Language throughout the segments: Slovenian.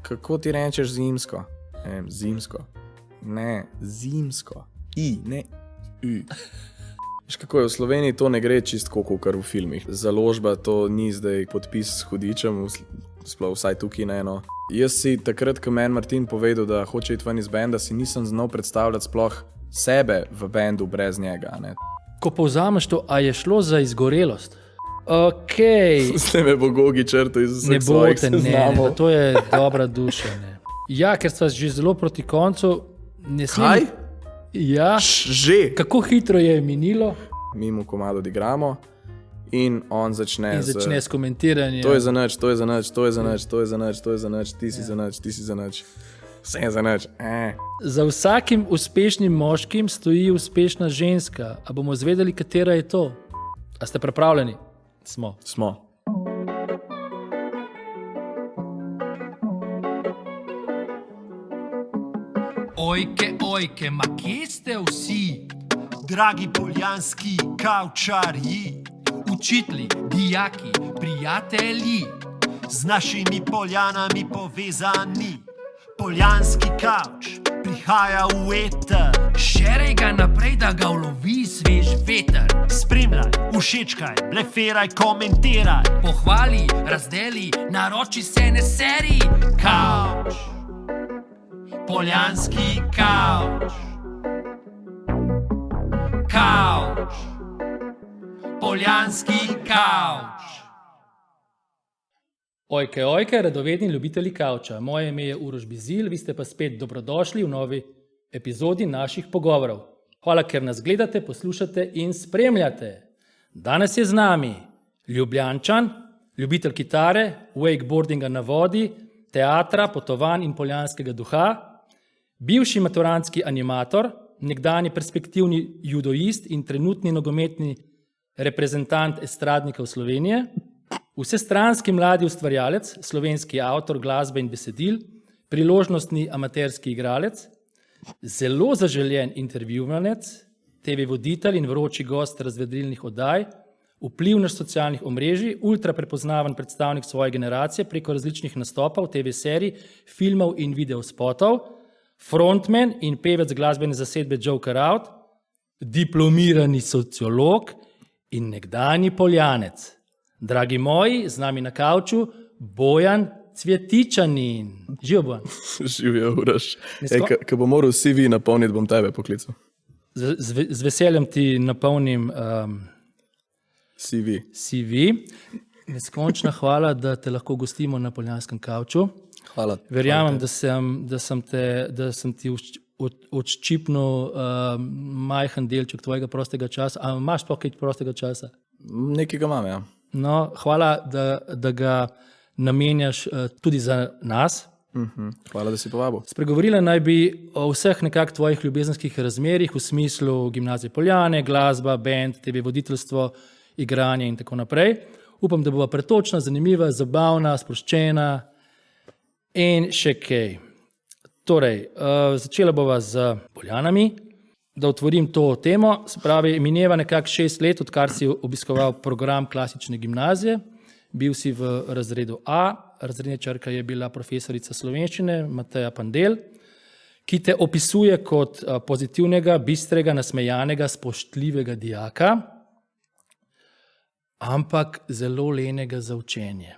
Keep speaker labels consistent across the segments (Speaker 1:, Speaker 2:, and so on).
Speaker 1: kako ti rečeš zimsko? Zimsko. Ne, zimsko. Ne, Veš, kako je v Sloveniji, to ne gre čistko, kot v filmih. Založba to ni zdaj podpis s hudičem, sploh vsaj tukaj ne, no. Jaz si takrat, ko meni Martin povedal, da hoče iti ven iz benda, si nisem znal predstavljati sploh sebe v bendu brez njega, ne.
Speaker 2: Ko povzameš to, a je šlo za izgorelost? Okej.
Speaker 1: Zdaj me bo Gogi črto iz vseh svojih seznamov.
Speaker 2: Ne, to je dobra duša, ne. Ja, ker sta že zelo proti koncu.
Speaker 1: Kaj?
Speaker 2: Ja.
Speaker 1: Že?
Speaker 2: Kako hitro je minilo?
Speaker 1: Mi mu komado odigramo in on začne
Speaker 2: s komentiranjem.
Speaker 1: To je za nič, to je za nič, to je za nič, to je za nič, to je za nič, ti si za nič, ti si za nič. Vse je za nič.
Speaker 2: Za vsakim uspešnim moškim stoji uspešna ženska. A bomo zvedeli, katera je to? A ste pripravljeni? Smo. Ojke, ma kje ste vsi?
Speaker 3: Dragi poljanski kavčarji,
Speaker 2: Učitelji, dijaki, prijatelji,
Speaker 3: z našimi Poljanami povezani. Poljanski kavč prihaja v eter.
Speaker 2: Šerej ga naprej, da ga ulovi svež veter.
Speaker 3: Spremljaj, všečkaj, blefiraj, komentiraj.
Speaker 2: Pohvali, razdeli, naroči se ne seri.
Speaker 3: Kavč, poljanski kavč.
Speaker 2: Kavč, poljanski kavč. Ojke, radovedni ljubitelji kavča. Moje ime je Uroš Bizil, vi ste pa spet dobrodošli v novi epizodi naših pogovorov. Hvala, ker nas gledate, poslušate in spremljate. Danes je z nami Ljubljančan, ljubitelj kitare, wakeboardinga na vodi, teatra, potovanj in poljanskega duha, bivši maturantski animator, nekdanji perspektivni judoist in trenutni nogometni reprezentant estradnikov Slovenije, vsestranski mladi ustvarjalec, slovenski avtor glasbe in besedil, priložnostni amaterski igralec, zelo zaželjen intervjuvanec, TV voditelj in vroči gost razvedrilnih oddaj, vplivnež socialnih omrežij, ultra prepoznaven predstavnik svoje generacije preko različnih nastopov, TV serij, filmov in videospotov, frontman in pevec glasbene zasedbe Joker Out, diplomirani sociolog in nekdanji Poljanec. Dragi moji, z nami na kavču Bojan Cvjetičanin. Živijo, Bojan.
Speaker 1: Živijo, Uroš. Ko bom moral CV napolniti, bom tebe poklical.
Speaker 2: Z veseljem ti napolnim CV. Neskončna hvala, da te lahko gostimo na poljanskem kavču.
Speaker 1: Hvala.
Speaker 2: Verjamem, da sem ti odščipnil majhen delček tvojega prostega časa. A imaš pa kaj prostega časa?
Speaker 1: Nekaj ga imam, ja.
Speaker 2: No, hvala, da ga namenjaš tudi za nas.
Speaker 1: Hvala, da si povabil.
Speaker 2: Spregovorila naj bi o vseh nekak tvojih ljubezenskih razmerih v smislu gimnazije Poljane, glasba, band, TV voditeljstvo, igranje in tako naprej. Upam, da bova pretočna, zanimiva, zabavna, sproščena in še kaj. Torej, začela bova z Poljanami. Da otvorim to temo, se pravi, mineva nekako 6 let, odkar si obiskoval program klasične gimnazije, bil si v razredu A, razredničarka je bila profesorica slovenščine Mateja Pandel, ki te opisuje kot pozitivnega, bistrega, nasmejanega, spoštljivega dijaka, ampak zelo lenega za učenje.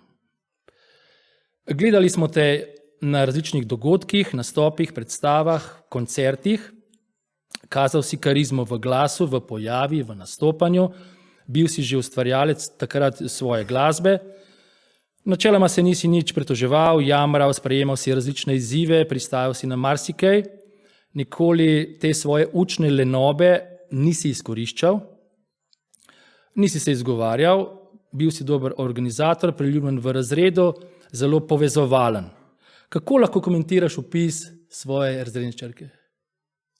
Speaker 2: Gledali smo te na različnih dogodkih, nastopih, predstavah, koncertih. Kazal si karizmo v glasu, v pojavi, v nastopanju, bil si že ustvarjalec takrat svoje glasbe. Načeloma se nisi nič pritoževal, jamral, sprejemal si različne izzive, pristajal si na marsikaj, nikoli te svoje učne lenobe nisi izkoriščal, nisi se izgovarjal, bil si dober organizator, priljubljen v razredu, zelo povezovalen. Kako lahko komentiraš opis svoje razredničarke?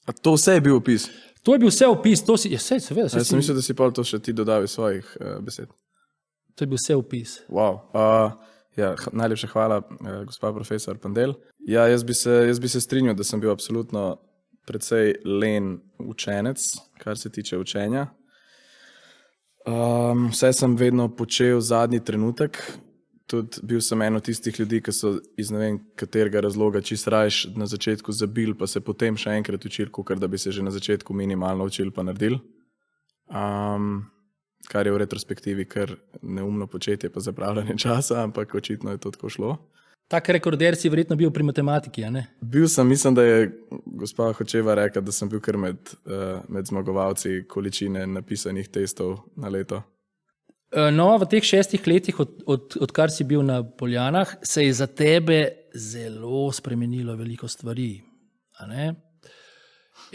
Speaker 1: A to vse je bil opis?
Speaker 2: To je bil vse opis, to si, seveda.
Speaker 1: Jaz sem mislil, da si pa to še ti dodal iz svojih besed.
Speaker 2: To je bil vse opis.
Speaker 1: Wow. Najlepša hvala, gospa profesor Pandel. Ja, jaz bi se strinjal, da sem bil absolutno precej len učenec, kar se tiče učenja. Vse sem vedno počel zadnji trenutek, tudi bil sem en od tistih ljudi, ki so iz ne vem katerega razloga čist rajš na začetku zabili, pa se potem še enkrat učili, ker da bi se že na začetku minimalno učili pa naredili. Kar je v retrospektivi kar neumno početje pa zapravljanje časa, ampak očitno je to tako šlo.
Speaker 2: Tak rekorder si verjetno bil pri matematiki, a ne?
Speaker 1: Bil sem, mislim, da je gospa Hočeva rekla, da sem bil kar med zmagovalci količine napisanih testov na leto.
Speaker 2: No, v teh 6 letih, odkar si bil na Poljanah, se je za tebe zelo spremenilo veliko stvari, a ne?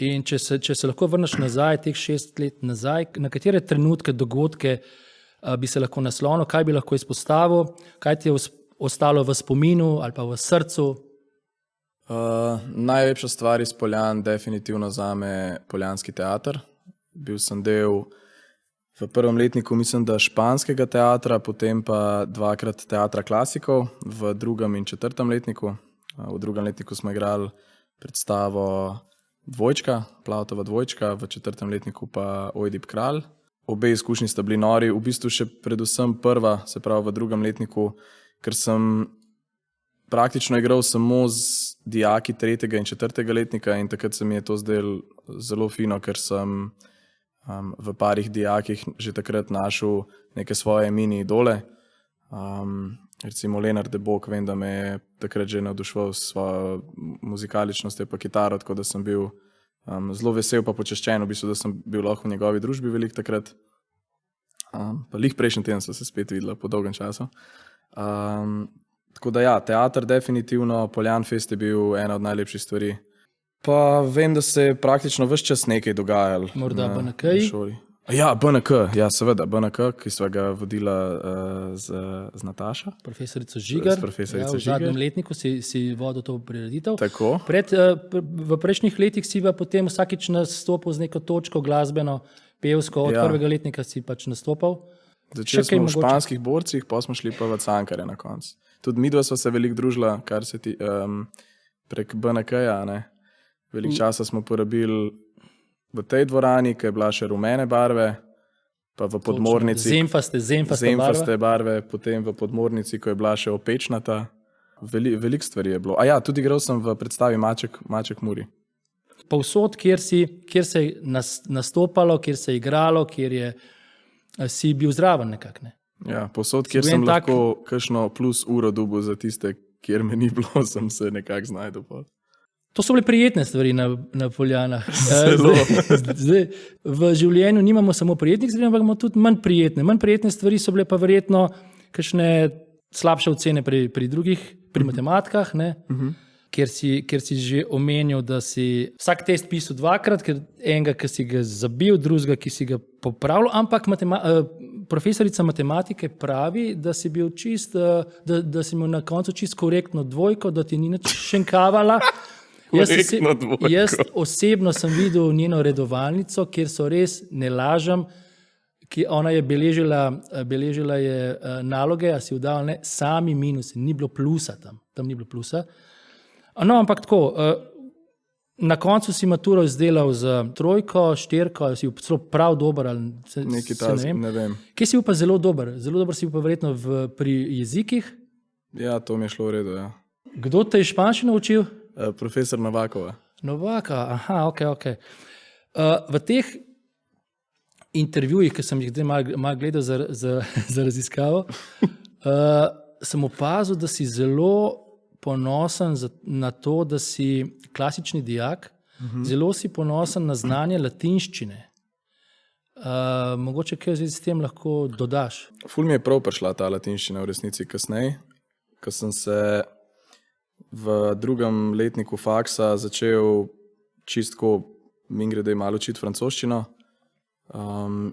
Speaker 2: In če se lahko vrneš nazaj, teh 6 let nazaj, na katere trenutke, dogodke bi se lahko naslonil, kaj bi lahko izpostavil, kaj ti je ostalo v spominu ali pa v srcu?
Speaker 1: Najlepša stvar iz Poljan definitivno zame Poljanski teater. Bil sem del v prvem letniku, mislim, da španskega teatra, potem pa 2-krat teatra klasikov v drugem in četrtem letniku. V drugem letniku smo igrali predstavo Dvojčka, Plavtova dvojčka, v četrtem letniku pa Ojdip kralj. Obe izkušnji sta bili nori, v bistvu še predvsem prva, se pravi v drugem letniku, ker sem praktično igral samo z dijaki 3. in 4. letnika in takrat se mi je to zdelo zelo fino, ker sem v parih dijakih že takrat našel neke svoje mini idole. Recimo Lenart de Bok, vem, da me je takrat že navduševal s svojo muzikaličnostjo pa kitaro, tako da sem bil zelo vesel pa počaščen, v bistvu, da sem bil lahko v njegovi družbi veliko takrat. Pa lih prejšnji teden so se spet videla po dolgem času. Tako da ja, teater definitivno, Poljan Fest je bil ena od najlepših stvari. Pa vem, da se je praktično ves čas nekaj dogajalo.
Speaker 2: Morda BNK-ji?
Speaker 1: Ja, BNK, ja seveda, BNK, ki sva ga vodila z Natašo.
Speaker 2: Profesorico Žigar.
Speaker 1: Profesorico
Speaker 2: V zadnjem letniku si vodil to prireditev.
Speaker 1: Tako.
Speaker 2: V prejšnjih letih si pa potem vsakič nastopil z neko točko glasbeno, pevsko, od prvega letnika si pač nastopal.
Speaker 1: Začeli smo v španskih borcih, pa smo šli pa v Cankarje na koncu. Tudi midva sva se veliko družila, kar se ti prek BNK-ja, ne. Veliko časa smo porabili v tej dvorani, ki je bila še rumene barve, pa v podmornici. Zemfaste barve, potem v podmornici, ko je bila še opečnata. Veliko stvari je bilo. A ja, tudi igral sem v predstavi Maček Muri.
Speaker 2: Povsod, kjer se je nastopalo, kjer se je igralo, si bil zraven nekako, ne?
Speaker 1: Ja, povsod, kjer sem lahko kakšno plus uro dobil za tiste, kjer me ni bilo, sem se nekako znajdel.
Speaker 2: To so bile prijetne stvari na Poljanah.
Speaker 1: Zelo.
Speaker 2: Zdaj, v življenju nimamo samo prijetnih stvari, ampak imamo tudi manj prijetne. Manj prijetne stvari so bile pa verjetno kakšne slabše ocene pri drugih, pri matematikah, ne? Ker si že omenil, da si vsak test pisal 2-krat, ker enega, ki si ga zabil, drugega, ki si ga popravil, ampak profesorica matematike pravi, da si bil da si imel na koncu čisto korektno dvojko, da ti ni nič šenkavala. Jaz osebno sem videl njeno redovalnico, kjer so res, ne lažem, ona je beležila je naloge, a si vdal, ne, sami minusi, ni bilo plusa tam ni bilo plusa. No, ampak tako, na koncu si maturo izdelal z 3, 4, si bil prav dober, ali
Speaker 1: ne vem.
Speaker 2: Kje si bil pa zelo dober? Zelo dober si bil pa verjetno pri jezikih?
Speaker 1: Ja, to mi je šlo v redu, ja.
Speaker 2: Kdo te je španščino učil?
Speaker 1: Profesor Novakova.
Speaker 2: Aha, ok. V teh intervjujih, ki sem jih zdaj malo gledal za raziskavo, sem opazil, da si zelo ponosen na to, da si klasični dijak, zelo si ponosen na znanje latinščine. Mogoče kaj z tem lahko dodaš?
Speaker 1: Ful mi je prav prišla ta latinščina v resnici kasneje, ko sem se v drugem letniku faksa začel čistko mingrede malo učiti francoščino.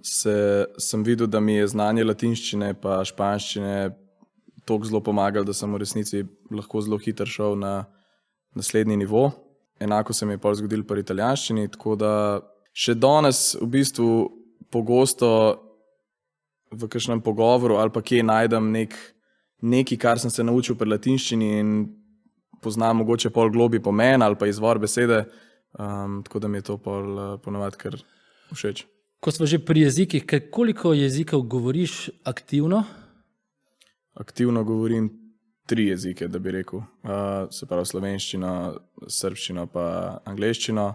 Speaker 1: Sem videl, da mi je znanje latinščine pa španščine toliko zelo pomagalo, da sem v resnici lahko zelo hitro šel na naslednji nivo. Enako se mi je pol zgodilo pri italijanščini, tako da še danes v bistvu pogosto v kakšnem pogovoru ali pa kje najdem nekaj, kar sem se naučil pri latinščini in poznam mogoče pol globi pomen ali pa izvor besede, tako da mi je to ponavadi kar všeč.
Speaker 2: Ko smo že pri jezikih, koliko jezikov govoriš aktivno?
Speaker 1: aktivno govorim 3 jezike, da bi rekel. Se pravi slovenščino, srbščino pa angleščino.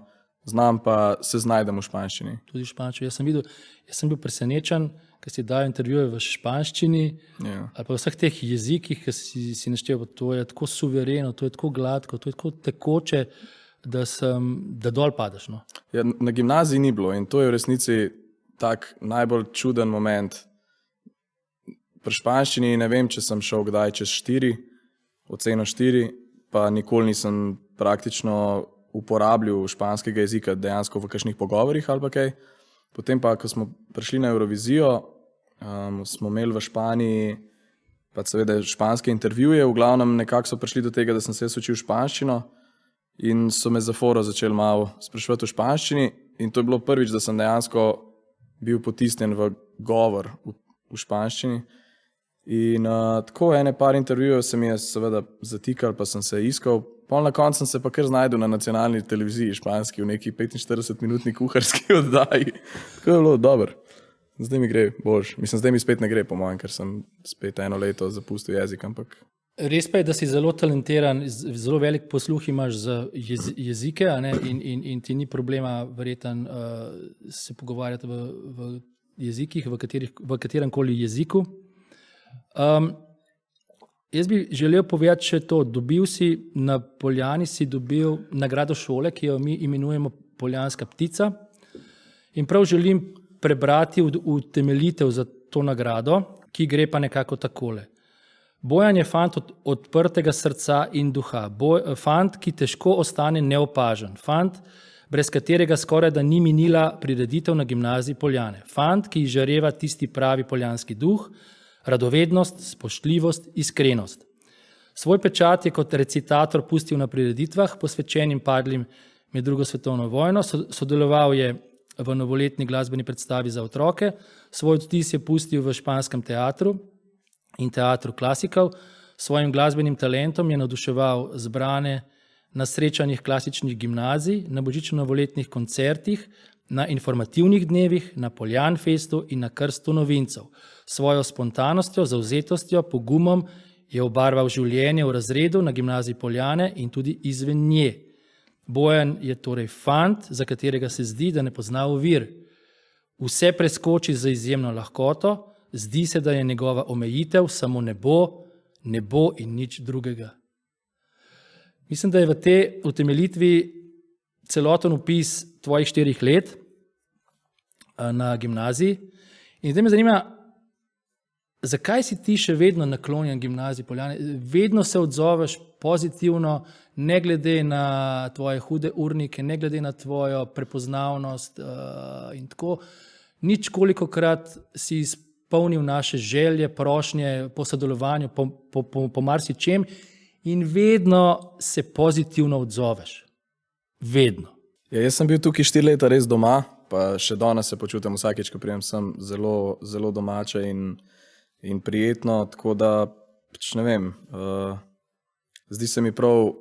Speaker 1: Znam pa se znajdem v španščini.
Speaker 2: Tudi v španščini. Jaz sem bil presenečen, ker si dal intervjuje v španščini, ali pa v vseh teh jezikih, ki si naštel. To je tako suvereno, to je tako gladko, to je tako tekoče, da dol padeš. No?
Speaker 1: Ja, na gimnaziji ni bilo in to je v resnici tak najbolj čuden moment. Pri španščini ne vem, če sem šel kdaj čez 4, oceno 4, pa nikoli nisem praktično uporabljal španskega jezika dejansko v kakšnih pogovorih ali pa kaj. Potem pa, ko smo prišli na Eurovizijo, smo imeli v Španiji pa seveda španske intervjuje, v glavnem nekako so prišli do tega, da sem se učil španščino in so me za foro začeli malo spraševati v španščini in to je bilo prvič, da sem dejansko bil potisnjen v govor v španščini. In tako par intervjujev se mi je seveda zatikal, pa sem se iskal. Pol na koncu sem se pa kar znajdel na nacionalni televiziji španski v neki 45-minutni kuharski oddaji. Tako je bilo dobro. Zdaj mi gre boljš. Mislim, zdaj mi spet ne gre po mojem, ker sem spet 1 leto zapustil jezik, ampak...
Speaker 2: Res pa je, da si zelo talentiran, zelo velik posluh imaš za jezike, a ne? In ti ni problema verjeten se pogovarjati v jezikih, v katerem koli jeziku. Jaz bi želel povedati še to, na Poljani si dobil nagrado šole, ki jo mi imenujemo Poljanska ptica in prav želim prebrati utemeljitev za to nagrado, ki gre pa nekako takole. Bojan je fant odprtega srca in duha, fant, ki težko ostane neopažen, fant, brez katerega skoraj da ni minila prireditev na gimnaziji Poljane, fant, ki izžareva tisti pravi poljanski duh, radovednost, spoštljivost, iskrenost. Svoj pečat je kot recitator pustil na prireditvah, posvečenim padlim med 2. svetovno vojno, sodeloval je v novoletni glasbeni predstavi za otroke, svoj odtis je pustil v španskem teatru in teatru klasikov, svojim glasbenim talentom je navduševal zbrane na srečanjih klasičnih gimnazij, na božično-novoletnih koncertih, na informativnih dnevih, na Poljanfestu in na krstu novincev. Svojo spontanostjo, zavzetostjo, pogumom je obarval življenje v razredu na gimnaziji Poljane in tudi izven nje. Bojan je torej fant, za katerega se zdi, da ne pozna ovir. Vse preskoči z izjemno lahkoto, zdi se, da je njegova omejitev samo nebo in nič drugega. Mislim, da je v tej utemeljitvi celoten opis tvojih 4 let na gimnaziji. In zdaj me zanima, zakaj si ti še vedno naklonjen gimnaziji Poljane? Vedno se odzoveš pozitivno, ne glede na tvoje hude urnike, ne glede na tvojo prepoznavnost in tako. Nič kolikokrat si izpolnil naše želje, prošnje po sodelovanju, po marsičem in vedno se pozitivno odzoveš. Vedno.
Speaker 1: Ja, jaz sem bil tukaj 4 leta res doma, pa še danes se počutim vsakič, ko pridem sem zelo, zelo domače in prijetno, tako da, ne vem, zdi se mi prav,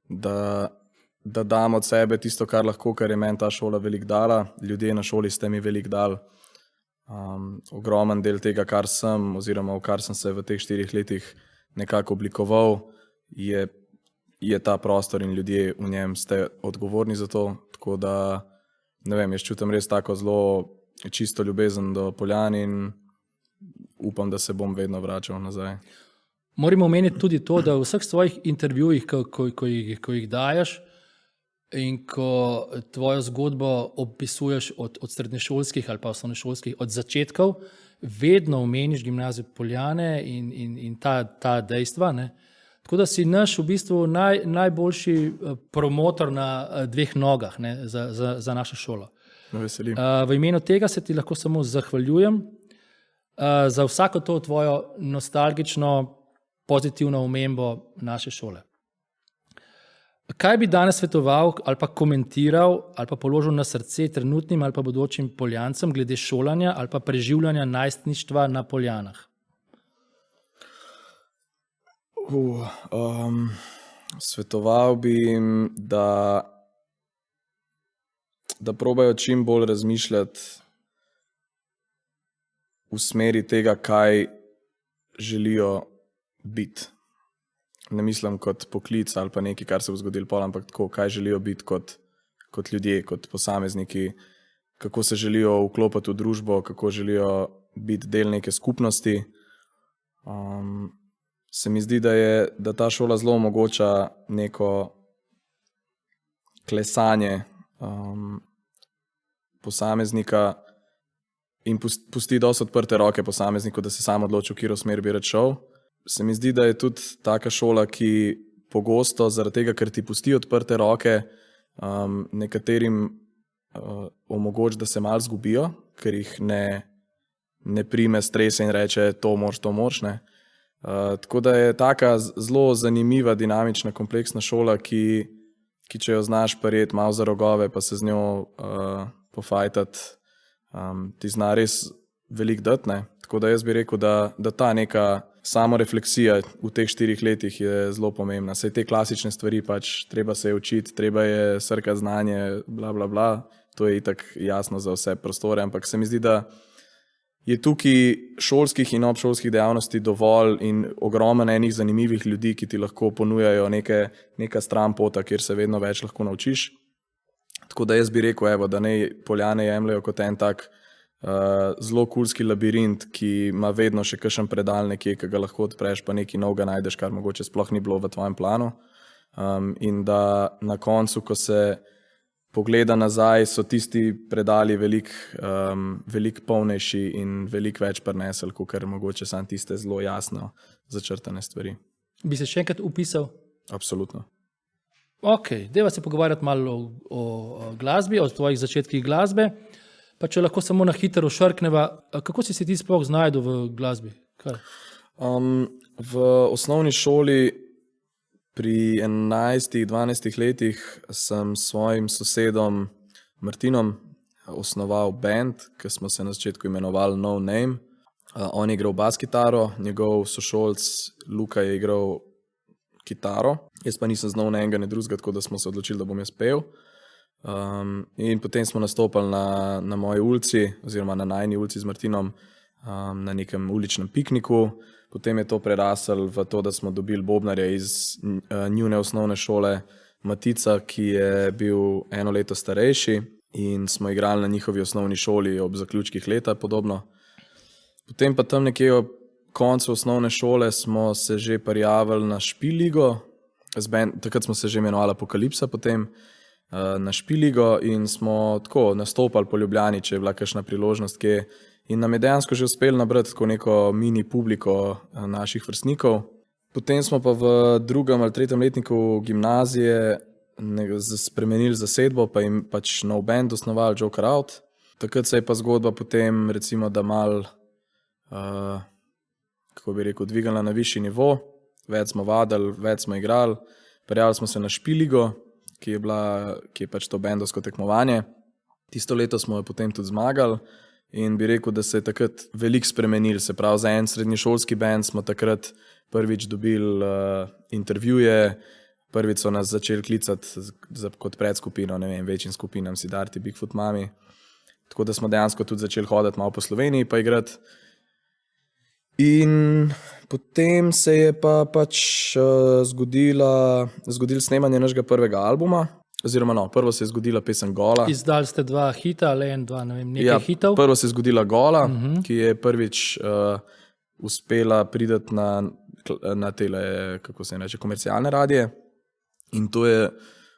Speaker 1: da dam od sebe tisto, kar lahko, ker je meni ta šola veliko dala, ljudje na šoli ste mi veliko dali. Ogromen del tega, kar sem, oziroma v kar sem se v teh 4 letih nekako oblikoval, je ta prostor in ljudje v njem ste odgovorni za to, tako da, ne vem, jaz čutim res tako zelo čisto ljubezen do Poljan in upam, da se bom vedno vračal nazaj.
Speaker 2: Moramo omeniti tudi to, da v vseh svojih intervjujih, ko jih daješ in ko tvojo zgodbo opisuješ od srednješolskih ali pa osnovnošolskih, od začetkov, vedno omeniš gimnazijo Poljane in ta dejstva, ne? Tako da si naš v bistvu najboljši promotor na 2 nogah, ne, za našo šolo.
Speaker 1: Veselim.
Speaker 2: V imenu tega se ti lahko samo zahvaljujem za vsako to tvojo nostalgično, pozitivno omembo naše šole. Kaj bi danes svetoval ali pa komentiral ali pa položil na srce trenutnim ali pa bodočim Poljancem glede šolanja ali pa preživljanja najstništva na Poljanah?
Speaker 1: Svetoval bi jim, da probajo čim bolj razmišljati v smeri tega, kaj želijo biti. Ne mislim kot poklic ali pa nekaj, kar se bo zgodilo pol, ampak tako, kaj želijo biti kot ljudje, kot posamezniki, kako se želijo vklopiti v družbo, kako želijo biti del neke skupnosti. Se mi zdi, da ta šola zelo omogoča neko klesanje posameznika in pusti dosti odprte roke posamezniku, da se sam odloči, v katero smer bi rad šel. Se mi zdi, da je tudi taka šola, ki pogosto zaradi tega, ker ti pusti odprte roke, nekaterim omogoča, da se malo zgubijo, ker jih ne prime stresa in reče, to moraš, ne. Tako da je taka zelo zanimiva, dinamična, kompleksna šola, ki če jo znaš prijeti malo za rogove, pa se z njo pofajtati, ti zna res veliko dati, ne. Tako da jaz bi rekel, da ta neka samorefleksija v teh 4 letih je zelo pomembna. Saj te klasične stvari pač treba se je učiti, treba je srkati znanje, bla, bla, bla. To je itak jasno za vse prostore, ampak se mi zdi, da je tukaj šolskih in obšolskih dejavnosti dovolj in ogromno enih zanimivih ljudi, ki ti lahko ponujajo neka stran pota, kjer se vedno več lahko naučiš. Tako da jaz bi rekel, evo, da ne Poljane jemljajo kot en tak zelo kulski labirint, ki ima vedno še kakšen predal nekje, ki ga lahko odpreš, pa nekaj novega najdeš, kar mogoče sploh ni bilo v tvojem planu. In da na koncu, ko se pogleda nazaj, so tisti predali veliko polnejši in veliko več prinesli, kakor mogoče samo tiste zelo jasno začrtane stvari.
Speaker 2: Bi se še enkrat upisal?
Speaker 1: Absolutno.
Speaker 2: Ok, deva se pogovarjati malo o glasbi, o tvojih začetkih glasbe. Pa če lahko samo na hitro šarkneva, kako si se ti sploh znašel v glasbi?
Speaker 1: V osnovni šoli pri 11-12 letih sem s svojim sosedom Martinom osnoval band, ki smo se na začetku imenovali No Name. On je igral bas kitaro, njegov sošolc Luka je igral kitaro. Jaz pa nisem znal ne enega, ne drugega, tako da smo se odločili, da bom jaz pel. In potem smo nastopali na moji ulici, oziroma na najini ulici z Martinom, na nekem uličnem pikniku. Potem je to preraslo v to, da smo dobili bobnarja iz njune osnovne šole Matica, ki je bil 1 leto starejši in smo igrali na njihovi osnovni šoli ob zaključkih leta podobno. Potem pa tam nekje ob koncu osnovne šole smo se že prijavili na Špiligo, takrat smo se že imenovali Apokalipsa potem, na Špiligo in smo tako nastopali po Ljubljani, če je bila kakšna priložnost kje. In nam je dejansko že uspelo nabrati tako neko mini publiko naših vrstnikov. Potem smo pa v 2. ali 3. letniku gimnazije spremenili zasedbo, pa jim pač nov band osnovali Joker Out. Takrat se je pa zgodba potem recimo, da mal, kako bi rekel, dvigala na višji nivo. Več smo vadili, več smo igrali. Prijavili smo se na Špiligo, ki je pač to bendovsko tekmovanje. Tisto leto smo jo potem tudi zmagali in bi rekel, da se je takrat veliko spremenil. Se pravi, za en srednješolski bend smo takrat prvič dobili intervjuje, prvič so nas začeli klicati kot predskupino, ne vem, večjim skupinam, Siddharti, Bigfoot Mami. Tako da smo dejansko tudi začeli hoditi malo po Sloveniji pa igrati. In potem se je pa pač zgodilo snemanje našega prvega albuma, oziroma no, prvo se je zgodila pesem Gola.
Speaker 2: Izdali ste 2 hita, ali 1, 2, ne vem, nekaj hitov.
Speaker 1: Prvo se je zgodila Gola, ki je prvič uspela priti na tele, kako se reče, komercialne radije. In to je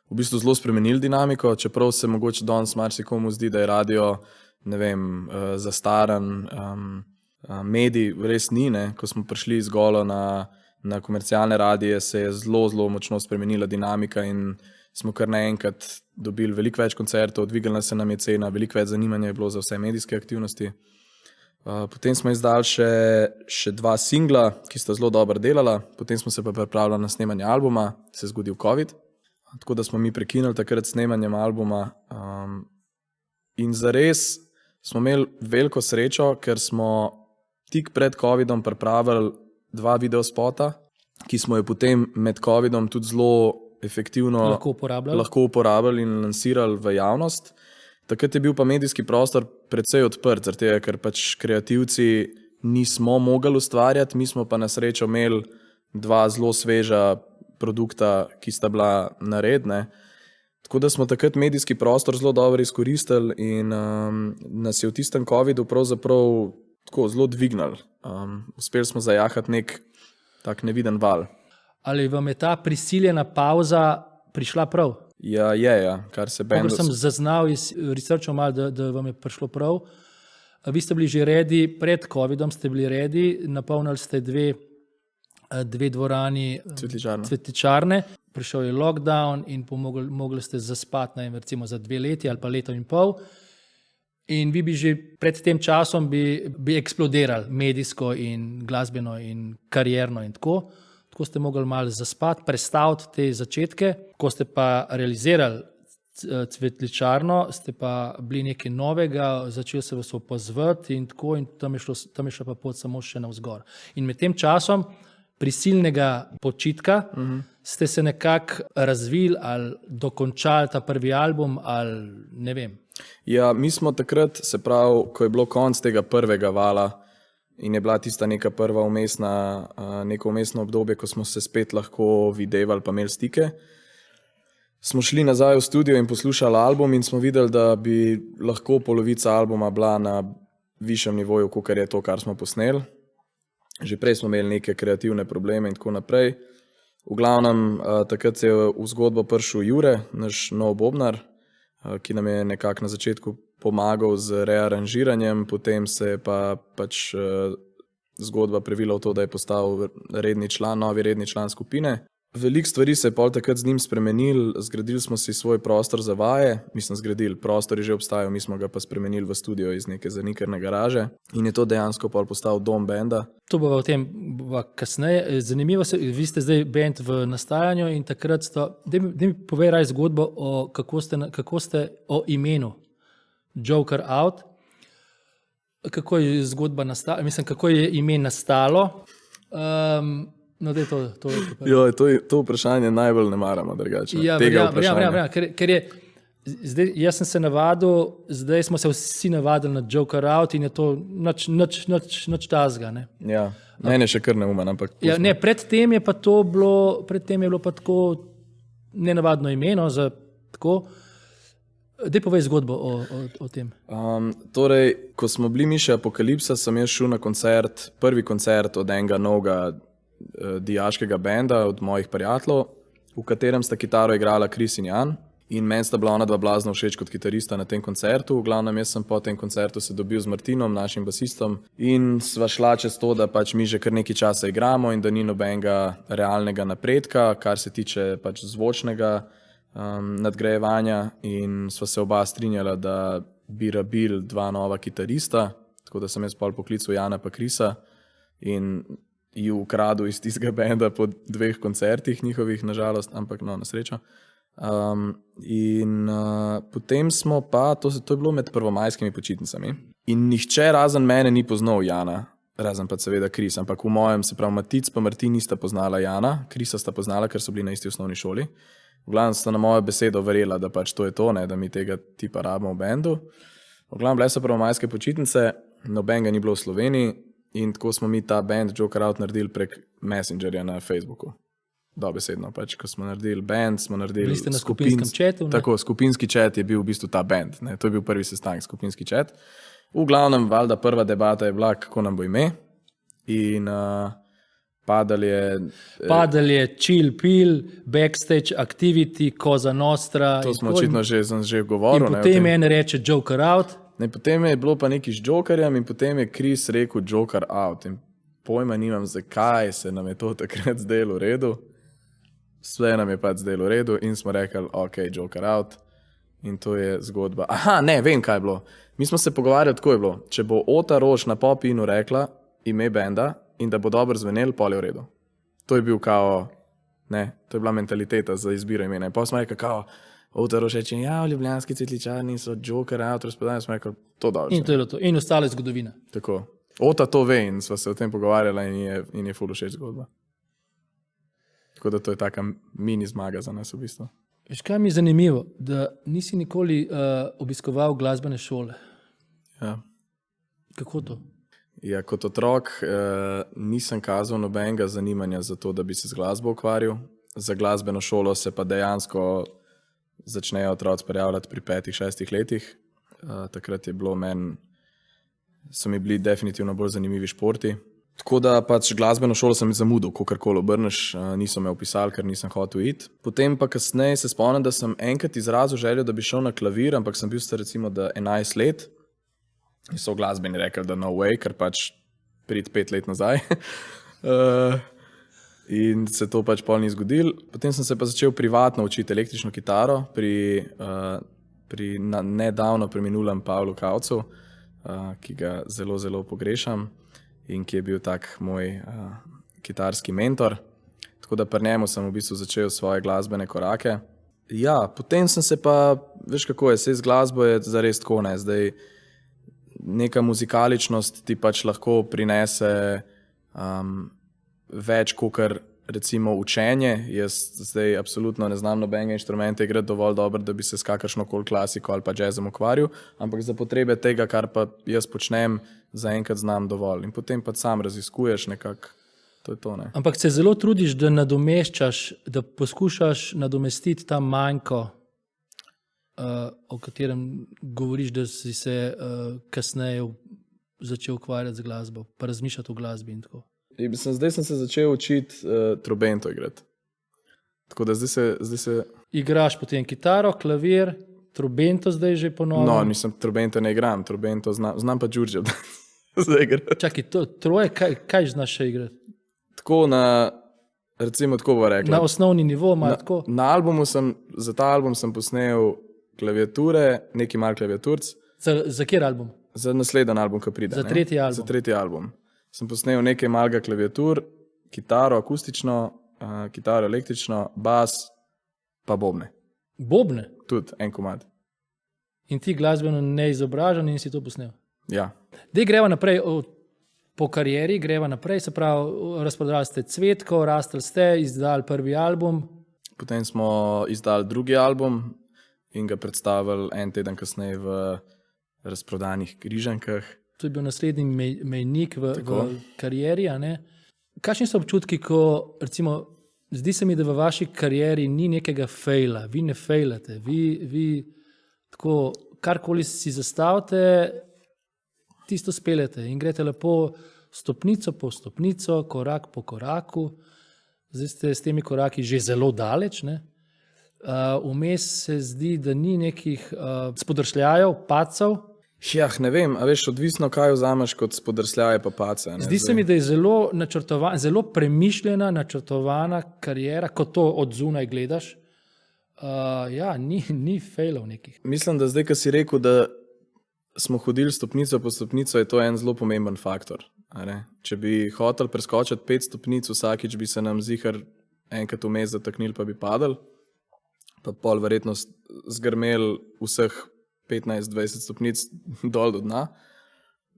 Speaker 1: v bistvu zelo spremenilo dinamiko, čeprav se mogoče danes marsikomu zdi, da je radio, ne vem, zastaran, medij res ni, ne. Ko smo prišli z Golo na komercialne radije, se je zelo, zelo močno spremenila dinamika in smo kar naenkrat dobili veliko več koncertov, dvignila se nam je cena, veliko več zanimanja je bilo za vse medijske aktivnosti. Potem smo izdali še 2 singla, ki sta zelo dobro delala, potem smo se pa pripravljali na snemanje albuma, se je zgodil COVID, tako da smo mi prekinili takrat snemanjem albuma. In zares smo imeli veliko srečo, ker smo tik pred COVIDom pripravili 2 videospota, ki smo jo potem med COVIDom tudi zelo efektivno lahko uporabljali in lansirali v javnost. Takrat je bil pa medijski prostor precej odprt, zaradi tega, ker pač kreativci nismo mogli ustvarjati, mi smo pa na srečo imeli dva zelo sveža produkta, ki sta bila naredne. Tako da smo takrat medijski prostor zelo dobro izkoristili in nas je v tistem COVID-u pravzaprav tako zelo dvignili. Uspeli smo zajahati nek tak neviden val.
Speaker 2: Ali vam je ta prisiljena pauza prišla prav?
Speaker 1: Ja, kar se bendu...
Speaker 2: Sem zaznal iz researcha malo, da vam je prišlo prav. Vi ste bili že redi, pred COVID-om ste bili redi, napolnili ste dve dvorani cvetličarne. Prišel je lockdown in mogli ste zaspati recimo za 2 leti ali pa leto in pol. In vi bi že pred tem časom bi eksplodirali medijsko in glasbeno in karierno in tako. Tako ste mogli malo zaspati, prestaviti te začetke. Ko ste pa realizirali cvetličarno, ste pa bili nekaj novega, začeli se vas opazovati in tako, in tam je šla pa pot samo še navzgor. In med tem časom prisilnega počitka ste se nekako razvili ali dokončali ta prvi album ali ne vem.
Speaker 1: Ja, mi smo takrat, se pravi, ko je bilo konc tega prvega vala in je bila tista neka prva neko umestno obdobje, ko smo se spet lahko videvali pa imeli stike, smo šli nazaj v studio in poslušali album in smo videli, da bi lahko polovica albuma bila na višjem nivoju, kakor je to, kar smo posneli. Že prej smo imeli neke kreativne probleme in tako naprej. V glavnem, takrat se je v zgodbo prišel Jure, naš nov bobnar, ki nam je nekako na začetku pomagal z rearanžiranjem, potem se je pa pač zgodba previla v to, da je postal novi redni član skupine. Veliko stvari se je pol takrat z njim spremenil, zgradili smo si svoj prostor za vaje, prostor je že obstajal, mi smo ga pa spremenili v studio iz neke zanikerne garaže in je to dejansko pol postal dom benda.
Speaker 2: To bo v tem kasneje. Zanimivo se, vi ste zdaj bend v nastajanju in takrat da mi povej raj zgodbo, kako ste o imenu Joker Out, kako je zgodba nastala, kako je ime nastalo. No, daj to.
Speaker 1: To vprašanje najbolj ne maramo drugače.
Speaker 2: Ja, verjamem, ker je zdaj, jaz sem se navadil, zdaj smo se vsi navadili na Joker Out in je to nič tazga.
Speaker 1: Ja, mene še kar ne umen, ampak...
Speaker 2: Ja, ne, predtem je bilo pa tako nenavadno imeno za tako. Daj povej zgodbo o tem.
Speaker 1: Torej, ko smo bili mi še Apokalipsa, sem jaz šel na koncert, prvi koncert od enega novega dijaškega benda, od mojih prijateljev, v katerem sta kitaro igrala Kris in Jan. In meni sta bila ona dva blazno všeč kot kitarista na tem koncertu. V glavnem, jaz sem po tem koncertu se dobil z Martinom, našim basistom, in sva šla čez to, da pač mi že kar nekaj časa igramo in da ni nobenega realnega napredka, kar se tiče pač zvočnega nadgrajevanja, in sva se oba strinjala, da bi rabili dva nova kitarista, tako da sem jaz pol poklical Jana pa Krisa in ju ukradel iz tistega benda po 2 koncertih njihovih, nažalost, ampak no, na srečo. Potem smo pa, to je bilo med prvomajskimi počitnicami, in nihče razen mene ni poznal Jana, razen pa seveda Kris, ampak v mojem, se pravi Matic pa Martin nista poznala Jana, Krisa sta poznala, ker so bili na isti osnovni šoli. V glavnem sta na mojo besedo verjela, da pač to je to, da mi tega tipa rabimo v bendu. V glavnem bile so prvomajske počitnice, nobenega ni bilo v Sloveniji in tako smo mi ta band Joker Out naredili prek Messengerja na Facebooku. Dobesedno, pač, ko smo naredili band, smo naredili...
Speaker 2: Bili ste na skupinskem chatu?
Speaker 1: Tako, skupinski chat je bil v bistvu ta band, ne? To je bil prvi sestanek, skupinski chat. V glavnem, valjda, prva debata je bila, kako nam bo ime, in padal je Chill Pill, Backstage Activity, Cosa Nostra. To smo očitno že govorili.
Speaker 2: In potem en reče Joker Out.
Speaker 1: Ne, potem je bilo pa nekaj z Jokerjem in potem je Kris rekel Joker Out. In pojma nimam, zakaj se nam je to takrat zdelo v redu. Vse nam je pač zdelo v redu in smo rekli, ok, Joker Out. In to je zgodba. Aha, ne, vem, kaj je bilo. Mi smo se pogovarjali, tako je bilo. Če bo Ota Roš na Pop-inu rekla ime benda in da bo dobro zvenel, pol je v redu. To je bil kao, ne, to je bila mentaliteta za izbiro imena. In pa smo rekli, kao, Ota Roš reče, ja, v ljubljanski cvetličarni so Joker Out, razpodajali smo rekli, to dobro.
Speaker 2: In to je bilo to. In ostala je zgodovina.
Speaker 1: Tako. Ota to ve in sva se o tem pogovarjala in je ful všeč zgodba. Tako da to je taka mini zmaga za nas v bistvu.
Speaker 2: Veš, kaj mi je zanimivo, da nisi nikoli obiskoval glasbene šole.
Speaker 1: Ja.
Speaker 2: Kako to?
Speaker 1: Ja, kot otrok nisem kazal nobenega zanimanja za to, da bi se z glasbo ukvarjal. Za glasbeno šolo se pa dejansko začnejo otroci prijavljati pri 5-6 letih. Takrat je bilo so mi bili definitivno bolj zanimivi športi. Tako da pač glasbeno šolo sem zamudil, kakorkoli obrneš, niso me upisali, ker nisem hotel iti. Potem pa kasneje se spomnim, da sem enkrat izrazil željo, da bi šel na klavir, ampak sem bil star recimo 11 let. In so v glasbeni rekli, da no way, ker pač prid 5 let nazaj. In se to pač pol ni zgodilo. Potem sem se pa začel privatno učiti električno kitaro pri nedavno preminulem Pavlu Kavcu, ki ga zelo, zelo pogrešam in ki je bil tak moj kitarski mentor. Tako da pri njemu sem v bistvu začel svoje glasbene korake. Ja, potem sem se pa, veš kako je, z glasbo je zares tako, ne, zdaj neka muzikaličnost ti pač lahko prinese več kakor recimo učenje. Jaz zdaj absolutno ne znam nobenega inštrumenta igrati dovolj dobro, da bi se s kakršnokoli klasiko ali pa jazzom ukvarjal, ampak za potrebe tega, kar pa jaz počnem, zaenkrat znam dovolj. In potem pa sam raziskuješ nekako, to je to, ne.
Speaker 2: Ampak se zelo trudiš, da nadomeščaš, da poskušaš nadomestiti ta manjko, o katerem govoriš, da si se kasneje začel ukvarjati z glasbo, pa razmišljati o glasbi in tako.
Speaker 1: Zdaj sem se začel učiti trobento igrati. Tako da zdaj se...
Speaker 2: Igraš potem kitaro, klavir, trobento zdaj že ponovno?
Speaker 1: No, nisem trobento ne igram, trobento znam pa Đurđev zdaj igrati.
Speaker 2: Čakaj, troje, kaj znaš še igrati?
Speaker 1: Tako recimo tako bo rekla.
Speaker 2: Na osnovni nivo, malo tako?
Speaker 1: Za ta album sem posnel klaviature, neki mal klaviaturc.
Speaker 2: Za kjer album?
Speaker 1: Za naslednji album, ki pride.
Speaker 2: Za tretji album?
Speaker 1: Za tretji album. Sem posnel nekaj malga klaviatur, kitaro akustično, kitaro električno, bas, pa bobne.
Speaker 2: Bobne?
Speaker 1: Tudi en komad.
Speaker 2: In ti glasbeno neizobražen in si to posnel?
Speaker 1: Ja.
Speaker 2: Dej greva naprej, po karieri greva naprej, se pravi, razprodali ste Cvetko, rastli ste, izdali prvi album.
Speaker 1: Potem smo izdali drugi album in ga predstavili en teden kasneje v razprodanih Križankah.
Speaker 2: To je bil naslednji mejnik v karieri. Kakšni so občutki, ko recimo, zdi se mi, da v vaši karieri ni nekega fejla, vi ne fejlate, vi tako karkoli si zastavite, tisto speljete in greste lepo stopnico po stopnico, korak po koraku. Zdaj ste s temi koraki že zelo daleč. Vmes se zdi, da ni nekih spodršljajev, padcev.
Speaker 1: Ja, ne vem, a veš, odvisno, kaj vzameš kot spodrsljaje pa pace.
Speaker 2: Zdi se mi, da je zelo premišljena, načrtovana karijera, ko to od zunaj gledaš. Ja, ni failov nekih.
Speaker 1: Mislim, da zdaj, ko si rekel, da smo hodili stopnico po stopnico, je to en zelo pomemben faktor. Če bi hotel preskočiti 5 stopnic, vsakič bi se nam zihar enkrat vmes zataknili, pa bi padali, pa pol verjetno zgrmeli vseh 15-20 stopnic dol do dna.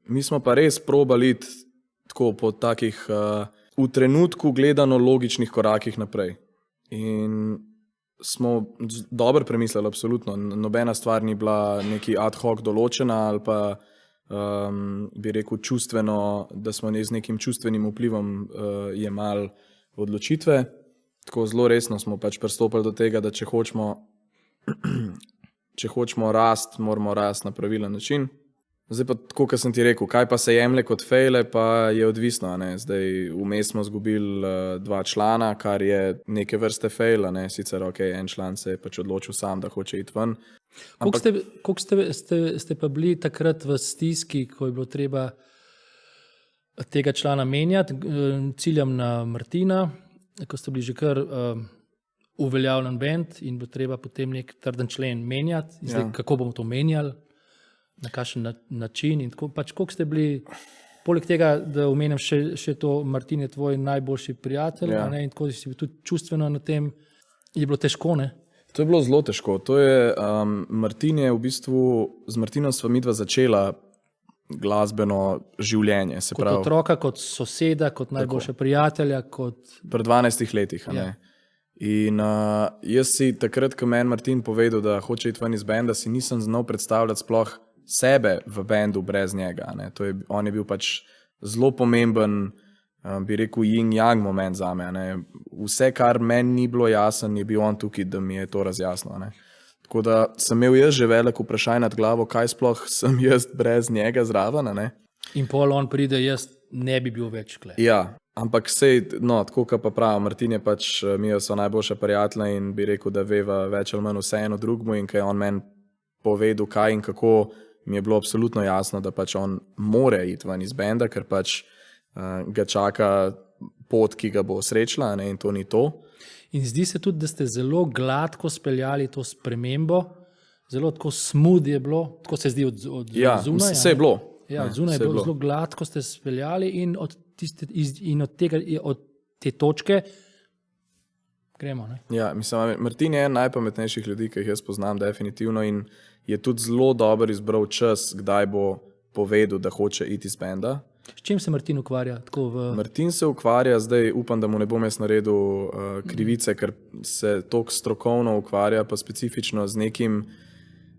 Speaker 1: Mi smo pa res probali iti tako po takih v trenutku gledano logičnih korakih naprej. In smo dobro premislili, absolutno. Nobena stvar ni bila neki ad hoc določena ali pa bi rekel čustveno, da smo z nekim čustvenim vplivom jemali odločitve. Tako zelo resno smo pač pristopili do tega, da če hočemo rast, moramo rast na pravilen način. Zdaj pa, tako kot sem ti rekel, kaj pa se jemlje kot fejle, pa je odvisno. Zdaj vmes smo izgubili 2 člana, kar je neke vrste fejl, sicer en član se je pač odločil sam, da hoče iti ven.
Speaker 2: Koliko ste pa bili takrat v stiski, ko je bilo treba tega člana menjati, ciljam na Martina, ko ste bili že kar uveljavljen bend in bo treba potem nek trden člen menjati. Zdaj, kako bomo to menjali, na kakšen način in tako. Pač, koliko ste bili, poleg tega, da omenjam še to, Martin je tvoj najboljši prijatelj, in tako si tudi čustveno na tem, je bilo težko, ne?
Speaker 1: To je bilo zelo težko. Martin je v bistvu, z Martinom sva midva začela glasbeno življenje.
Speaker 2: Kot otroka, kot soseda, kot najboljša prijatelja,
Speaker 1: Pri 12 letih, In jaz si takrat, ko meni Martin povedal, da hoče iti ven iz benda, si nisem znal predstavljati sploh sebe v bendu brez njega. On je bil pač zelo pomemben, bi rekel, yin-yang moment za me. Ne. Vse, kar meni ni bilo jasno, je bil on tukaj, da mi je to razjasnil. Ne. Tako da sem imel jaz že veliko vprašanje nad glavo, kaj sploh sem jaz brez njega zraven. Ne.
Speaker 2: In pol on pride, jaz ne bi bil več kle.
Speaker 1: Ja, ampak sej, no, tako kot pa pravi, Martin je pač, mi so najboljša prijatelja in bi rekel, da veva več ali manj vse eno drugmu in kaj on meni povedal, kaj in kako, mi je bilo absolutno jasno, da pač on more iti ven iz benda, ker pač ga čaka pot, ki ga bo srečla, ne, in to ni to.
Speaker 2: In zdi se tudi, da ste zelo gladko speljali to spremembo, zelo tako smooth je bilo, tako se zdi od zunaj.
Speaker 1: Vse je bilo.
Speaker 2: Ja, od zunaj je bilo zelo gladko ste speljali in od te točke gremo. Ne?
Speaker 1: Ja, mislim, Martin je en najpametnejših ljudi, ki jih jaz poznam definitivno in je tudi zelo dober izbral čas, kdaj bo povedal, da hoče iti iz benda.
Speaker 2: S čim se Martin ukvarja?
Speaker 1: Martin se ukvarja, zdaj upam, da mu ne bom jaz naredil krivice, ker se toliko strokovno ukvarja, pa specifično z nekim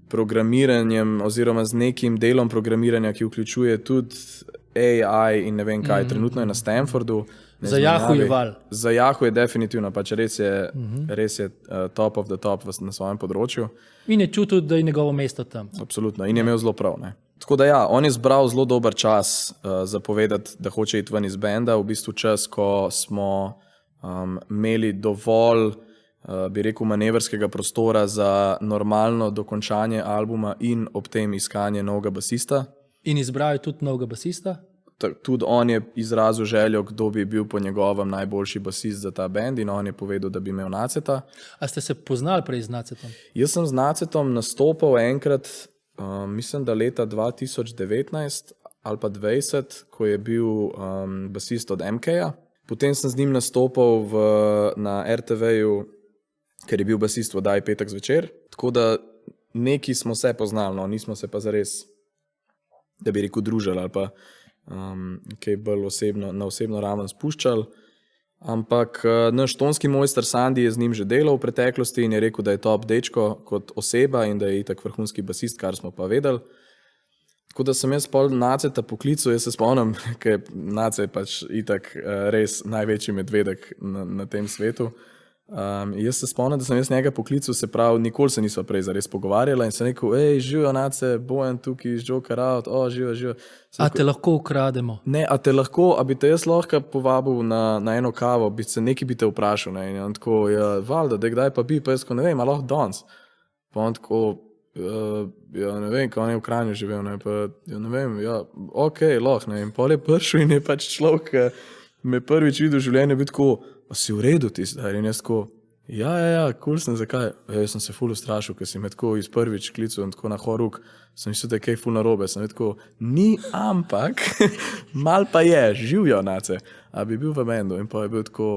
Speaker 1: programiranjem oziroma z nekim delom programiranja, ki vključuje tudi AI in ne vem kaj. Trenutno je na Stanfordu.
Speaker 2: Za Yahoo je val.
Speaker 1: Za Yahoo je definitivno, pač res je top of the top na svojem področju.
Speaker 2: In je čutil, da je njegovo mesto tam.
Speaker 1: Absolutno. In je imel zelo prav. Ne? Tako da ja, on je zbral zelo dober čas za povedati, da hoče iti ven iz benda. V bistvu čas, ko smo imeli dovolj, bi rekel, manevrskega prostora za normalno dokončanje albuma in ob tem iskanje novega basista.
Speaker 2: In izbral je tudi novega basista?
Speaker 1: Tudi on je izrazil željo, kdo bi bil po njegovem najboljši basist za ta bend in on je povedal, da bi imel Naceta.
Speaker 2: A ste se poznali prej z Nacetom?
Speaker 1: Jaz sem z Nacetom nastopal enkrat, mislim, da leta 2019 ali pa 2020, ko je bil basist od MK-ja. Potem sem z njim nastopal na RTV-ju, ker je bil basist v oddaji Petek zvečer. Tako da neki smo se poznali, no, nismo se pa zares, da bi rekel, družili ali pa kaj bolj na osebno raven spuščali. Ampak naš tonski mojster Sandi je z njim že delal v preteklosti in je rekel, da je top dečko kot oseba in da je itak vrhunski basist, kar smo pa vedeli. Tako da sem jaz pol Naceta poklical, jaz se spomnim, ker Nace je pač itak res največji medvedek na tem svetu. Jaz se spomnim, da sem jaz njega poklical, se pravi, nikoli se nisva prej zares pogovarjala in sem rekel, živijo Nace, Bojan tukaj iz Joker out, živijo.
Speaker 2: A te lahko ukrademo?
Speaker 1: Ne, a bi te jaz lahko povabil na eno kavo, nekaj bi te vprašal, ne, in on tako, ja, valjda, da kdaj pa bi, pa jaz tako, ne vem, a lahko danes. Pa on tako, ja, ne vem, ko on je v Kranju živel, ne, pa, ja, ne vem, ja, okej, lahko, ne, in pol je prišel in je pač človek, me prvič videl v življenju, bi tako, pa si v redu ti zdaj, in jaz tako, ja, cool sem, zakaj? Jaz sem se ful ustrašil, ker si me tako iz prvič klical in tako na horuk, sem mislil, da je kaj ful narobe, sem tako, ni, ampak, mal pa je, živijo Nace, a bi bil v bendu, in pa je bil tako,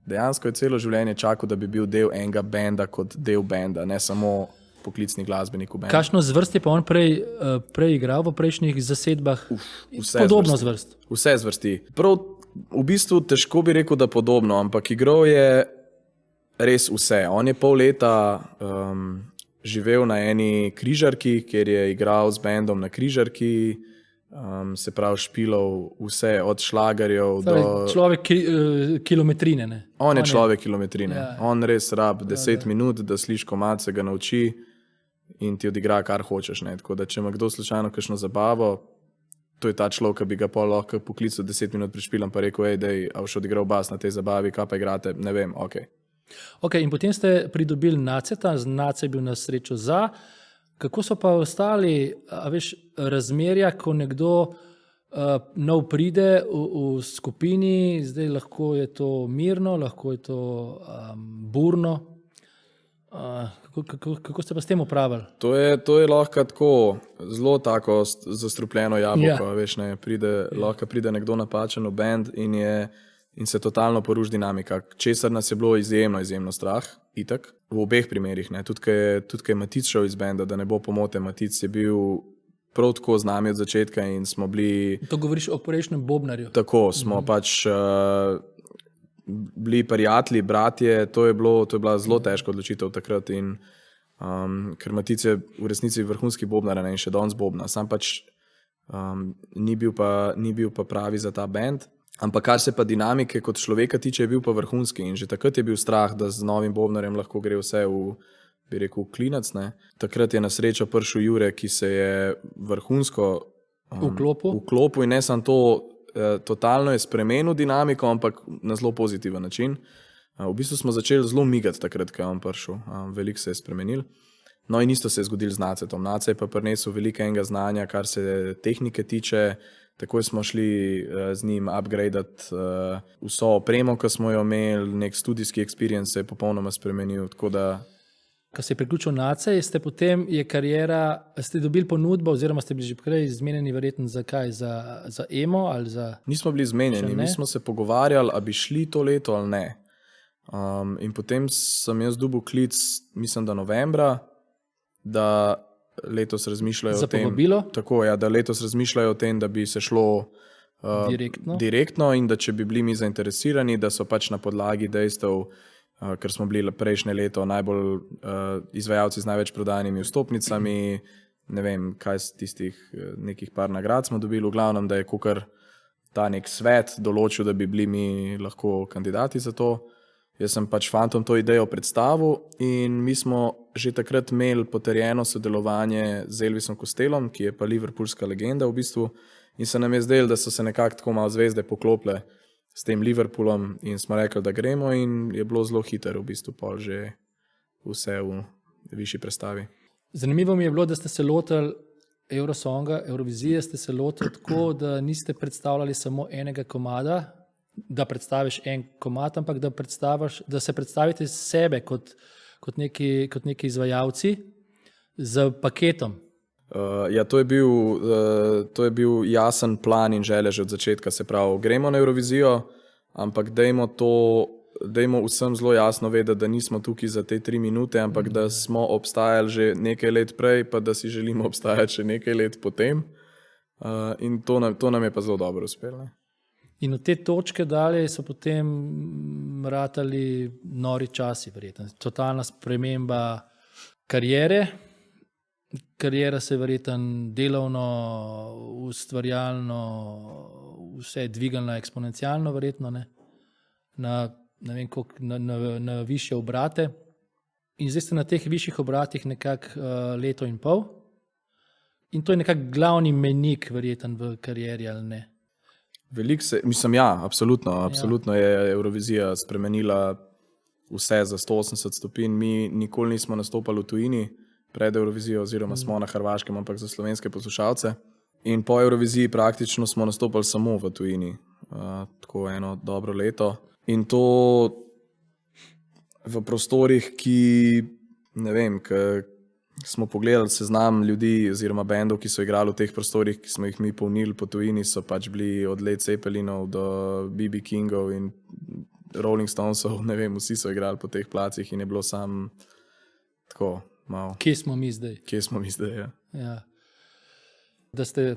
Speaker 1: dejansko je celo življenje čakal, da bi bil del enega benda kot del benda, ne samo poklicni glasbenik v bendu.
Speaker 2: Kakšno zvrst je pa on prej igral v prejšnjih zasedbah? Podobno zvrst.
Speaker 1: Vse zvrsti. Prav v bistvu težko bi rekel, da podobno, ampak igral je res vse. On je pol leta živel na eni križarki, kjer je igral z bendom na križarki, se pravi špilov vse od šlagerjev do...
Speaker 2: Človek kilometrine, ne?
Speaker 1: On je človek kilometrine. Ja. On res rab 10 minut, da sliš komad, se ga nauči in ti odigra, kar hočeš. Ne? Tako da, če ima kdo slučajno kakšno zabavo, to je ta človek, ki bi ga pol lahko poklical 10 minut pred špilom, pa rekel, dej, a boš odigral bas na tej zabavi, kaj pa igrate, ne vem, Ok,
Speaker 2: in potem ste pridobili Naceta, Nace je bil na srečo za. Kako so pa ostali, razmerja, ko nekdo nov pride v skupini, zdaj lahko je to mirno, lahko je to burno. Kako ste pa s tem upravili?
Speaker 1: To je lahko tako, zelo tako zastrupljeno jabolko, ne, lahko pride nekdo napačen v band in se totalno poruši dinamika, česar nas je bilo izjemno strah, itak, v obeh primerih, ne, tudi ko je Matic šel iz benda, da ne bo pomote, Matic je bil prav tako z nami od začetka in smo bili...
Speaker 2: To govoriš o prejšnjem bobnarju.
Speaker 1: Tako, smo pač bili prijatelji, bratje, to je bila zelo težka odločitev takrat in ker Matic je v resnici vrhunski bobnar in še danes bobna, sam pač Ni bil pa pravi za ta band. Ampak kar se pa dinamike kot človeka tiče, je bil pa vrhunski in že takrat je bil strah, da z novim bobnarjem lahko gre vse v klinac. Ne. Takrat je na srečo prišel Jure, ki se je vrhunsko vklopil in ne samo to, totalno je spremenil dinamiko, ampak na zelo pozitiven način. V bistvu smo začeli zelo migati takrat, ko je on prišel. Veliko se je spremenil. No in isto se je zgodilo z Nacetom. Nace je pa prinesel veliko enega znanja, kar se tehnike tiče. Takoj smo šli z njim upgradati vso opremo, ki smo jo imeli, nek studijski experience se je popolnoma spremenil. Tako da...
Speaker 2: Ko se je priključil Nace, ste dobili ponudbo oziroma ste bili že prej zmenjeni verjetno za kaj? Za emo ali za...
Speaker 1: Nismo bili zmenjeni, mi smo se pogovarjali, a bi šli to leto ali ne. In potem sem jaz dobil klic, mislim, da novembra, da letos razmišljajo o tem.
Speaker 2: Za povabilo?
Speaker 1: Tako, ja, da letos razmišljajo o tem, da bi se šlo direktno in da če bi bili mi zainteresirani, da so pač na podlagi dejstev, ker smo bili prejšnje leto najbolj izvajalci z največ prodanimi vstopnicami, ne vem, kaj z tistih nekih par nagrad smo dobili, v glavnem, da je kakor ta nek svet določil, da bi bili mi lahko kandidati za to. Jaz sem pač fantom to idejo predstavil in mi smo že takrat imeli potrjeno sodelovanje z Elvisom Costellom, ki je pa liverpoolska legenda v bistvu, in se nam je zdelo, da so se nekako tako malo zvezde poklopile s tem Liverpoolom in smo rekli, da gremo in je bilo zelo hitro v bistvu pol že vse v višji predstavi.
Speaker 2: Zanimivo mi je bilo, da ste se lotili Eurosonga, Eurovizije, ste se lotili tako, da niste predstavljali samo enega komada, da predstaviš en komad, ampak da se predstavite sebe kot neki izvajalci z paketom.
Speaker 1: Ja, to je bil jasen plan in želja že od začetka. Se pravi, gremo na Eurovizijo, ampak dajmo vsem zelo jasno vedeti, da nismo tukaj za te 3 minute, ampak da smo obstajali že nekaj let prej, pa da si želimo obstajati še nekaj let potem. In to nam je pa zelo dobro uspelo.
Speaker 2: In od te točke dalje so potem ratali nori časi, verjetno. Totalna sprememba kariere. Karijera se je verjetno delovno, ustvarjalno, vse je dvigalna eksponencialno, verjetno, ne? Na višje obrate. In zdaj ste na teh višjih obratih nekako leto in pol. In to je nekako glavni mejnik, verjetno, v karieri, ali ne? Absolutno je Eurovizija spremenila vse za 180 stopinj. Mi nikoli nismo nastopali v tujini pred Eurovizijo, oziroma smo na Hrvaškem, ampak za slovenske poslušalce. In po Euroviziji praktično smo nastopali samo v tujini, tako eno dobro leto. In to v prostorih, ki, ne vem, smo pogledali seznam ljudi oziroma bendov, ki so igrali v teh prostorih, ki smo jih mi polnili po tujini, so pač bili od Led Zeppelinov do B.B. Kingov in Rolling Stonesov, ne vem, vsi so igrali po teh placih in je bilo sam tako malo. Kje smo mi zdaj?
Speaker 1: Ja.
Speaker 2: Ja. Da ste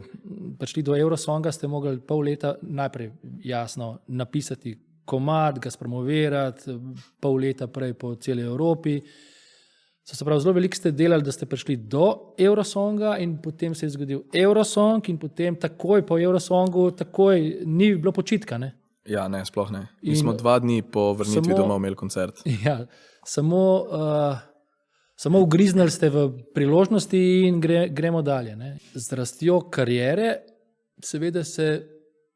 Speaker 2: prišli do Eurosonga, ste mogli pol leta najprej jasno napisati komad, ga spromovirati, pol leta prej po celi Evropi. Se pravi, zelo veliko ste delali, da ste prišli do Eurosonga in potem se je zgodil Eurosong in potem takoj po Eurosongu ni bilo počitka, ne?
Speaker 1: Ja, ne, sploh ne. Mi smo 2 dni po vrnitvi domov imeli koncert.
Speaker 2: Ja, samo ugriznili ste v priložnosti in gremo dalje, ne? Z rastjo kariere seveda se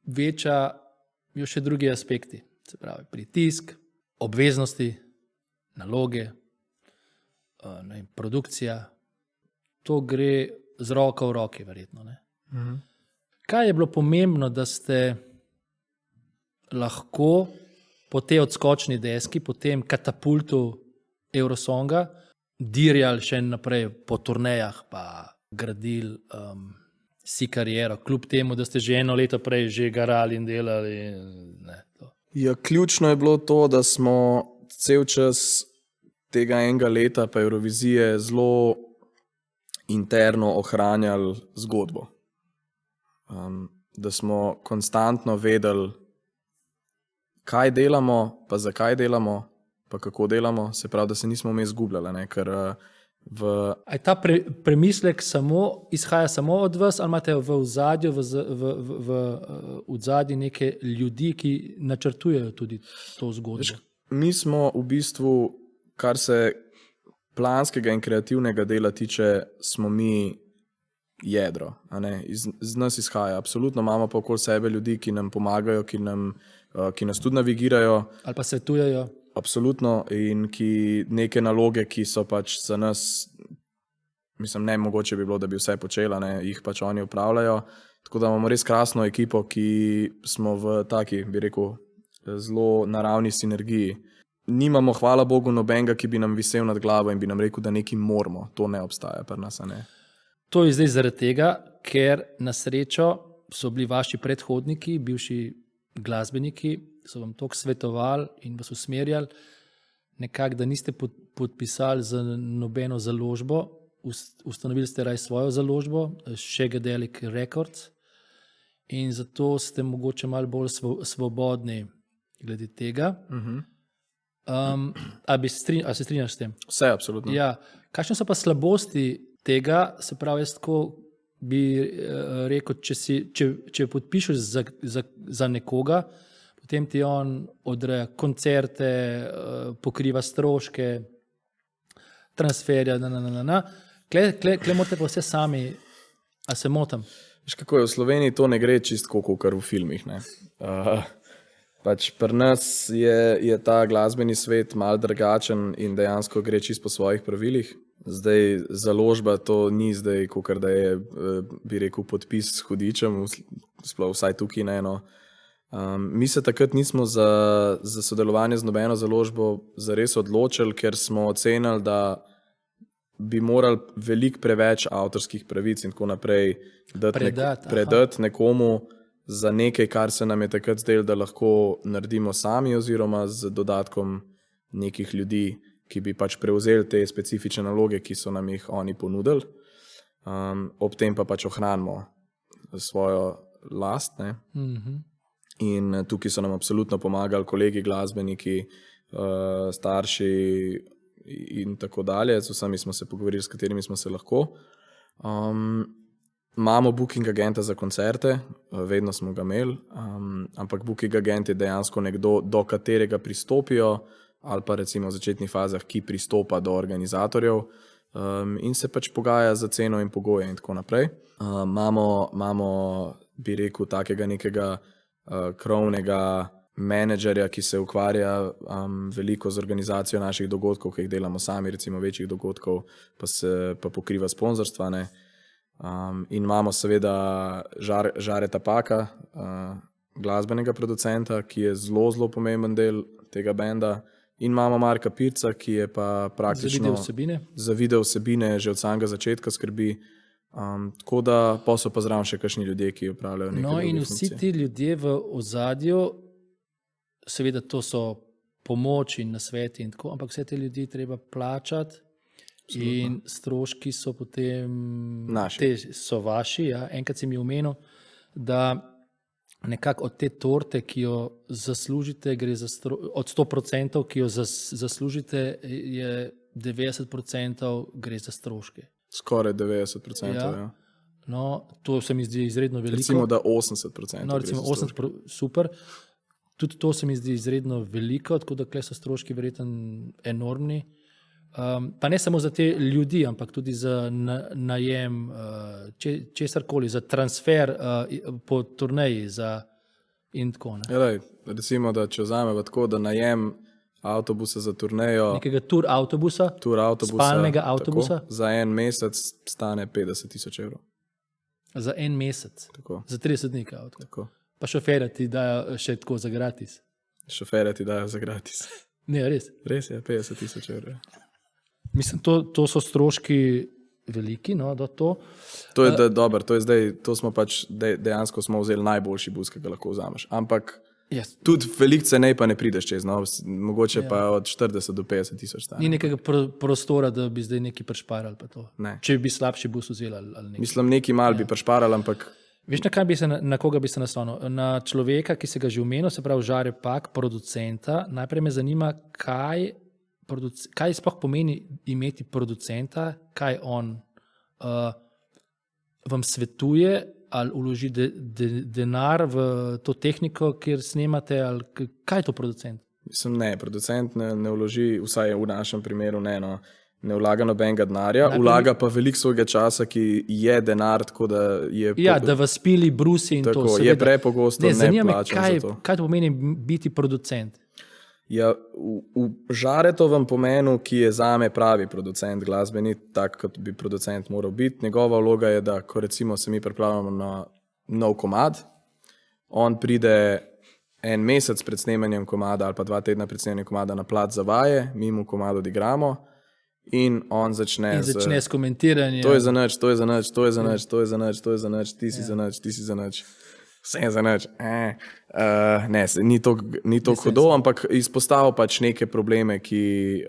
Speaker 2: večajo še drugi aspekti. Se pravi, pritisk, obveznosti, naloge, produkcija, to gre z roko v roki, verjetno. Ne? Mhm. Kaj je bilo pomembno, da ste lahko po tej odskočni deski, po tem katapultu Eurosonga dirjali še naprej po turnejah, pa gradili si kariero, kljub temu, da ste že 1 leto prej že garali in delali?
Speaker 1: Ja, ključno je bilo to, da smo cel čas tega enega leta pa Eurovizije zelo interno ohranjali zgodbo. Da smo konstantno vedeli, kaj delamo, pa zakaj delamo, pa kako delamo. Se pravi, da se nismo vmes izgubljali, ker
Speaker 2: A je ta premislek izhaja samo od vas, ali imate v ozadju, v ozadju neke ljudi, ki načrtujejo tudi to zgodbo?
Speaker 1: Mi smo v bistvu, kar se planskega in kreativnega dela tiče, smo mi jedro. Iz nas izhaja. Absolutno imamo pa okoli sebe ljudi, ki nam pomagajo, ki nas tudi navigirajo.
Speaker 2: Ali pa svetujejo.
Speaker 1: Absolutno, in ki neke naloge, ki so pač za nas, mislim, ne mogoče bi bilo, da bi vse počela, jih pač oni upravljajo. Tako da imamo res krasno ekipo, ki smo v taki, bi rekel, zelo naravni sinergiji. Nimamo, hvala Bogu, nobenega, ki bi nam visel nad glavo in bi nam rekel, da nekaj moramo. To ne obstaja pri nas, ne.
Speaker 2: To je zdaj zaradi tega, ker na srečo so bili vaši predhodniki, bivši glasbeniki, so vam toliko svetovali in vas usmerjali, nekako, da niste podpisali za nobeno založbo, ustanovili ste raj svojo založbo, Shagadelic Records, in zato ste mogoče malo bolj svobodni glede tega. A se strinjaš s tem?
Speaker 1: Vse, absolutno.
Speaker 2: Ja. Kakšne so pa slabosti tega, se pravi, jaz tako bi rekel, če podpišeš za nekoga, potem ti on odreja koncerte, pokriva stroške, transferja, Kle morate pa vse sami, a se motam?
Speaker 1: Veš, kako je v Sloveniji, to ne gre čisto kot v filmih. Pač pri nas je ta glasbeni svet malo drugačen in dejansko gre čisto po svojih pravilih. Zdaj, založba to ni zdaj, kakor da je, bi rekel, podpis s hudičem, sploh vsaj tukaj ne. Mi se takrat nismo za sodelovanje z nobeno založbo zares odločili, ker smo ocenili, da bi morali veliko preveč avtorskih pravic in tako naprej predati nekomu za nekaj, kar se nam je takrat zdelo, da lahko naredimo sami oziroma z dodatkom nekih ljudi, ki bi pač prevzeli te specifične naloge, ki so nam jih oni ponudili. Ob tem pa pač ohranimo svojo last. In tukaj so nam absolutno pomagali kolegi glasbeniki, starši in tako dalje. Z vsemi smo se pogovorili, s katerimi smo se lahko. Imamo booking agenta za koncerte, vedno smo ga imeli, ampak booking agent je dejansko nekdo, do katerega pristopijo, ali pa recimo v začetnih fazah, ki pristopa do organizatorjev in se pač pogaja za ceno in pogoje in tako naprej. Imamo, bi rekel, takega nekega krovnega menedžerja, ki se ukvarja veliko z organizacijo naših dogodkov, ki jih delamo sami, recimo večjih dogodkov, pa pokriva sponzorstva. In imamo seveda Žareta Paka, glasbenega producenta, ki je zelo pomemben del tega benda. In imamo Marka Pirca, ki je pa praktično za video vsebine že od samega začetka skrbi. Tako da pa so pa zraven še kakšni ljudje, ki upravljajo nekaj drugih funkcij.
Speaker 2: In vsi ti ljudje v ozadju, seveda to so pomoč in nasveti in tako, ampak vse te ljudi treba plačati. Absolutno. In stroški so potem so vaši. Ja. Enkrat si mi omenil, da nekako od te torte, ki jo zaslužite, gre za od 100%, ki jo zaslužite, je 90% gre za stroške.
Speaker 1: Skoraj 90%. Ja.
Speaker 2: No, to se mi zdi izredno veliko.
Speaker 1: Recimo, da 80%.
Speaker 2: No, recimo 80%, super. Tudi to se mi zdi izredno veliko, tako da so stroški verjetno enormni. Pa ne samo za te ljudi, ampak tudi za najem, česarkoli, za transfer po turneji in tako.
Speaker 1: Recimo, da če vzamemo tako, da najem avtobusa za turnejo.
Speaker 2: Nekega tur avtobusa, spalnega avtobusa.
Speaker 1: Tako, za en mesec stane 50,000 evrov.
Speaker 2: Za en mesec?
Speaker 1: Tako.
Speaker 2: Za 30 dni avto. Pa šoferja ti dajo še tako za gratis?
Speaker 1: Šoferja ti dajo za gratis.
Speaker 2: Ne, res?
Speaker 1: Res je, 50,000 evrov.
Speaker 2: Mislim, to so stroški veliki, no, da to.
Speaker 1: To je dobro, to je zdaj, to smo pač dejansko smo vzeli najboljši bus, ki ga lahko vzameš. Ampak tudi veliko cenej pa ne prideš čez, no, mogoče pa od 40 do 50,000 stane.
Speaker 2: Ni nekega prostora, da bi zdaj nekaj prešparali pa to.
Speaker 1: Ne.
Speaker 2: Če bi slabši bus vzeli ali nekaj.
Speaker 1: Mislim, nekaj mal bi prešparali, ampak.
Speaker 2: Veš, na koga bi se naslonil? Na človeka, ki se ga že omenil, se pravi Žare Pak, producenta. Najprej me zanima, kaj kaj sploh pomeni imeti producenta, kaj on vam svetuje, ali vloži denar v to tehniko, kjer snemate, ali kaj je to producent?
Speaker 1: Mislim, ne, producent ne vloži, vsaj v našem primeru ne vlaga nobenega denarja, vlaga pa veliko svojega časa, ki je denar, tako da je...
Speaker 2: Ja, da vas pili brusi in
Speaker 1: tako,
Speaker 2: to.
Speaker 1: Seveda. Je prepogosto ne plačam za to.
Speaker 2: Kaj to pomeni biti producent?
Speaker 1: Ja, v Žaretovem pomenu, ki je zame pravi producent glasbeni, tak kot bi producent moral biti, njegova vloga je, da ko recimo se mi pripravljamo na nov komad, on pride en mesec pred snemanjem komada ali pa 2 tedna pred snemanjem komada na plac za vaje, mi mu komad odigramo in on začne
Speaker 2: s komentiranjem.
Speaker 1: To je za nič, to je za nič, to je za nič, to je za nič, to je za nič, ti si za nič, ti si za nič. Vse za nič. Ne, ni to hudo, ampak izpostavil pač neke probleme, ki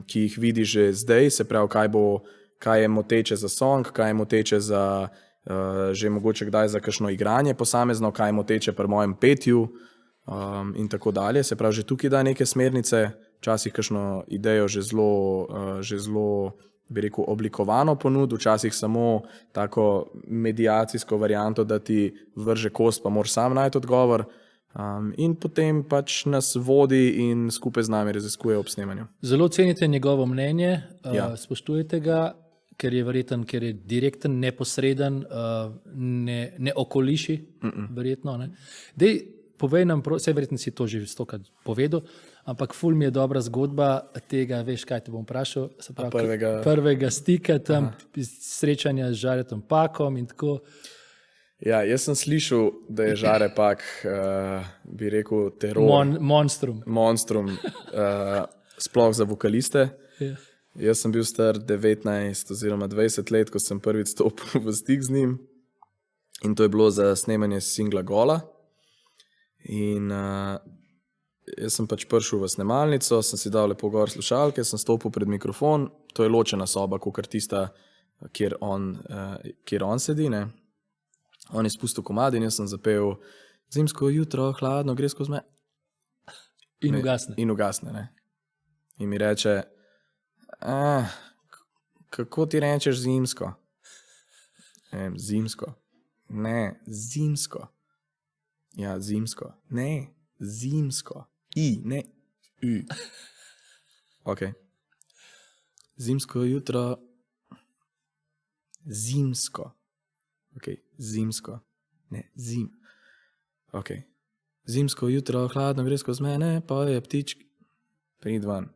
Speaker 1: jih vidi že zdaj, se pravi, kaj je moteče za song, kaj je moteče za že mogoče kdaj za kakšno igranje posamezno, kaj je moteče pri mojem petju in tako dalje. Se pravi, že tukaj da neke smernice, včasih kakšno idejo že zelo bi rekel, oblikovano ponud, včasih samo tako medijacijsko varianto, da ti vrže kost, pa moraš sam najti odgovor. In potem pač nas vodi in skupaj z nami raziskuje ob snemanju.
Speaker 2: Zelo cenite njegovo mnenje, spoštujete ga, ker je verjeten, ker je direkten, neposreden, ne okoliši, verjetno. Ne? Dej, povej nam, vse verjetno si to že stokrat povedal, ampak ful mi je dobra zgodba tega, veš, kaj te bom vprašal, se pravi, prvega stika tam, srečanja z Žaretom Pakom in tako.
Speaker 1: Ja, jaz sem slišal, da je Žare Pak, bi rekel, teror. Monstrum, sploh za vokaliste.
Speaker 2: Ja.
Speaker 1: Jaz sem bil star 19 oziroma 20 let, ko sem prvič stopil v stik z njim in to je bilo za snemanje singla Gola. In jaz sem pač prišel v snemalnico, sem si dal lepo gor slušalke, sem stopil pred mikrofon, to je ločena soba, kakor tista, kjer on sedi, ne. On je spustil komad in jaz sem zapel zimsko jutro, hladno, gre skozi me.
Speaker 2: In ugasne.
Speaker 1: In ugasne, ne. In mi reče, kako ti rečeš zimsko? Zimsko. Ne, zimsko. Ja, zimsko. Ne, zimsko. Ne, Ok. Zimsko jutro. Zimsko. Ok, zimsko. Ne, Ok. Zimsko jutro, hladno, gre skozi mene, poje ptički. Prid ven.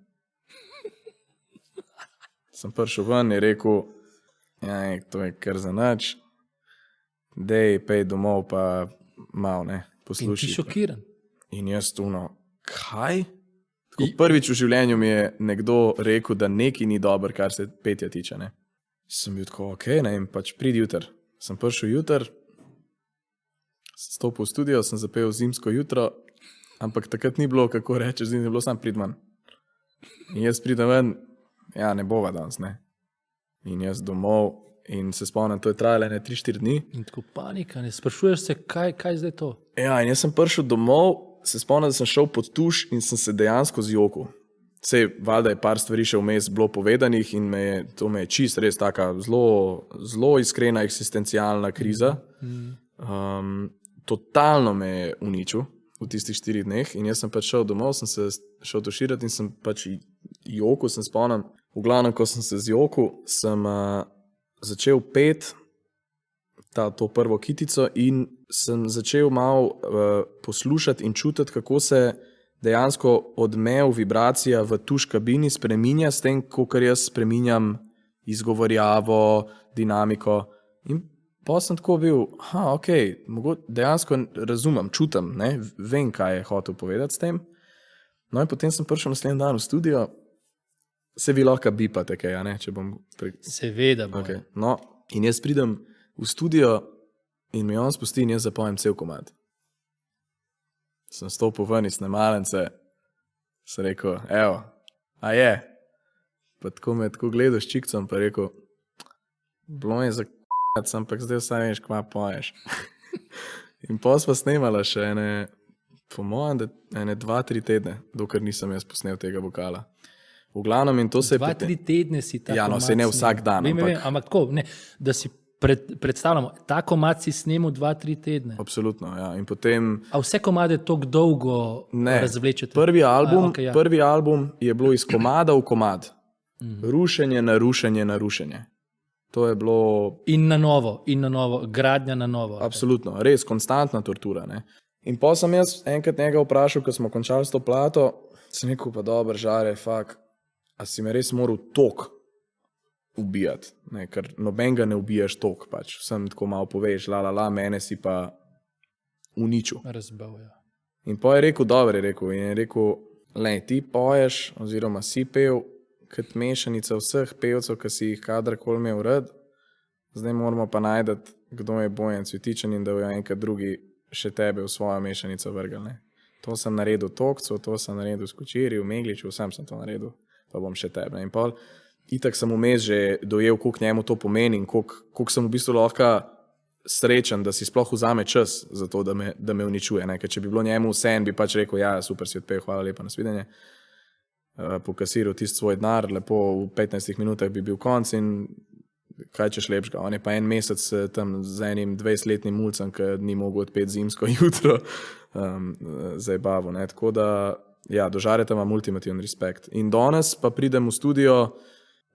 Speaker 1: Sem prišel ven in rekel, to je kar za nič. Dej, pej domov, pa malo, ne, poslušaj.
Speaker 2: In ti šokiran.
Speaker 1: In jaz kaj? Tako prvič v življenju mi je nekdo rekel, da nekaj ni dobro, kar se petja tiče, ne. Sem bil tako, ne, in pač pridi juter. Sem prišel juter, stopil v studio, sem zapel zimsko jutro, ampak takrat ni bilo, kako rečeš, ni bilo sam prid ven. In jaz pridem ven, ne bova danes, ne. In jaz domov in se spomnim, to je trajalo 3-4 dni.
Speaker 2: In tako panika, ne sprašuješ se, kaj zdaj to?
Speaker 1: Ja, in jaz sem prišel domov, se spomnim, da sem šel pod tuš in sem se dejansko zjokal. Sej, valjda je par stvari še vmes bilo povedanih in to me je čist res taka zelo iskrena eksistencialna kriza. Totalno me je uničil v tistih 4 dneh in jaz sem pač šel domov, sem se šel tuširati in sem pač jokal, sem spomnim. V glavnem, ko sem se zjokal, sem začel pet to prvo kitico in sem začel malo poslušati in čutiti, kako se dejansko odmev, vibracija v tuš kabini spreminja s tem, kakor jaz spreminjam izgovorjavo, dinamiko. In pa sem tako bil, dejansko razumem, čutim, ne, vem, kaj je hotel povedati s tem. No in potem sem prišel naslednji dan v studio, se vi lahko bipate, kaj, ne, če bom...
Speaker 2: Seveda bom.
Speaker 1: Okay. No, in jaz pridem v studio in mi on spusti in jaz zapojem cel komad. Sem stopil ven iz snemalnice, sem rekel, a je? Pa tako me tako gledal s čikcem, pa rekel, bilo je za k***ac, ampak zdaj vsaj veš, kva poješ. In pol sva snemala še po mojem, 2-3 tedne, dokler nisem jaz posnel tega vokala. V glavnem in to se je...
Speaker 2: 2-3 tedne si ta
Speaker 1: Ja, no,
Speaker 2: komad
Speaker 1: saj ne
Speaker 2: snemal.
Speaker 1: vsak dan, ampak-
Speaker 2: ampak tako, ne, da si predstavljamo, ta komad si snemal 2-3 tedne.
Speaker 1: Absolutno, ja. In potem...
Speaker 2: A vse komade tako dolgo
Speaker 1: Ne,
Speaker 2: razvlečete?
Speaker 1: prvi album,
Speaker 2: okej, ja.
Speaker 1: prvi album je bilo iz komada v komad. Rušenje na rušenje na rušenje. To je bilo
Speaker 2: In na novo, gradnja na novo.
Speaker 1: absolutno, res konstantna tortura. Ne? In pa sem jaz enkrat njega vprašal, ko smo končali s to plato, sem rekel, pa dobro, Žare, fak, a si me res moral tok ubijati, ne? Ker nobenega ne ubijaš tok, pač. Sem tako malo poveš, mene si pa uničil.
Speaker 2: Razbil, ja.
Speaker 1: In pa je rekel, dobro je rekel, in je rekel, lej, ti poješ, oziroma si pel, kot mešanica vseh pevcev, ki si jih kadarkoli imel rad, zdaj moramo pa najti, kdo je Bojan Cvetičan in da bojo enkrat drugi še tebe v svojo mešanico vrgli. Ne? To sem naredil Tokcu, to sem naredil Skočiri, v Megliču, vsem sem to naredil, pa bom še tebe. In pol, itak sem vmes že dojel, koliko njemu to pomeni in koliko sem v bistvu lahko srečen, da si sploh vzame čas za to, da me uničuje. Ne? Ker če bi bilo njemu vse, bi pač rekel, ja, super si odpel, hvala lepa, nasvidenje. Pokasiral tisti svoj denar, lepo v 15 minutah bi bil konc in kaj češ lepšega. On je pa en mesec tam z enim 20-letnim mulcem, ki ni mogel odpeti zimsko jutro zajebavo. Tako da, ja, do Žareta imam ultimativen respekt. In danes pa pridem v studio,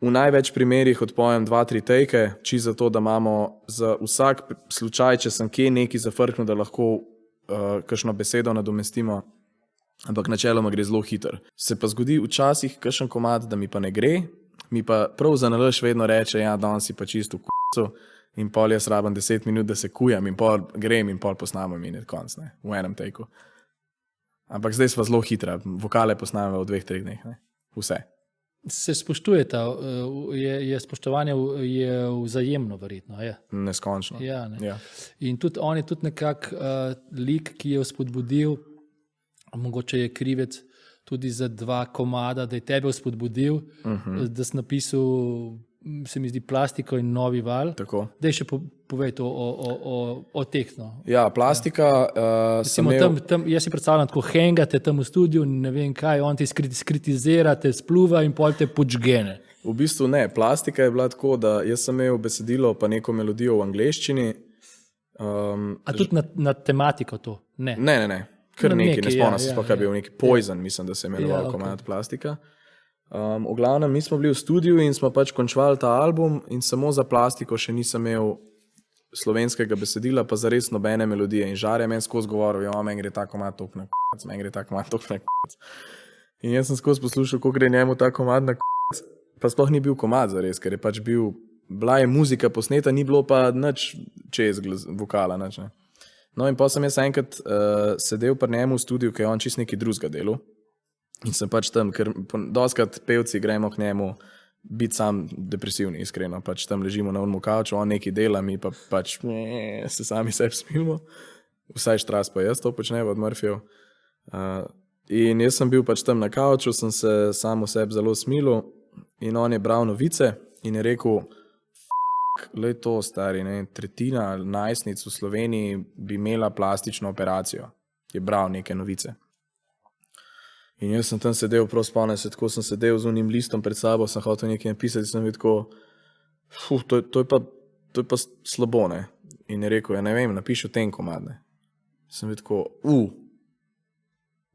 Speaker 1: v največ primerih odpojem 2-3 tejke, čisto zato, da imamo za vsak slučaj, če sem kje nekaj zafrknil, da lahko kakšno besedo nadomestimo. Ampak načeloma gre zelo hiter. Se pa zgodi včasih kakšen komad, da mi pa ne gre, mi pa prav za nalaž vedno reče, ja, danes si pa čisto v k***cu in pol jaz rabim 10 minut, da se kujem in pol grem in pol posnamem in je konc, ne, v enem tejku. Ampak zdaj sva zelo hitra, vokale posnamem v 2-3 dneh, ne, vse.
Speaker 2: Se spoštujete, je spoštovanje je vzajemno verjetno, je?
Speaker 1: Neskončno.
Speaker 2: Ja, ne.
Speaker 1: Ja.
Speaker 2: In tudi on je tudi nekak lik, ki je vzpodbudil, mogoče je krivec tudi za 2 komada, da je tebe vzpodbudil, da si napisal, se mi zdi, Plastiko in Novi val.
Speaker 1: Tako.
Speaker 2: Daj še povej to o tekno.
Speaker 1: Ja, Plastika sem imel...
Speaker 2: Jaz si predstavljam, tako hengate tam v studiu, ne vem kaj, on ti skritizira, te spluva in pol te počgene.
Speaker 1: V bistvu ne, Plastika je bila tako, da jaz sem imel besedilo pa neko melodijo v angleščini.
Speaker 2: A tudi na tematiko to? Ne.
Speaker 1: Ne. Kar
Speaker 2: Na
Speaker 1: nekaj,
Speaker 2: nekaj,
Speaker 1: ne spomnim se,
Speaker 2: ja,
Speaker 1: sploh kaj je bil neki Poison, mislim, da se je imenoval komad Plastika. V glavnem, mi smo bili v studiu in smo pač končali ta album in samo za Plastiko še nisem imel slovenskega besedila, pa zares nobene melodije. In Žar je meni skozi govoril, ja, meni gre ta komad tok na k***c, meni gre ta komad tok na k***c. In jaz sem skozi poslušal, kako gre njemu ta komad na k***c, pa sploh ni bil komad zares, ker je pač bila je muzika posneta, ni bilo pa nič čez vokala, nič ne. No in pa sem jaz enkrat sedel pri njemu v studiu, ker je on čist nekaj drugega delal. In sem pač tam, ker doskrat pevci gremo k njemu biti sam depresivni, iskreno. Pač tam ležimo na onmu kavču, on nekaj dela, mi pa pač se sami sebi smilimo. Vsaj Štras pa jaz to počnevo od Murphyjev. In jaz sem bil pač tam na kavču, sem se sam v sebi zelo smilil in on je bral novice in je rekel, lej to, stari, ne, 1/3 najstnic v Sloveniji bi imela plastično operacijo. Je bral neke novice. In jaz sem tam sedel, prav spomnim se, tako sem sedel z unim listom pred sabo, sem hotel nekaj napisati, sem bil tako, to je pa slabo, ne. In je rekel, ja ne vem, napiši v tem komad, ne. Sem bil tako,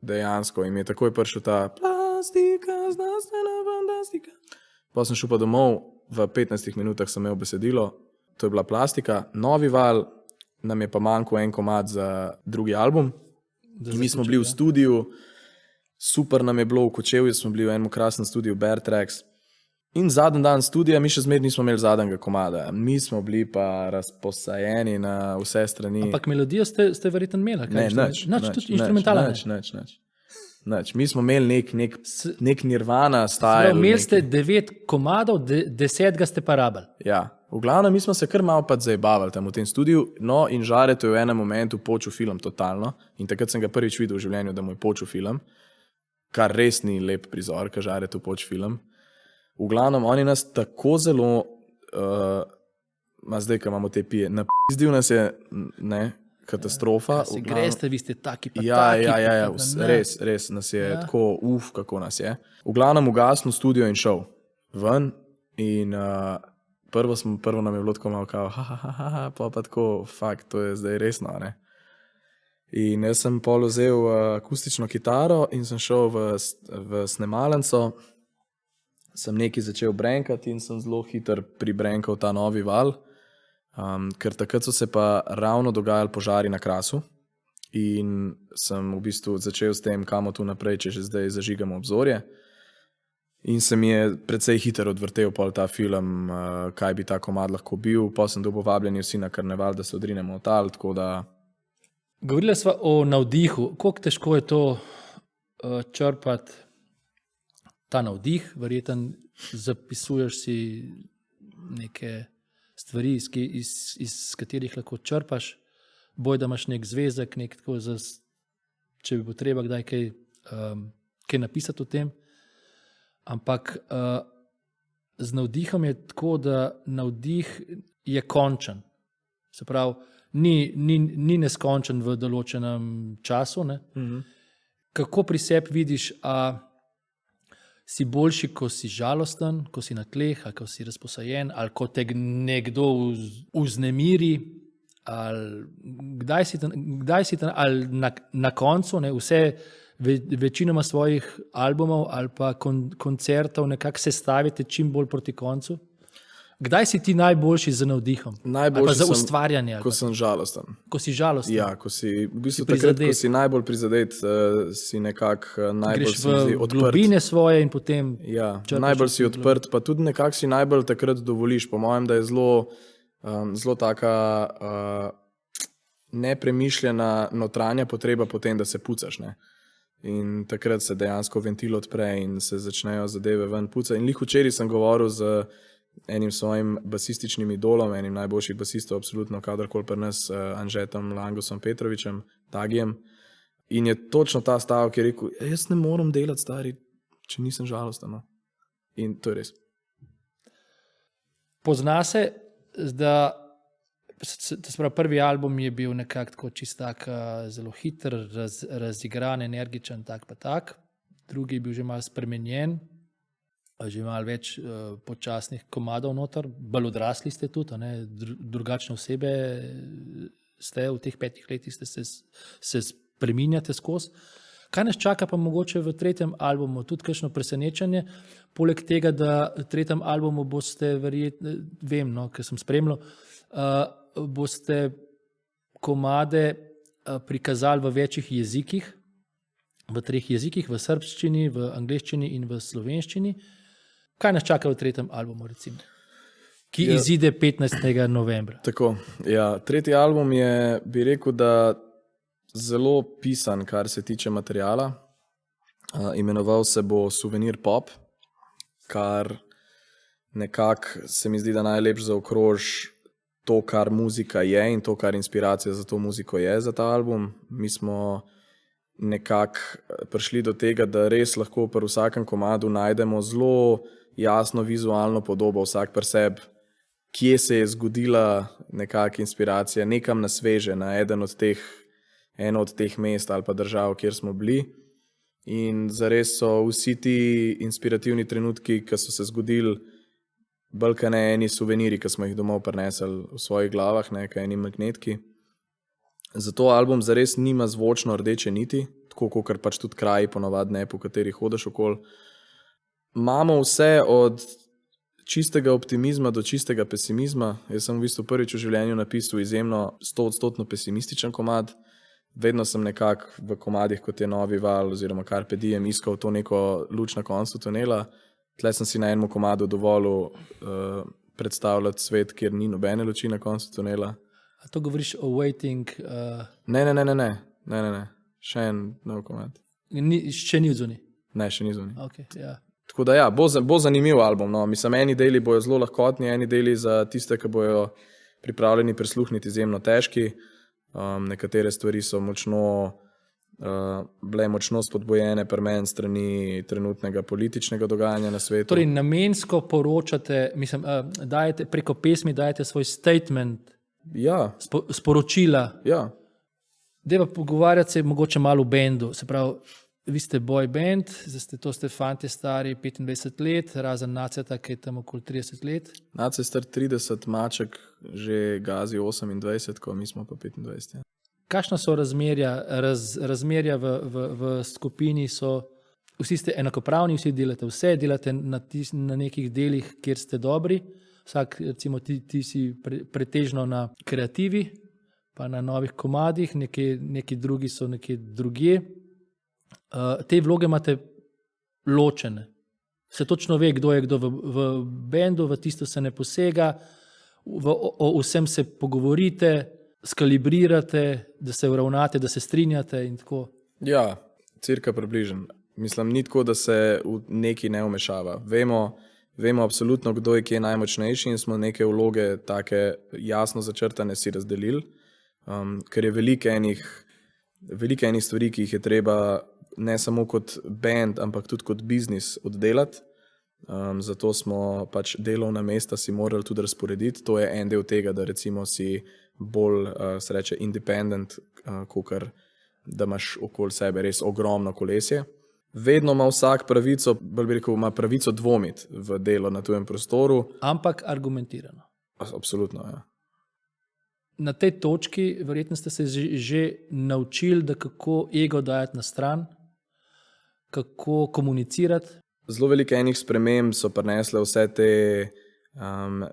Speaker 1: dejansko, in mi je takoj prišel ta plastika, znanstvena fantastika. Pa sem šel pa domov, v 15 minutah sem imel besedilo, to je bila Plastika, Novi val, nam je pa manjkal en komad za drugi album. In mi smo bili v studiu, super nam je bilo v Kočevju, smo bili v enem krasnem studiu Bear Tracks. In zadnji dan studija, mi še zmeraj nismo imeli zadnjega komada. Mi smo bili pa razposajeni na vse strani.
Speaker 2: Ampak melodijo ste verjetno imeli?
Speaker 1: Ne, nič.
Speaker 2: Tudi instrumentalno?
Speaker 1: Nič. Mi smo imeli nek Nirvana style.
Speaker 2: Imeli ste 9 komadov, 10 ste pa rabili.
Speaker 1: Ja, v glavnem mi smo se kar malo pač zajebavali tam v tem studiu, no in Žaretu je v enem momentu počel film totalno in takrat sem ga prvič videl v življenju, da mu je počel film, kar res ni lep prizor, ka Žaretu poč film. V glavnem, oni nas tako zelo, zdaj, ko imamo te pije, napizdil nas je, ne, katastrofa.
Speaker 2: Se greste, vi ste taki pa
Speaker 1: Ja,
Speaker 2: taki.
Speaker 1: ja,
Speaker 2: pa ne.
Speaker 1: res nas je tako, kako nas je. V glavnem ugasnil studio in šel ven in prvo nam je bilo tako malo kao, pa tako, fakt, to je zdaj resno, ne. In jaz sem pol vzel akustično kitaro in sem šel v snemalnico, sem nekaj začel brenkati in sem zelo hiter pribrenkal ta novi val, ker takrat so se pa ravno dogajali požari na Krasu in sem v bistvu začel s tem, kamo tu naprej, če že zdaj zažigamo obzorje. In se mi je precej hiter odvrtel pol ta film, kaj bi ta komad lahko bil, pa sem dobil vabljeni vsi na karneval, da se odrinemo od tal, tako da...
Speaker 2: Govorila sva o navdihu. Koliko težko je to črpati ta navdih? Verjetno zapisuješ si neke stvari, iz katerih lahko črpaš. Boj, da imaš nek zvezek, nek tako, če bi bo treba kdaj kaj napisati o tem. Ampak z navdihom je tako, da navdih je končen. Se pravi, ni neskončen v določenem času. Ne? Kako pri sebi vidiš, a si boljši, ko si žalosten, ko si na tleh, ali ko si razposajen, ali ko te nekdo vznemiri, ali kdaj si tam, ali na koncu, ne, vse večinoma svojih albumov ali pa koncertov nekako sestavite čim bolj proti koncu. Kdaj si ti najboljši za navdihom?
Speaker 1: Najboljši
Speaker 2: za ustvarjanje?
Speaker 1: Ko sem žalosten.
Speaker 2: Ko si žalosten?
Speaker 1: Ja, ko si, v bistvu takrat, ko si najbolj prizadet, si nekako najbolj
Speaker 2: greš v
Speaker 1: odprt.
Speaker 2: Globine svoje in potem...
Speaker 1: Ja, najbolj si odprt, pa tudi nekako si najbolj takrat dovoliš. Po mojem, da je zelo taka nepremišljena notranja potreba potem, da se pucaš, ne. In takrat se dejansko ventil odpre in se začnejo zadeve ven pucati. In lih včeraj sem govoril z enim svojim basističnim idolom, enim najboljših basistov, absolutno kadarkoli pri nas, Anžetom Langosom Petrovičem, Tagijem. In je točno ta stavek, ki je rekel, jaz ne morem delati, stari, če nisem žalosten. No. In to je res.
Speaker 2: Pozna se, da prvi album je bil nekako tako čist tak, zelo hiter, razigran, energičen, tak pa tak. Drugi je bil že malo spremenjen, že malo več počasnih komadov noter. Bolj odrasli ste tudi, ne? Drugačne osebe ste v teh 5 letih, se spreminjate skozi. Kaj nas čaka pa mogoče v tretjem albumu? Tudi kakšno presenečenje? Poleg tega, da v tretjem albumu boste verjetno, vem, no, ker sem spremljal, boste komade prikazali v večjih jezikih, v 3 jezikih, v srbščini, v angleščini in v slovenščini. Kaj nas čaka v tretjem albumu, recimo? Ki izide 15. novembra.
Speaker 1: Tako, ja. Tretji album je, bi rekel, da zelo pisan, kar se tiče materijala. Imenoval se bo Suvenir pop, kar nekako se mi zdi, da najlepše zaokroži to, kar muzika je in to, kar inspiracija za to muziko je za ta album. Mi smo nekako prišli do tega, da res lahko pri vsakem komadu najdemo zelo jasno vizualno podobo, vsak pri sebi, kje se je zgodila nekakšna inspiracija, nekam na sveže, na eno od teh mest ali pa držav, kjer smo bili. In zares so vsi ti inspirativni trenutki, ki so se zgodili, bolj kot ne eni suveniri, ki smo jih domov prinesli v svojih glavah, nekaj eni magnetki. Zato album zares nima zvočno rdeče niti, tako kot pač tudi kraji ponovadi ne, po katerih hodiš okoli. Imamo vse od čistega optimizma do čistega pesimizma. Jaz sem v bistvu prvič v življenju napisal izjemno 100% pesimističen komad. Vedno sem nekako v komadih, kot je Novi val oziroma Carpe diem, iskal to neko luč na koncu tunela. Tle sem si na enem komadu dovolil predstavljati svet, kjer ni nobene luči na koncu tunela.
Speaker 2: A to govoriš o Waiting?
Speaker 1: Ne. Še en nov komad.
Speaker 2: Še ni odzuni?
Speaker 1: Ne, še ni odzuni.
Speaker 2: Okay, ja.
Speaker 1: Tako da ja, bo zanimiv album. No. Mislim, eni deli bojo zelo lahkotni, eni deli za tiste, ki bojo pripravljeni prisluhniti, izjemno težki. Nekatere stvari so bile močno spodbojene pri meni strani trenutnega političnega dogajanja na svetu.
Speaker 2: Torej, namensko poročate, mislim, preko pesmi dajete svoj statement,
Speaker 1: ja.
Speaker 2: Sporočila.
Speaker 1: Ja.
Speaker 2: Deva pogovarjati se mogoče malo v bendu. Se pravi, vi ste boy band, to ste fanti stari 25 let, razen Naceta, ki je tam okoli 30 let.
Speaker 1: Nace star 30, Maček že gazi 28, ko mi smo pa 25. Ja.
Speaker 2: Kakšna so razmerja? Razmerja v skupini so, vsi ste enakopravni, vsi delate vse, delate na nekih delih, kjer ste dobri. Vsak, recimo ti si pretežno na kreativi, pa na novih komadih, neki drugi so nekje drugje. Te vloge imate ločene. Se točno ve, kdo je kdo v bendu, v tisto se ne posega, o vsem se pogovorite, skalibrirate, da se uravnate, da se strinjate in tako.
Speaker 1: Ja, cirka približen. Mislim, ni tako, da se v neki ne vmešava. Vemo absolutno, kdo je kje najmočnejši in smo neke vloge take jasno začrtane si razdelili, ker je veliko enih stvari, ki jih je treba ne samo kot band, ampak tudi kot biznis oddelati. Zato smo pač delovna mesta si morali tudi razporediti. To je en del tega, da recimo si bolj se reče independent, kakor da imaš okoli sebe res ogromno kolesje. Vedno ima vsak pravico, bolj bi rekel, ima pravico dvomiti v delo na tujem prostoru.
Speaker 2: Ampak argumentirano.
Speaker 1: Absolutno, ja.
Speaker 2: Na tej točki verjetno ste se že naučili, da kako ego dajati na stran, kako komunicirati.
Speaker 1: Zelo veliko enih sprememb so prinesle vse te,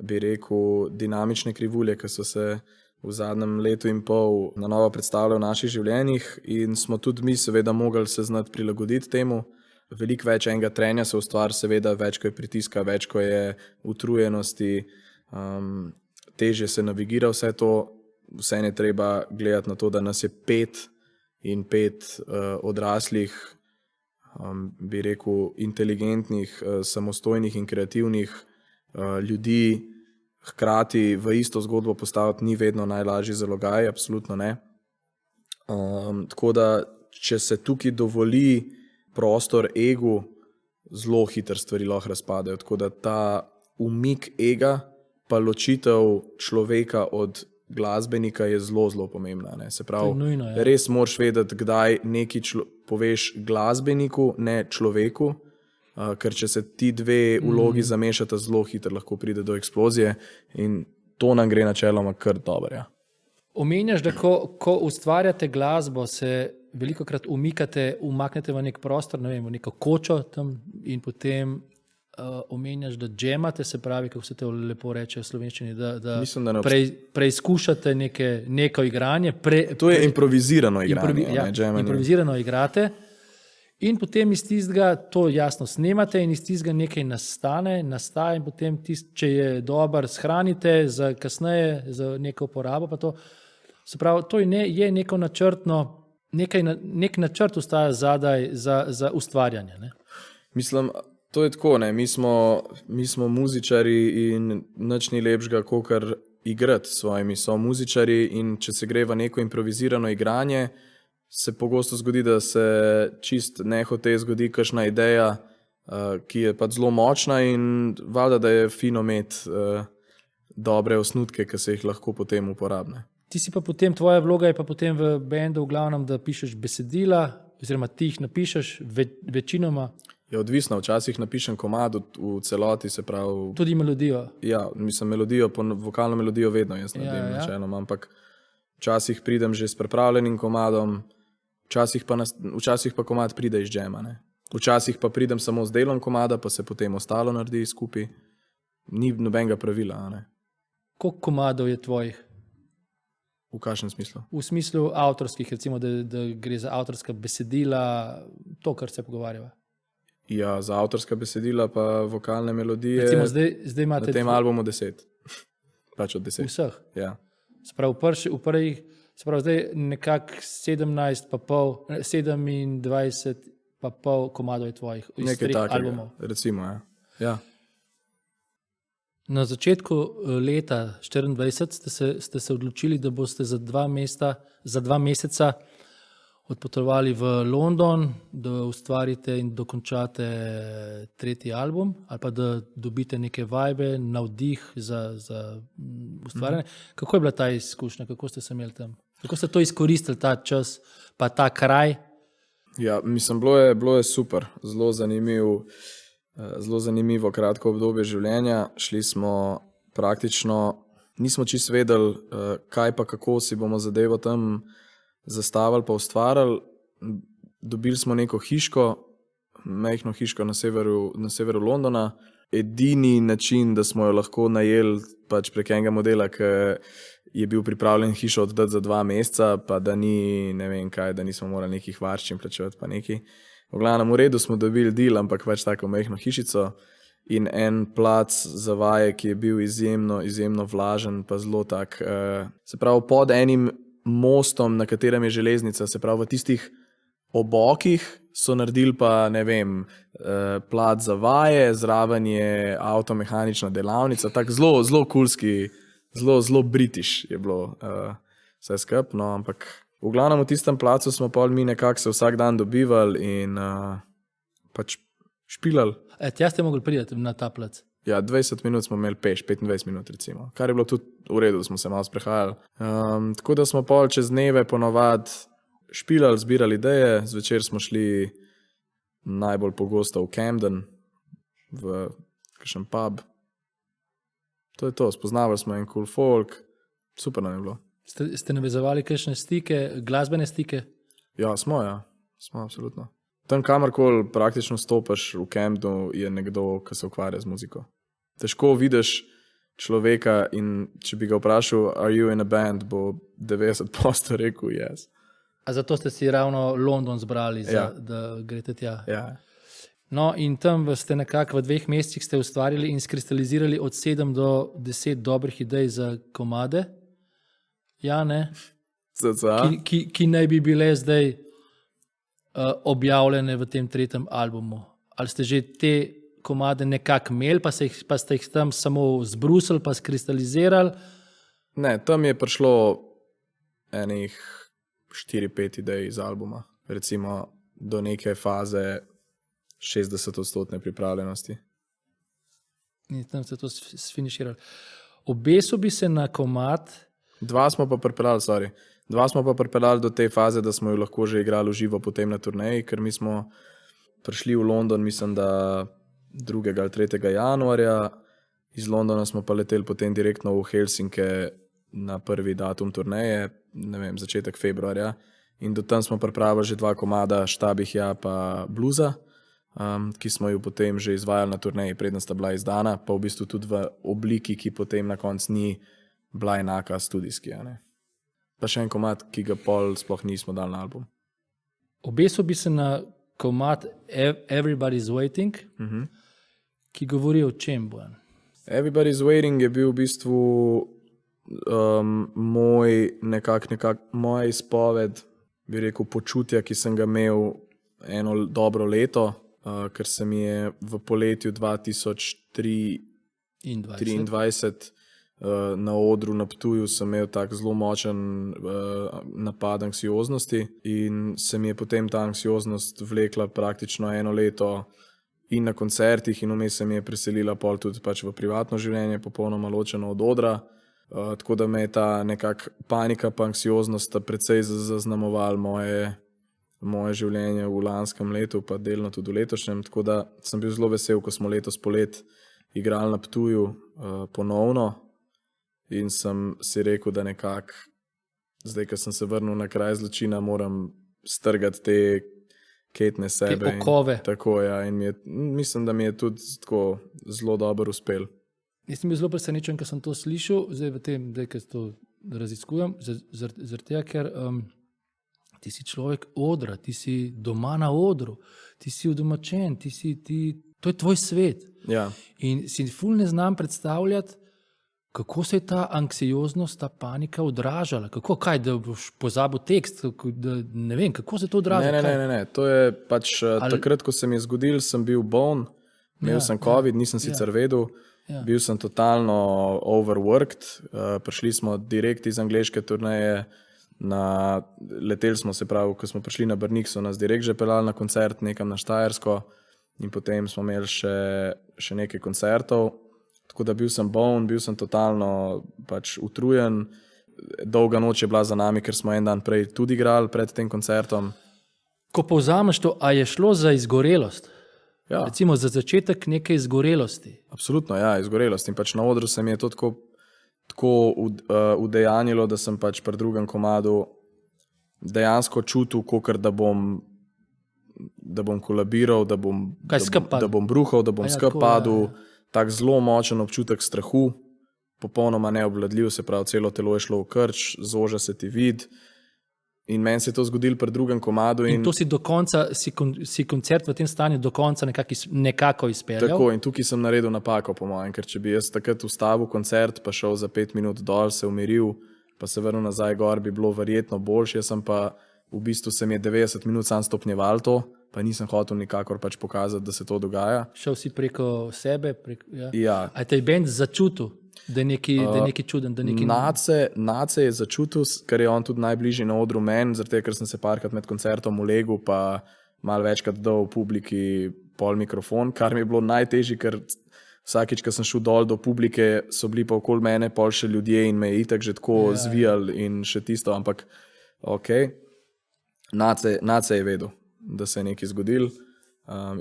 Speaker 1: bi rekel, dinamične krivulje, ki so se v zadnjem letu in pol na novo predstavljale v naših življenjih in smo tudi mi seveda mogli se znati prilagoditi temu. Veliko več enega trenja se ustvari, seveda več, ko je pritiska, več, ko je utrujenosti, težje se navigira vse to. Vse je treba gledati na to, da nas je 5 odraslih, bi rekel, inteligentnih, samostojnih in kreativnih ljudi hkrati v isto zgodbo postaviti ni vedno najlažji zalogaj, absolutno ne. Tako da, če se tukaj dovoli prostor egu, zelo hitro stvari lahko razpadejo. Tako da ta umik ega pa ločitev človeka od glasbenika je zelo, zelo pomembna. Ne? Se pravi,
Speaker 2: nujno, ja.
Speaker 1: Res moraš vedeti, kdaj nekaj poveš glasbeniku, ne človeku, ker če se ti dve vlogi zamešata, zelo hitro lahko pride do eksplozije in to nam gre načeloma kar dobro. Ja.
Speaker 2: Omenjaš, da ko ustvarjate glasbo, se velikokrat umaknete v nek prostor, ne vem, v neko kočo tam in potem omenjaš, da džemate, se pravi, kako se te lepo reče v slovenščini, da preizkušate neko igranje.
Speaker 1: To je improvizirano igranje.
Speaker 2: Improvizirano igrate in potem iz tistega to jasno snemate in iz tistega nekaj nastaja in potem če je dober, shranite za kasneje, za neko uporabo. Pa to. Se pravi, to je neko načrtno, nek načrt ostaja zadaj za ustvarjanje. Ne?
Speaker 1: Mislim, to je tako, ne. Mi smo muzičari in nič ni lepšega, kakor igrati s svojimi somuzičarji in če se gre v neko improvizirano igranje, se pogosto zgodi, da se čist nehote zgodi kakšna ideja, ki je pa zelo močna in valjda, da je fino imeti dobre osnutke, ki se jih lahko potem uporabne.
Speaker 2: Ti si pa potem, tvoja vloga je pa potem v bendu v glavnem, da pišeš besedila, oziroma ti jih napišeš večinoma.
Speaker 1: Je odvisno, včasih napišem komad v celoti, se pravi...
Speaker 2: Tudi melodijo?
Speaker 1: Ja, mislim melodijo, vokalno melodijo vedno jaz naredim načeloma, ampak včasih pridem že s pripravljenim komadom, včasih pa komad pride iz džema, ne. Včasih pa pridem samo z delom komada, pa se potem ostalo naredi skupaj. Ni nobenega pravila, ne.
Speaker 2: Koliko komadov je tvojih?
Speaker 1: V kakšnem smislu?
Speaker 2: V smislu avtorskih, recimo, da gre za avtorska besedila, to, kar se pogovarjava.
Speaker 1: Ja, za avtorska besedila pa vokalne melodije.
Speaker 2: Recimo, zdaj imate...
Speaker 1: Na tem albumu 10. Pač od 10.
Speaker 2: Vseh?
Speaker 1: Ja.
Speaker 2: Se pravi, zdaj nekako 27 pa pol komadov je tvojih iz 3 albumov.
Speaker 1: Recimo, ja. Ja.
Speaker 2: Na začetku leta 2024 ste se odločili, da boste za 2 meseca odpotovali v London, da ustvarite in dokončate 3. album, ali pa da dobite neke vibe, navdih za ustvarjanje. Kako je bila ta izkušnja? Kako ste se imeli tam? Kako ste to izkoristili, ta čas, pa ta kraj?
Speaker 1: Ja, mislim, bilo je super, zelo zanimivo kratko obdobje življenja. Šli smo praktično, nismo čisto vedeli, kaj pa kako si bomo zadevo tam zastavili pa ustvarili. Dobili smo neko hiško, majhno hiško na severu Londona. Edini način, da smo jo lahko najeli pač prek enega modela, ki je bil pripravljen hišo oddati za 2 meseca, pa da ni, ne vem kaj, da nismo morali nekih varščin plačevati pa neki. V glavnem, v redu smo dobili deal, ampak pač tako majhno hišico in en plac za vaje, ki je bil izjemno vlažen, pa zelo tak. Se pravi, pod enim mostom, na katerem je železnica, se pravi, v tistih obokih so naredili pa, ne vem, plac za vaje, zraven je avtomehanična delavnica, tako zelo kulski, zelo british je bilo vse skupaj, no, ampak v glavnem v tistem placu smo pol mi nekako se vsak dan dobivali in pač špilali.
Speaker 2: Tja ste mogli priti na ta plac?
Speaker 1: Ja, 20 minut smo imeli peš, 25 minut recimo, kar je bilo tudi v redu, da smo se malo sprehajali. Tako da smo pol čez dneve ponovad špilali, zbirali ideje, zvečer smo šli najbolj pogosto v Camden, v kakšen pub. To je to, spoznavali smo en cool folk, super nam je bilo.
Speaker 2: Ste navezovali kakšne stike, glasbene stike?
Speaker 1: Ja, smo absolutno. Tam kamorkoli praktično stopiš v Camdenu je nekdo, ki se ukvarja z muziko. Težko vidiš človeka in če bi ga vprašal, are you in a band, bo 90% rekel yes.
Speaker 2: A zato ste si ravno London zbrali, da greste tja?
Speaker 1: Ja.
Speaker 2: No, in tam ste nekako v 2 mesecih ste ustvarili in skristalizirali od 7 do 10 dobrih idej za komade. Ja, ne? Ki naj bi bile zdaj objavljene v tem 3. albumu. Ali ste že te komade nekako imeli, pa ste jih tam samo zbrusili, pa skristalizirali?
Speaker 1: Ne, tam je prišlo enih 4-5 idej iz albuma. Recimo do neke faze 60% pripravljenosti.
Speaker 2: In tam ste to sfiniširali. Obesil bi se na komad.
Speaker 1: Dva smo pa pripeljali do te faze, da smo jo lahko že igrali v živo potem na turneji, ker mi smo prišli v London, mislim, da 2. ali 3. januarja. Iz Londona smo pa leteli potem direktno v Helsinke na prvi datum turneje, ne vem, začetek februarja. In do tam smo pripravili že 2 komada, Štabih ja pa Bluza, ki smo jo potem že izvajali na turneji, preden sta bila izdana, pa v bistvu tudi v obliki, ki potem na koncu ni bila enaka studijski. Pa še en komad, ki ga pol sploh nismo dali na album.
Speaker 2: Obesil bi se na komad Everybody's Waiting, ki govori o čem, Bojan?
Speaker 1: Everybody's Waiting je bil v bistvu moja izpoved, bi rekel, počutja, ki sem ga imel eno dobro leto, ker se mi je v poletju 2023 na odru na Ptuju sem imel tak zelo močen napad anksioznosti in se mi je potem ta anksioznost vlekla praktično eno leto in na koncertih in vmes se mi je preselila pol tudi pač v privatno življenje, popolnoma ločeno od odra. Tako da me je ta nekak panika pa anksioznost precej zaznamoval moje življenje v lanskem letu, pa delno tudi v letošnjem. Tako da sem bil zelo vesel, ko smo letos polet igrali na Ptuju ponovno in sem si rekel, da nekako zdaj, ko sem se vrnil na kraj zločina, moram strgati te ketne sebe.
Speaker 2: Te okove.
Speaker 1: Tako, ja, in mislim, da mi je tudi tako zelo dobro uspel.
Speaker 2: Jaz sem bil zelo presenečen, ko sem to slišal, zdaj v tem, ko to raziskujem, zaradi tega, ker ti si človek odra, ti si doma na odru, ti si udomačen, to je tvoj svet.
Speaker 1: Ja.
Speaker 2: In si ful ne znam predstavljati, kako se je ta anksioznost, ta panika odražala. Kaj, da boš pozabil tekst, ne vem, kako se to odraža?
Speaker 1: Ne, to je pač takrat, ko se mi je zgodil, sem bil boln, imel sem COVID, nisem sicer vedel. Ja. Bil sem totalno overworked, prišli smo direkt iz angleške turneje, leteli smo, se pravi, ko smo prišli na Brnik, so nas direkt že peljali na koncert nekam na Štajersko in potem smo imeli še nekaj koncertov, tako da bil sem boln, bil sem totalno pač utrujen dolga noč je bila za nami, ker smo en dan prej tudi igrali pred tem koncertom.
Speaker 2: Ko povzameš to, a je šlo za izgorelost?
Speaker 1: Ja.
Speaker 2: Recimo za začetek neke izgorelosti.
Speaker 1: Absolutno, ja, izgorelost. In pač na odru se mi je to tako udejanjilo, da sem pač pri drugem komadu dejansko čutil, kakor da bom kolabiral, da bom bruhal, da bom skup padel. Tak zelo močen občutek strahu, popolnoma neobvladljiv, se pravi, celo telo je šlo v krč, zoža se ti vid. In meni se je to zgodilo pri drugem komadu.
Speaker 2: In to si do konca, si koncert v tem stanju do konca nekako izpeljal?
Speaker 1: Tako, in tukaj sem naredil napako, po mojem, ker če bi jaz takrat ustavil koncert, pa šel za 5 minut dol, se umiril, pa se vrnil nazaj gor, bi bilo verjetno boljše. Jaz sem pa, v bistvu se mi je 90 minut sam stopnjeval to, pa nisem hotel nikakor pač pokazati, da se to dogaja.
Speaker 2: Šel si preko sebe?
Speaker 1: Ja.
Speaker 2: A te je bend začutil? Da je nekaj čuden.
Speaker 1: Nace je začutil, ker je on tudi najbližji na odru meni, zato ker sem se parkrat med koncertom ulegel, pa malo večkrat dal v publiki pol mikrofon, kar mi je bilo najtežje, ker vsakič, ko sem šel dol do publike, so bili pa okoli mene pol še ljudje in me je itak že tako zvijali in še tisto, ampak ok. Nace je vedel, da se je nekaj zgodil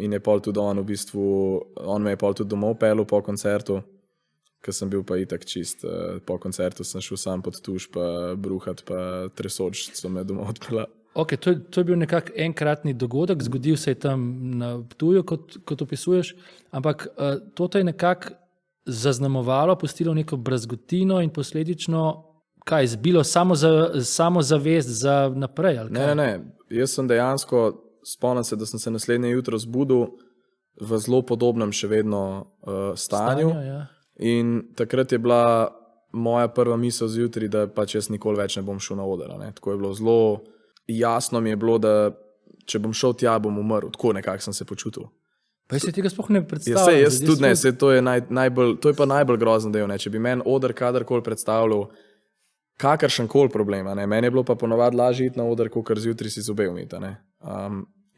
Speaker 1: in je pol tudi on v bistvu, on me je pol tudi domov pelil po koncertu, ker sem bil pa itak čist, po koncertu sem šel sam pod tuš, pa bruhat, pa tresoč so me domov odpela.
Speaker 2: Ok, to je bil nekak enkratni dogodek, zgodil se je tam na Ptuju, kot opisuješ, ampak to je nekako zaznamovalo, pustilo neko brazgotino in posledično, kaj, zbilo samozavest za naprej? Ali kaj?
Speaker 1: Ne, jaz sem dejansko, spomnim se, da sem se naslednje jutro zbudil v zelo podobnem še vedno stanju.
Speaker 2: Ja.
Speaker 1: In takrat je bila moja prva misel zjutraj, da pač jaz nikoli več ne bom šel na oder. Tako je bilo zelo jasno mi je bilo, da če bom šel tja, bom umrl. Tako nekako sem se počutil.
Speaker 2: Pa jaz se tega sploh ne predstavljam.
Speaker 1: Jaz tudi ne, to je pa najbolj grozen del. Če bi meni oder kadarkoli predstavljal kakršenkoli problem, meni je bilo pa ponovadi lažje iti na oder, kakor zjutraj si zobe umiti.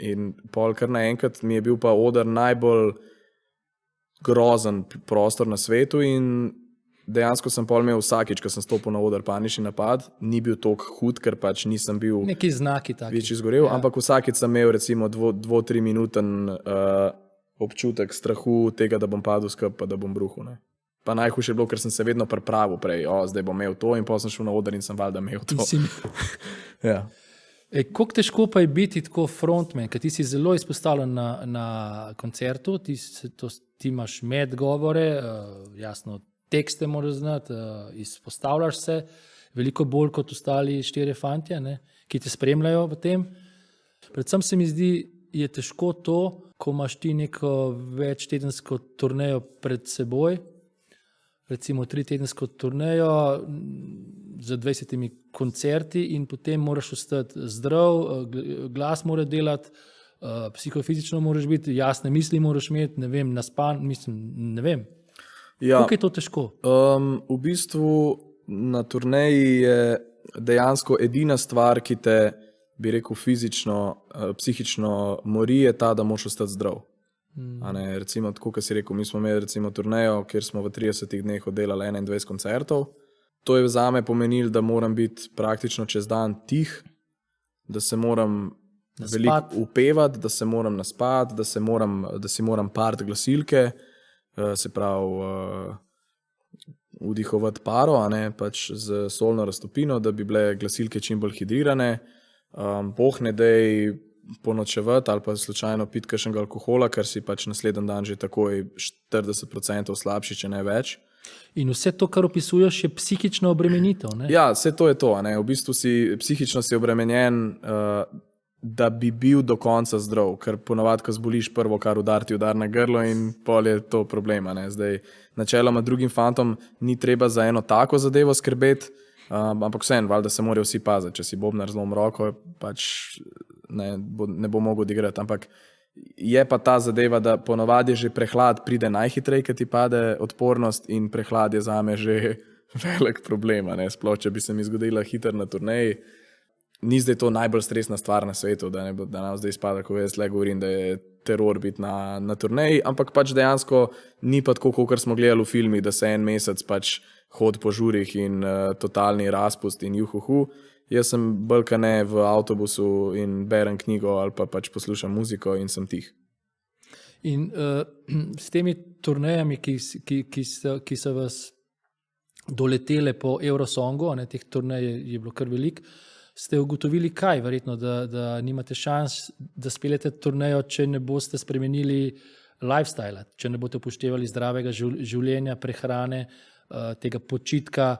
Speaker 1: In pol kar naenkrat mi je bil pa oder najbolj grozen prostor na svetu in dejansko sem pol imel vsakič, ko sem stopil na oder, panični napad, ni bil toliko hud, ker pač nisem bil
Speaker 2: neki znaki taki.
Speaker 1: Večji zgorel, ampak vsakič sem imel recimo 2-3 minuten občutek strahu tega, da bom padel skup, pa da bom bruhal. Pa najhujše je bilo, ker sem se vedno pripravil prej, zdaj bom imel to in potem sem šel na oder in sem valjda imel to. Ja.
Speaker 2: Kako težko pa je biti tako frontman, ker ti si zelo izpostavljen na koncertu, ti imaš medgovore, jasno, tekste moraš znati, izpostavljaš se, veliko bolj kot ostali 4 fantje, ki te spremljajo v tem. Predvsem se mi zdi, je težko to, ko imaš ti neko večtedensko turnejo pred seboj, recimo 3-tedensko turnejo z 20 koncerti in potem moraš ostati zdrav, glas mora delati, psihofizično moraš biti, jasne misli moraš imeti, ne vem, naspan, mislim, ne vem.
Speaker 1: Ja,
Speaker 2: kako je to težko?
Speaker 1: V bistvu na turneji je dejansko edina stvar, ki te, bi rekel, fizično, psihično mori, je ta, da moraš ostati zdrav. Recimo, tako kot si rekel, mi smo imeli recimo turnejo, kjer smo v 30 dneh oddelali 21 koncertov. To je zame pomenilo, da moram biti praktično čez dan tih, da se moram veliko upevati, da se moram naspati, da si moram part glasilke, se pravi vdihovati paro, pač z solno raztopino, da bi bile glasilke čim bolj hidrirane. Ne dej ponočevati ali pa slučajno piti kakšnega alkohola, ker si pač naslednji dan že takoj 40% slabši, če ne več.
Speaker 2: In vse to, kar opisuješ, je psihično obremenitev, ne?
Speaker 1: Ja, vse to je to. V bistvu psihično si obremenjen, da bi bil do konca zdrav, ker ponavadi, ko zboliš, prvo, kar udar na grlo in pol je to problema. Zdaj, načeloma drugim fantom ni treba za eno tako zadevo skrbeti, ampak vseeno, valjda se morajo vsi paziti. Če si bobnar zlom roko, pač ne bo mogel odigrati. Ampak je pa ta zadeva, da ponavadi že prehlad pride najhitreje, ker ti pade odpornost in prehlad je zame že velik problem. Sploh, če bi se mi zgodila hiter na turneji. ni zdaj to najbolj stresna stvar na svetu, da nam zdaj spada, ko jaz le govorim, da je teror biti na turneji, ampak pač dejansko ni pa tako, kot smo gledali v filmih, da se en mesec pač hod po žurih in totalni razpust in juhuhu. Jaz sem bolj v avtobusu in berem knjigo ali pa pač poslušam muziko in sem tih.
Speaker 2: In s temi turnejami, ki so vas doletele po Eurosongu, teh turnej je bilo kar veliko, ste ugotovili kaj? Verjetno, da nimate šans, da speljete turnejo, če ne boste spremenili lifestyle, če ne boste upoštevali zdravega življenja, prehrane, tega počitka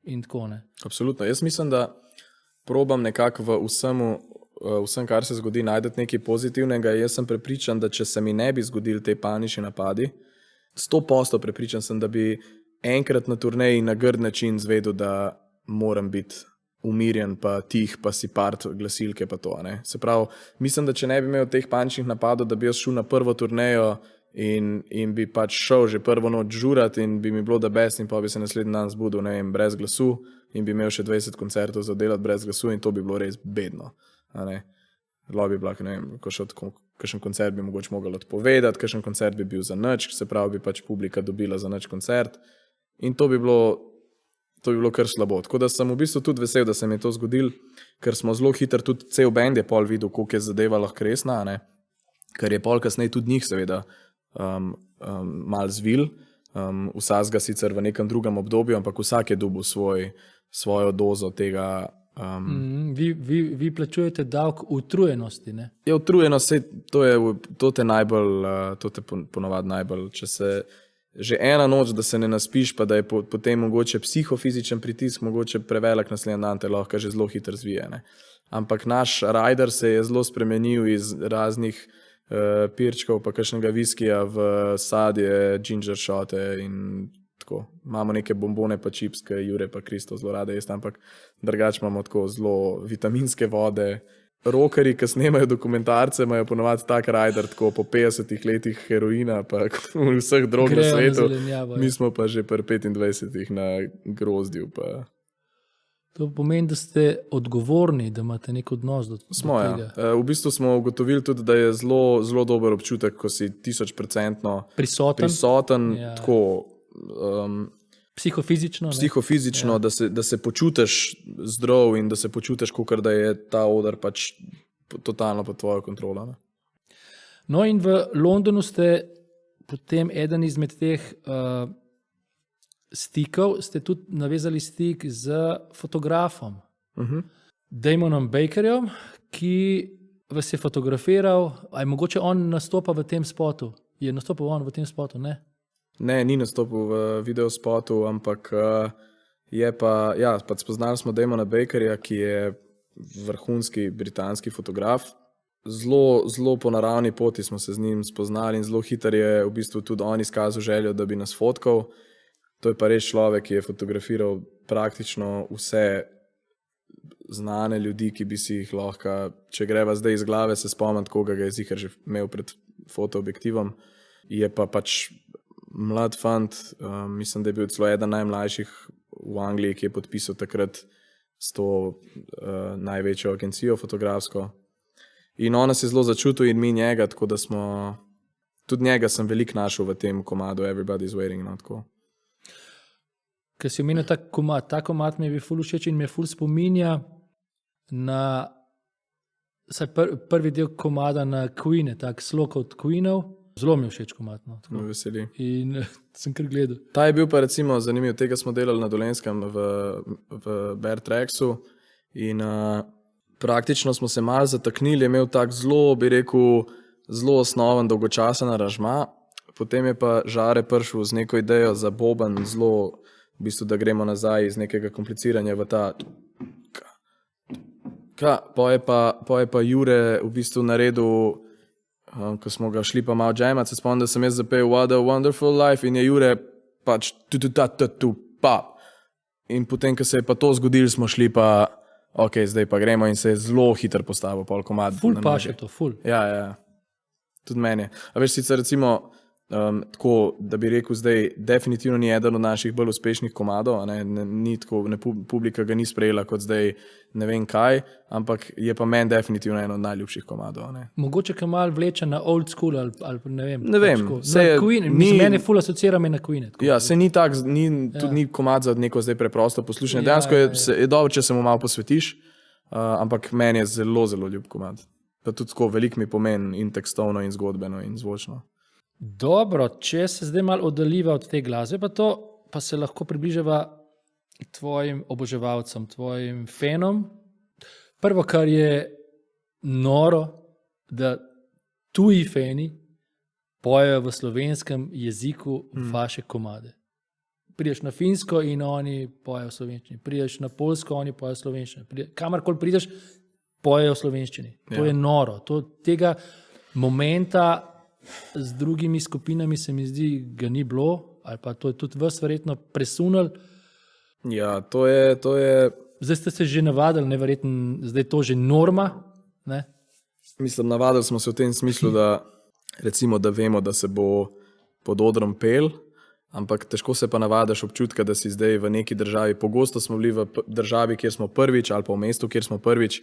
Speaker 2: in tako ne.
Speaker 1: Absolutno. Jaz mislim, da probam nekako v vsem, kar se zgodi, najdeti nekaj pozitivnega. Jaz sem prepričan, da če se mi ne bi zgodili te panični napadi, 100% prepričan sem, da bi enkrat na turneji na grd način zvedel, da moram biti umirjen, pa tih, pa si part glasilke, pa to. Ne? Se pravi, mislim, da če ne bi imel teh paničnih napadov, da bi jaz šel na prvo turnejo in bi pač šel že prvo noč žurat in bi mi bilo da best in pa bi se naslednji dan zbudil, ne vem, brez glasu in bi imel še 20 koncertov za delati brez glasu in to bi bilo res bedno. Lahko bi bila, ne vem, kakšen koncert bi mogoče mogel odpovedati, kakšen koncert bi bil za nič, se pravi, bi pač publika dobila za nič koncert in to bi bilo kar slabo. Tako da sem v bistvu tudi vesel, da se mi je to zgodilo, ker smo zelo hitro, tudi cel band je pol videl, koliko je zadeva lahko resna, ne? Ker je pol kasneje tudi njih seveda mal zvil, vsakega sicer v nekem drugem obdobju, ampak vsak je dobil svojo dozo tega.
Speaker 2: Vi plačujete davek utrujenosti, ne?
Speaker 1: Je utrujenost, to te ponovadi najbolj, če se že ena noč, da se ne naspiš, pa da je potem mogoče psihofizičen pritisk, mogoče prevelik naslednji dan te lahko že zelo hitro zvije. Ne? Ampak naš rider se je zelo spremenil iz raznih pirčkov, pa kakšnega viskija v sadje, ginger shote in tako. Imamo neke bombone pa čips, ki Jure pa Kristo zelo rade jeste, ampak drugače imamo tako zelo vitaminske vode. Rockerji, ki snemajo dokumentarce, imajo ponovadi tak rider, tako po 50 letih heroina, pa vseh drog na svetu. Mi smo pa že pri 25 na grozdju. Pa.
Speaker 2: To pomeni, da ste odgovorni, da imate nek odnos do tega.
Speaker 1: Smo, ja. V bistvu smo ugotovili tudi, da je zelo, zelo dober občutek, ko si 1000% prisoten ja. Tako... Psihofizično, da se počutiš zdrav in da se počutiš, kakor da je ta oder pač totalno pod tvojo kontrolo. Ne?
Speaker 2: No in v Londonu ste potem eden izmed teh stikov, ste tudi navezali stik z fotografom, Damonom Bakerjem, ki vas je fotografiral, a je mogoče on nastopa v tem spotu? Je nastopil on v tem spotu, ne?
Speaker 1: Ne, ni nastopil v videospotu, ampak je pa, ja, spoznali smo Damona Bakerja, ki je vrhunski britanski fotograf. Zelo po naravni poti smo se z njim spoznali in zelo hiter je v bistvu tudi on izkazal željo, da bi nas fotkal. To je pa res človek, ki je fotografiral praktično vse znane ljudi, ki bi si jih lahko, če greva zdaj iz glave, se spomniti, koga ga je ziher že imel pred fotoobjektivom. Je pa pač mlad fant, mislim, da je bil celo eden najmlajših v Angliji, ki je podpisal takrat s to največjo agencijo fotografsko. In on nas je zelo začutil in mi njega, tako da smo, tudi njega sem veliko našel v tem komadu Everybody's Waiting. No, tako.
Speaker 2: Ker si omenil ta komad mi je bil ful všeč in me ful spominja na prvi del komada na Queen, tak slog od Queenov. Zelo mi je všeč komad. No,
Speaker 1: me veseli.
Speaker 2: In sem kar gledal.
Speaker 1: Ta je bil pa recimo zanimiv, tega smo delali na Dolenjskem v Bear Tracksu in praktično smo se malo zataknili, je imel tak zelo, bi rekel, zelo osnoven, dolgočasen aranžma, potem je pa Žare prišel z neko idejo za boben, zelo, v bistvu, da gremo nazaj iz nekega kompliciranja v ta po je pa Jure v bistvu naredil ko smo ga šli pa malo džemat, se spomnim, da sem jaz zapel What a Wonderful Life in je Jure pač in potem, ko se je pa to zgodilo, smo šli pa ok, zdaj pa gremo in se je zelo hitro postavil pol komad.
Speaker 2: Ful paše to, ful.
Speaker 1: Ja, tudi meni. A veš, sicer recimo tako, da bi rekel zdaj, definitivno ni eden od naših bolj uspešnih komadov, ni tako, publika ga ni sprejela kot zdaj ne vem kaj, ampak je pa meni definitivno eno od najljubših komadov.
Speaker 2: Mogoče ka malo vleče na old school ali ne vem.
Speaker 1: Ne vem.
Speaker 2: Mene ful asocira me na Queen.
Speaker 1: Ja, se ni tak, tudi ni komad za neko zdaj preprosto poslušanje. Dejansko je dobro, če se mu malo posvetiš, ampak meni je zelo, zelo ljub komad. Pa tudi tako veliko mi pomeni in tekstovno, in zgodbeno, in zvočno.
Speaker 2: Dobro, če se zdaj malo oddaljiva od te glasbe, pa se lahko približava tvojim oboževalcem, tvojim fanom. Prvo, kar je noro, da tuji fani pojejo v slovenskem jeziku vaše komade. Prideš na finsko in oni pojejo v slovenščini. Prideš na polsko, oni pojejo v slovenščini. Kamorkoli prideš, pojejo v slovenščini. To je noro. Tega momenta z drugimi skupinami se mi zdi, ga ni bilo, ali pa to je tudi vas verjetno presunil.
Speaker 1: Ja, to je...
Speaker 2: Zdaj ste se že navadili, neverjetno, zdaj je to že norma, ne?
Speaker 1: Mislim, navadili smo se v tem smislu, da recimo, da vemo, da se bo pod odrom pel, ampak težko se pa navadaš občutka, da si zdaj v neki državi. Pogosto smo bili v državi, kjer smo prvič, ali pa v mestu, kjer smo prvič,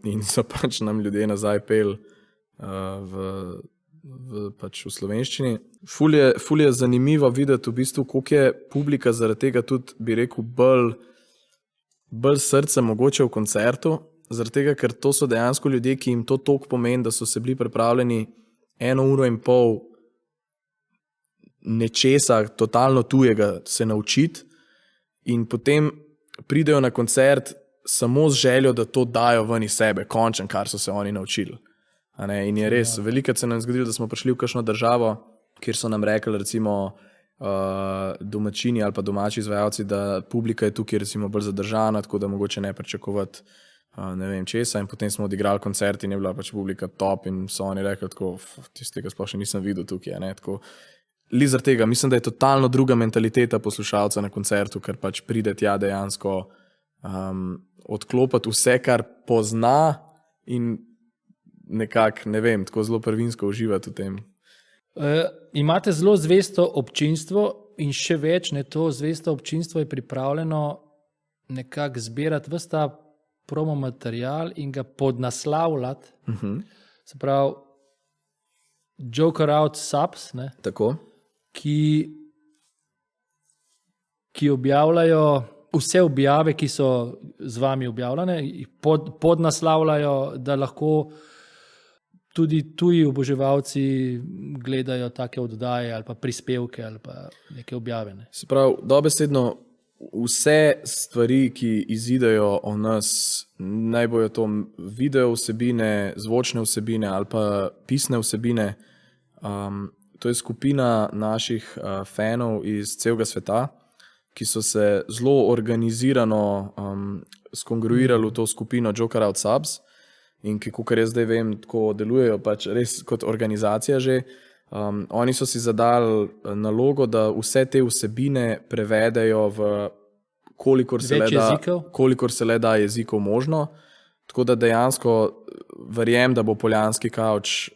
Speaker 1: in so pač nam ljudje nazaj pel pač v slovenščini. Ful je zanimivo videti v bistvu, koliko je publika zaradi tega tudi, bi rekel, bolj srce mogoče v koncertu, zaradi tega, ker to so dejansko ljudje, ki jim to toliko pomeni, da so se bili pripravljeni 1,5 ure nečesa totalno tujega se naučiti in potem pridejo na koncert samo z željo, da to dajo ven iz sebe, končen, kar so se oni naučili. In je res, velikokrat se nam zgodilo, da smo prišli v kakšno državo, kjer so nam rekli recimo domačini ali pa domači izvajalci, da publika je tukaj recimo bolj zadržana, tako da mogoče ne pričakovati ne vem česa, in potem smo odigrali koncert in je bila pač publika top in so oni rekli tako, tistega sploh še nisem videl tukaj, tako. Zaradi tega, mislim, da je totalno druga mentaliteta poslušalca na koncertu, ker pač pride tja dejansko odklopiti vse, kar pozna in nekako, ne vem, tako zelo prvinsko uživati v tem.
Speaker 2: Imate zelo zvesto občinstvo in še več, to zvesto občinstvo je pripravljeno nekako zbirati ves ta promo material in ga podnaslavljati. Se pravi, Joker Out Subs,
Speaker 1: Tako.
Speaker 2: Ki objavljajo vse objave, ki so z vami objavljene, podnaslavljajo, da lahko tudi tuji oboževalci gledajo take oddaje ali pa prispevke ali pa neke objave.
Speaker 1: Se pravi, dobesedno vse stvari, ki izidejo o nas, naj bojo to video vsebine, zvočne vsebine ali pa pisne vsebine, to je skupina naših fanov iz celega sveta, ki so se zelo organizirano skongruirali v to skupino Joker Out Subs in ki, kakor jaz zdaj vem, tako delujejo pač res kot organizacija že. Oni so si zadali nalogo, da vse te vsebine prevedejo v kolikor se le da jezikov možno. Tako da dejansko verjamem, da bo Poljanski kavč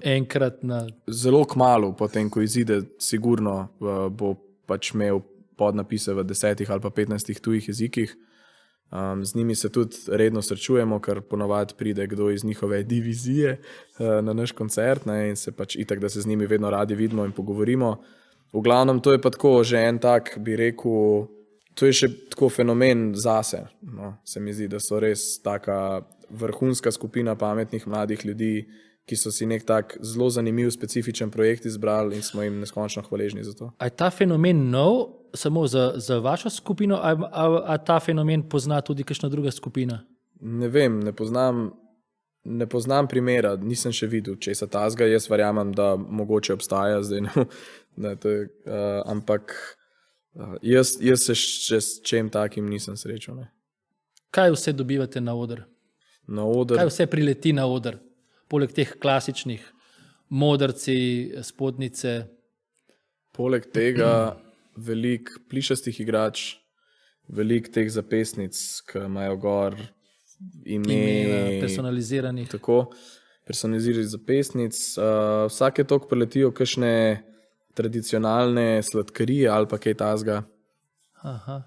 Speaker 2: enkrat
Speaker 1: zelo kmalu, potem ko izide, sigurno bo pač imel podnapise v 10 ali pa 15 tujih jezikih. Z njimi se tudi redno srečujemo, ker ponavadi pride kdo iz njihove divizije na naš koncert, in se pač itak, da se z njimi vedno radi vidimo in pogovorimo. V glavnem, to je pa tako že en tak, bi rekel, to je še tako fenomen zase. Se mi zdi, da so res taka vrhunska skupina pametnih mladih ljudi, ki so si nek tak zelo zanimiv, specifičen projekt izbrali in smo jim neskončno hvaležni za to.
Speaker 2: A je ta fenomen nov samo za vašo skupino, a ta fenomen pozna tudi kakšna druga skupina?
Speaker 1: Ne vem, ne poznam primera, nisem še videl česa tazga, jaz verjamem, da mogoče obstaja zdaj, ampak jaz se še s čem takim nisem srečal.
Speaker 2: Kaj vse dobivate na oder?
Speaker 1: Na oder?
Speaker 2: Kaj vse prileti na oder? Poleg teh klasičnih modrci, spodnice.
Speaker 1: Poleg tega veliko plišastih igrač, veliko teh zapestnic, ki imajo gor ime
Speaker 2: personaliziranih.
Speaker 1: Tako, personaliziranih zapestnic. Vsake toliko priletijo kakšne tradicionalne sladkarije ali pa kaj tasga.
Speaker 2: Aha.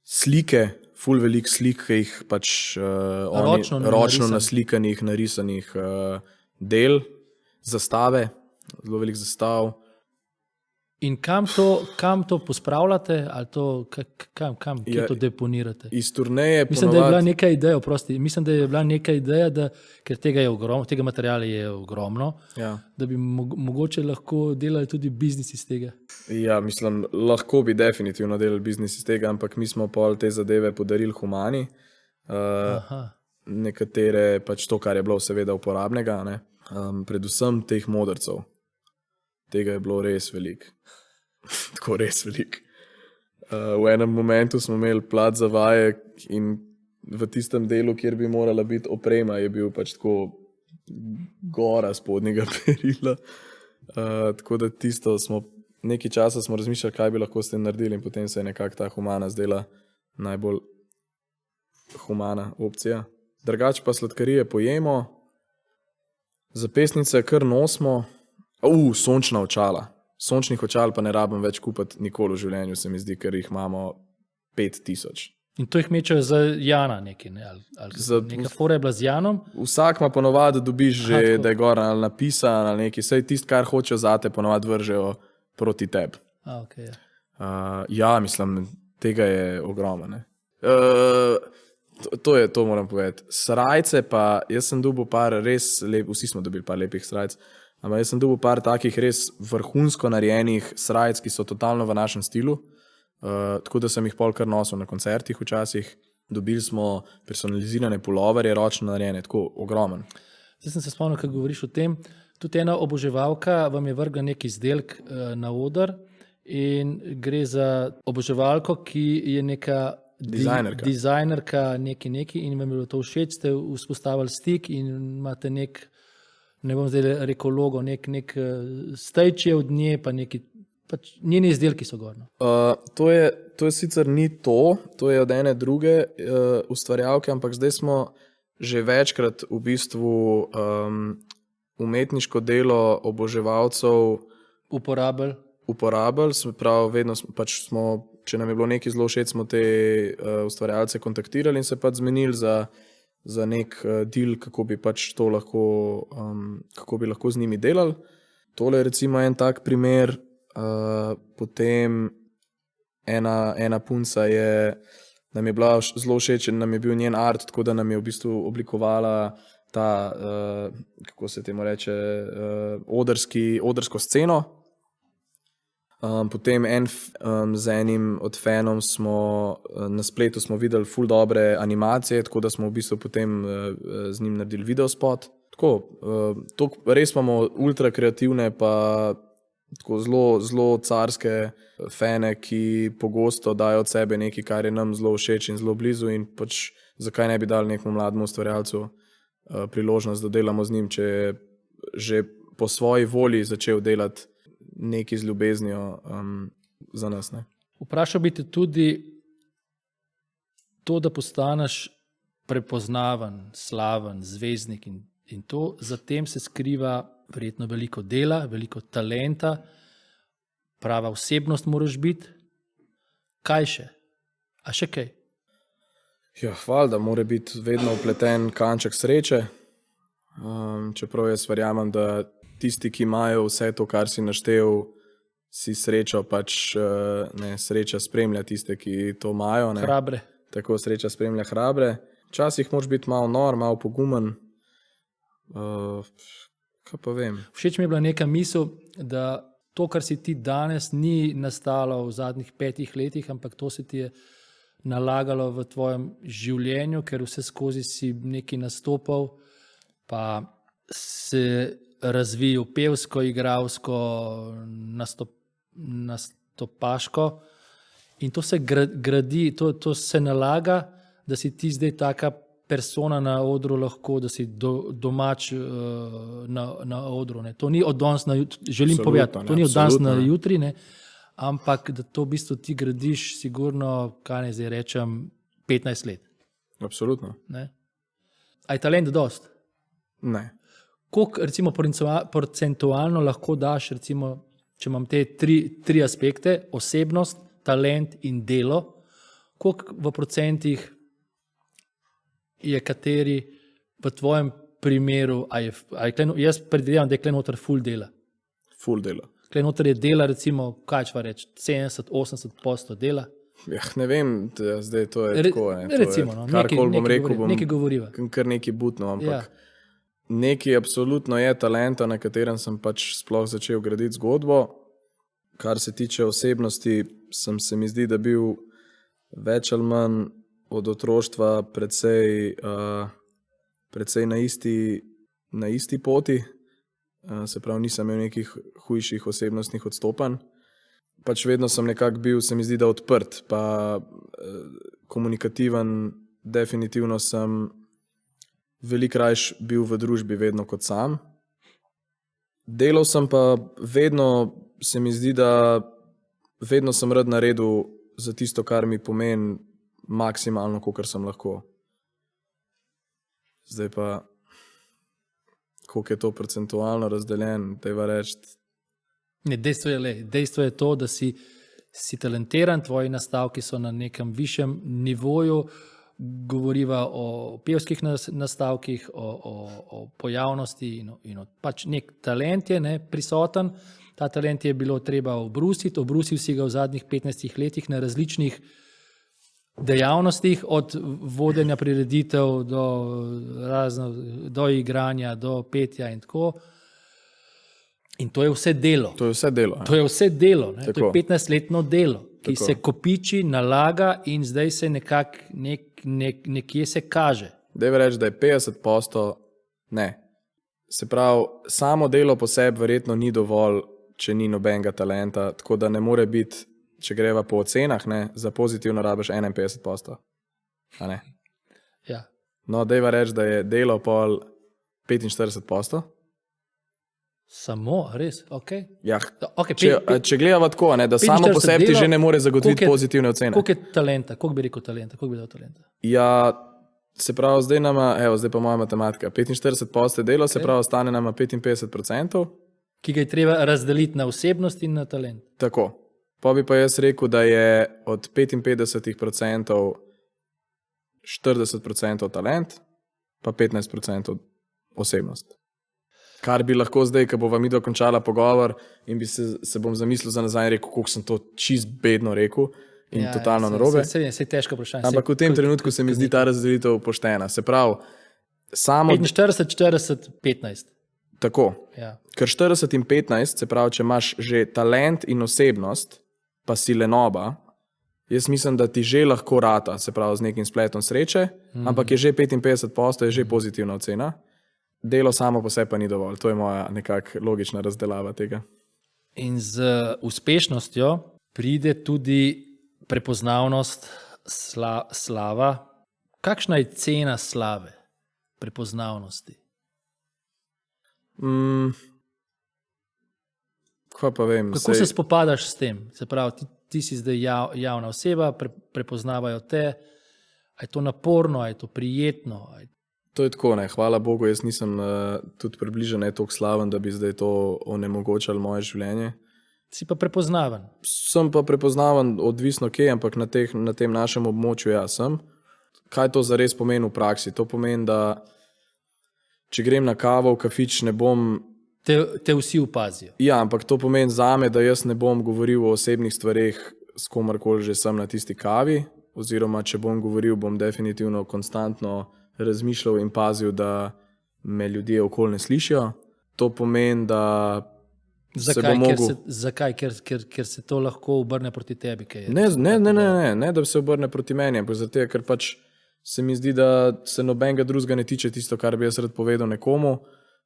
Speaker 1: Slike, ful velik slik, ki jih pač
Speaker 2: Ročno
Speaker 1: ročno
Speaker 2: narisan.
Speaker 1: naslikanih, narisanih del, zastave, zelo velik zastav.
Speaker 2: In kam to pospravljate, ali to, kam kje
Speaker 1: Ja,
Speaker 2: to deponirate?
Speaker 1: Iz turneje
Speaker 2: Mislim, da je bila
Speaker 1: ponovadi,
Speaker 2: neka ideja, mislim, da je bila neka ideja, da, ker tega materiala je ogromno,
Speaker 1: ja.
Speaker 2: da bi mogoče lahko delali tudi biznis iz tega.
Speaker 1: Ja, mislim, lahko bi definitivno delali biznis iz tega, ampak mi smo pol te zadeve podarili humani.
Speaker 2: Aha.
Speaker 1: Nekatere pač to, kar je bilo seveda uporabnega, ne? Predvsem teh modrcev. Tega je bilo res veliko. Tako res veliko. V enem momentu smo imeli plat za vaje in v tistem delu, kjer bi morala biti oprema, je bil pač tako gora spodnjega perila. Tako da tisto smo, nekaj časa smo razmišljali, kaj bi lahko s tem naredili in potem se je nekako ta humana zdela najbolj humana opcija. Drugače pa sladkarije pojemo, zapestnice kar nosimo. Sončna očala. Sončnih očal pa ne rabim več kupiti nikoli v življenju, se mi zdi, ker jih imamo 5000.
Speaker 2: In to jih mečejo za Jana neki, ne? Neka fora je bila z Janom.
Speaker 1: Vsak ima ponovadi dobiš že,
Speaker 2: tako.
Speaker 1: da je gor ali napisan ali neki, sej tisto, kar hočejo zate, ponovadi vržejo proti tebi.
Speaker 2: Okay, ja.
Speaker 1: Ja, mislim, tega je ogromno. Ne? To moram povedati. Srajce pa, jaz sem dobil par res vsi smo dobili par lepih srajc, ampak jaz sem dobil par takih res vrhunsko narejenih srajc, ki so totalno v našem stilu, tako da sem jih pol kar nosil na koncertih včasih. Dobili smo personalizirane puloverje, ročno narejene, tako ogromen.
Speaker 2: Zdaj sem se spomnil, ko govoriš o tem, tudi ena oboževalka vam je vrgla nek izdelek na oder in gre za oboževalko, ki je neka dizajnerka neki in vam je bilo to všeč, ste vzpostavili stik in imate nek, ne bom zdaj rekel logo, nek stajče od nje, pa neki, pač njeni izdelki so gorno.
Speaker 1: To je sicer ni to je od ene druge ustvarjalke, ampak zdaj smo že večkrat v bistvu umetniško delo oboževalcev uporabili, se pravi, vedno smo, če nam je bilo nekaj zelo všeč, smo te ustvarjalce kontaktirali in se pač zmenili za nek deal, kako bi pač to lahko, kako bi lahko z njimi delali. Tole je recimo en tak primer, potem ena punca nam je bila zelo všeč, nam je bil njen art, tako da nam je v bistvu oblikovala ta, kako se temu reče, odrsko sceno. Potem z enim od fanom na spletu smo videli ful dobre animacije, tako da smo v bistvu potem z njim naredili videospot. Tako, res imamo ultra kreativne pa tako zelo carske fane, ki pogosto dajo od sebe nekaj, kar je nam zelo všeč in zelo blizu in pač zakaj ne bi dali nekemu mlademu ustvarjalcu priložnost, da delamo z njim, če je že po svoji volji začel delati nekaj z ljubeznijo za nas. Ne?
Speaker 2: Vprašal bi te tudi to, da postaneš prepoznaven, slaven, zvezdnik in to, za tem se skriva verjetno veliko dela, veliko talenta, prava osebnost moraš biti. Kaj še? A še kaj?
Speaker 1: Ja, hvala, da mora biti vedno vpleten kanček sreče. Čeprav jaz verjamem, da tisti, ki imajo vse to, kar si naštel, si srečo pač, sreča spremlja tiste, ki to imajo. Ne?
Speaker 2: Hrabre.
Speaker 1: Tako sreča spremlja hrabre. Včasih moraš biti malo nor, malo pogumen. Kaj pa vem?
Speaker 2: Všeč mi je bila neka misel, da to, kar si ti danes, ni nastalo v zadnjih 5 letih, ampak to se ti je nalagalo v tvojem življenju, ker vse skozi si nekaj nastopal, pa se razvijal pevsko, igralsko, nastopaško in to se gradi, to se nalaga, da si ti zdaj taka persona na odru lahko, da si domač na odru. Ne. To ni od danes na jutri, želim povedati, to ni od danes na jutri, ne, ampak da to v bistvu ti gradiš sigurno, kaj ne zdaj rečem, 15 let.
Speaker 1: Absolutno.
Speaker 2: Ne. A je talent dost?
Speaker 1: Ne.
Speaker 2: Koliko recimo procentualno lahko daš recimo če imam te tri aspekte, osebnost, talent in delo, koliko v procentih je kateri v tvojem primeru, jaz predvidevam, da je tukaj noter full dela.
Speaker 1: Full dela.
Speaker 2: Tukaj noter je dela, recimo, kaj ćva reči, 70-80% dela.
Speaker 1: Ja, ne vem, zdaj to je tako.
Speaker 2: Recimo, no,
Speaker 1: karkoli bom rekel, bom
Speaker 2: nekaj govoriva.
Speaker 1: kar nekaj butno, ampak
Speaker 2: Ja.
Speaker 1: nekaj absolutno je talenta, na katerem sem pač sploh začel graditi zgodbo. Kar se tiče osebnosti, se mi zdi, da bil več ali manj od otroštva precej na isti poti. Se pravi, nisem imel nekih hujših osebnostnih odstopanj. Pač vedno sem nekako bil, se mi zdi, da odprt, pa komunikativen. Definitivno sem veliko rajš bil v družbi vedno kot sam. Delal sem pa vedno, se mi zdi, da vedno sem rad naredil za tisto, kar mi pomeni maksimalno, kolikor sem lahko. Zdaj pa, koliko je to procentualno razdeljen, dajva reči.
Speaker 2: Ne, dejstvo je to, da si talentiran, tvoji nastavki so na nekem višjem nivoju, govoriva o pevskih nastavkih, o pojavnosti in pač nek talent je prisoten. Ta talent je bilo treba obrusil si ga v zadnjih 15 letih na različnih dejavnostih, od vodenja prireditev do igranja, do petja in tako. In to je vse delo.
Speaker 1: To je vse delo.
Speaker 2: To je vse delo. To je
Speaker 1: Tako.
Speaker 2: 15-letno delo, ki
Speaker 1: Tako.
Speaker 2: se kopiči, nalaga in zdaj se nekje se kaže.
Speaker 1: Dajva reči, da je 50%, ne. Se pravi, samo delo po sebi verjetno ni dovolj, če ni nobenega talenta, tako da ne more biti, če greva po ocenah, ne, za pozitivno rabiš 51%. A ne?
Speaker 2: Ja.
Speaker 1: No, dajva reči, da je delo pol 45%.
Speaker 2: Samo, res, ok.
Speaker 1: Ja,
Speaker 2: Okay,
Speaker 1: če gledava tako, ne, da samo po
Speaker 2: 45
Speaker 1: sebi ti
Speaker 2: delo,
Speaker 1: že ne more zagotoviti
Speaker 2: koliko je-
Speaker 1: pozitivne ocene.
Speaker 2: Koliko je talenta, koliko bi rekel talenta, koliko bi dal talenta?
Speaker 1: Ja, se pravi, zdaj pa moja matematika. 45% je delo, se pravi, ostane nama 55%.
Speaker 2: Ki ga je treba razdeliti na osebnost in na talent.
Speaker 1: Tako. Pa bi pa jaz rekel, da je od 55% 40% talent, pa 15% osebnost. Kar bi lahko zdaj, ko bova mi dokončala pogovor in bi se bom zamislil za nazaj in rekel, koliko sem to čist bedno rekel in totalno narobe.
Speaker 2: Se je težko vprašanje.
Speaker 1: Ampak v tem trenutku se mi zdi ta razdelitev poštena. Se pravi, samo
Speaker 2: 45, 40, 15.
Speaker 1: tako.
Speaker 2: Ja.
Speaker 1: Ker 40 in 15, se pravi, če imaš že talent in osebnost, pa si lenoba, jaz mislim, da ti že lahko rata, se pravi, z nekim spletom sreče, ampak je že 55%, je že pozitivna ocena. Delo samo po sebi pa ni dovolj. To je moja nekako logična razdelava tega.
Speaker 2: In z uspešnostjo pride tudi prepoznavnost, slava. Kakšna je cena slave, prepoznavnosti?
Speaker 1: Kaj pa vem?
Speaker 2: Kako se spopadaš s tem? Se pravi, ti si zdaj javna oseba, prepoznavajo te. A je to naporno, a je to prijetno?
Speaker 1: To je tako, ne. Hvala Bogu, jaz nisem tudi približno toliko slaven, da bi zdaj to onemogočalo moje življenje.
Speaker 2: Si pa prepoznaven.
Speaker 1: Sem pa prepoznaven, odvisno kje, ampak na tem našem območju ja sem. Kaj to zares pomeni v praksi? To pomeni, da če grem na kavo v kafič, ne bom...
Speaker 2: Te vsi opazijo.
Speaker 1: Ja, ampak to pomeni zame, da jaz ne bom govoril o osebnih stvareh s komarkoli že sem na tisti kavi, oziroma če bom govoril, bom definitivno konstantno razmišljal in pazil, da me ljudje okoli ne slišijo. To pomeni, da
Speaker 2: Zakaj?
Speaker 1: se bo mogel...
Speaker 2: Zakaj? Ker se to lahko obrne proti tebi.
Speaker 1: Ne, da se obrne proti meni, ampak zato, ker pač se mi zdi, da se nobenega drugega ne tiče tisto, kar bi jaz rad povedal nekomu,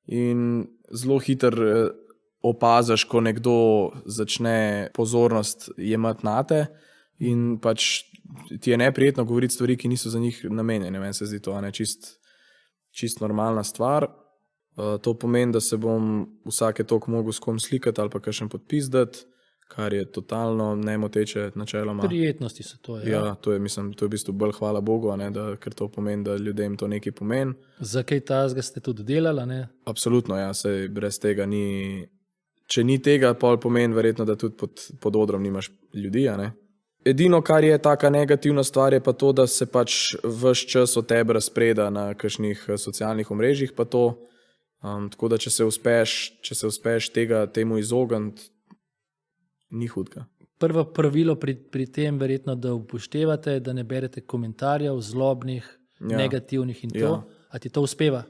Speaker 1: in zelo hitro opaziš, ko nekdo začne pozornost jemati nate in pač ti je neprijetno govoriti stvari, ki niso za njih namenjene. Meni se zdi to čist normalna stvar. To pomeni, da se bom vsake toliko mogel s kom slikati ali pa kakšen podpis dati, kar je totalno nemoteče načeloma.
Speaker 2: Prijetnosti so to.
Speaker 1: Ja, to je v bistvu bolj hvala Bogu, ker to pomeni, da ljudem to nekaj pomeni.
Speaker 2: Za kaj tazga ste tudi delali, ne?
Speaker 1: Absolutno, ja, sej brez tega ni, če ni tega, pol pomeni verjetno, da tudi pod odrom nimaš ljudi, a ne? Edino, kar je taka negativna stvar, je pa to, da se pač ves čas od tebe razpreda na kakšnih socialnih omrežjih, pa to, tako da če se uspeš temu izogniti, ni hudega.
Speaker 2: Prvo pravilo pri tem verjetno, da upoštevate, da ne berete komentarjev zlobnih, negativnih in to.
Speaker 1: Ja.
Speaker 2: A ti to uspeva?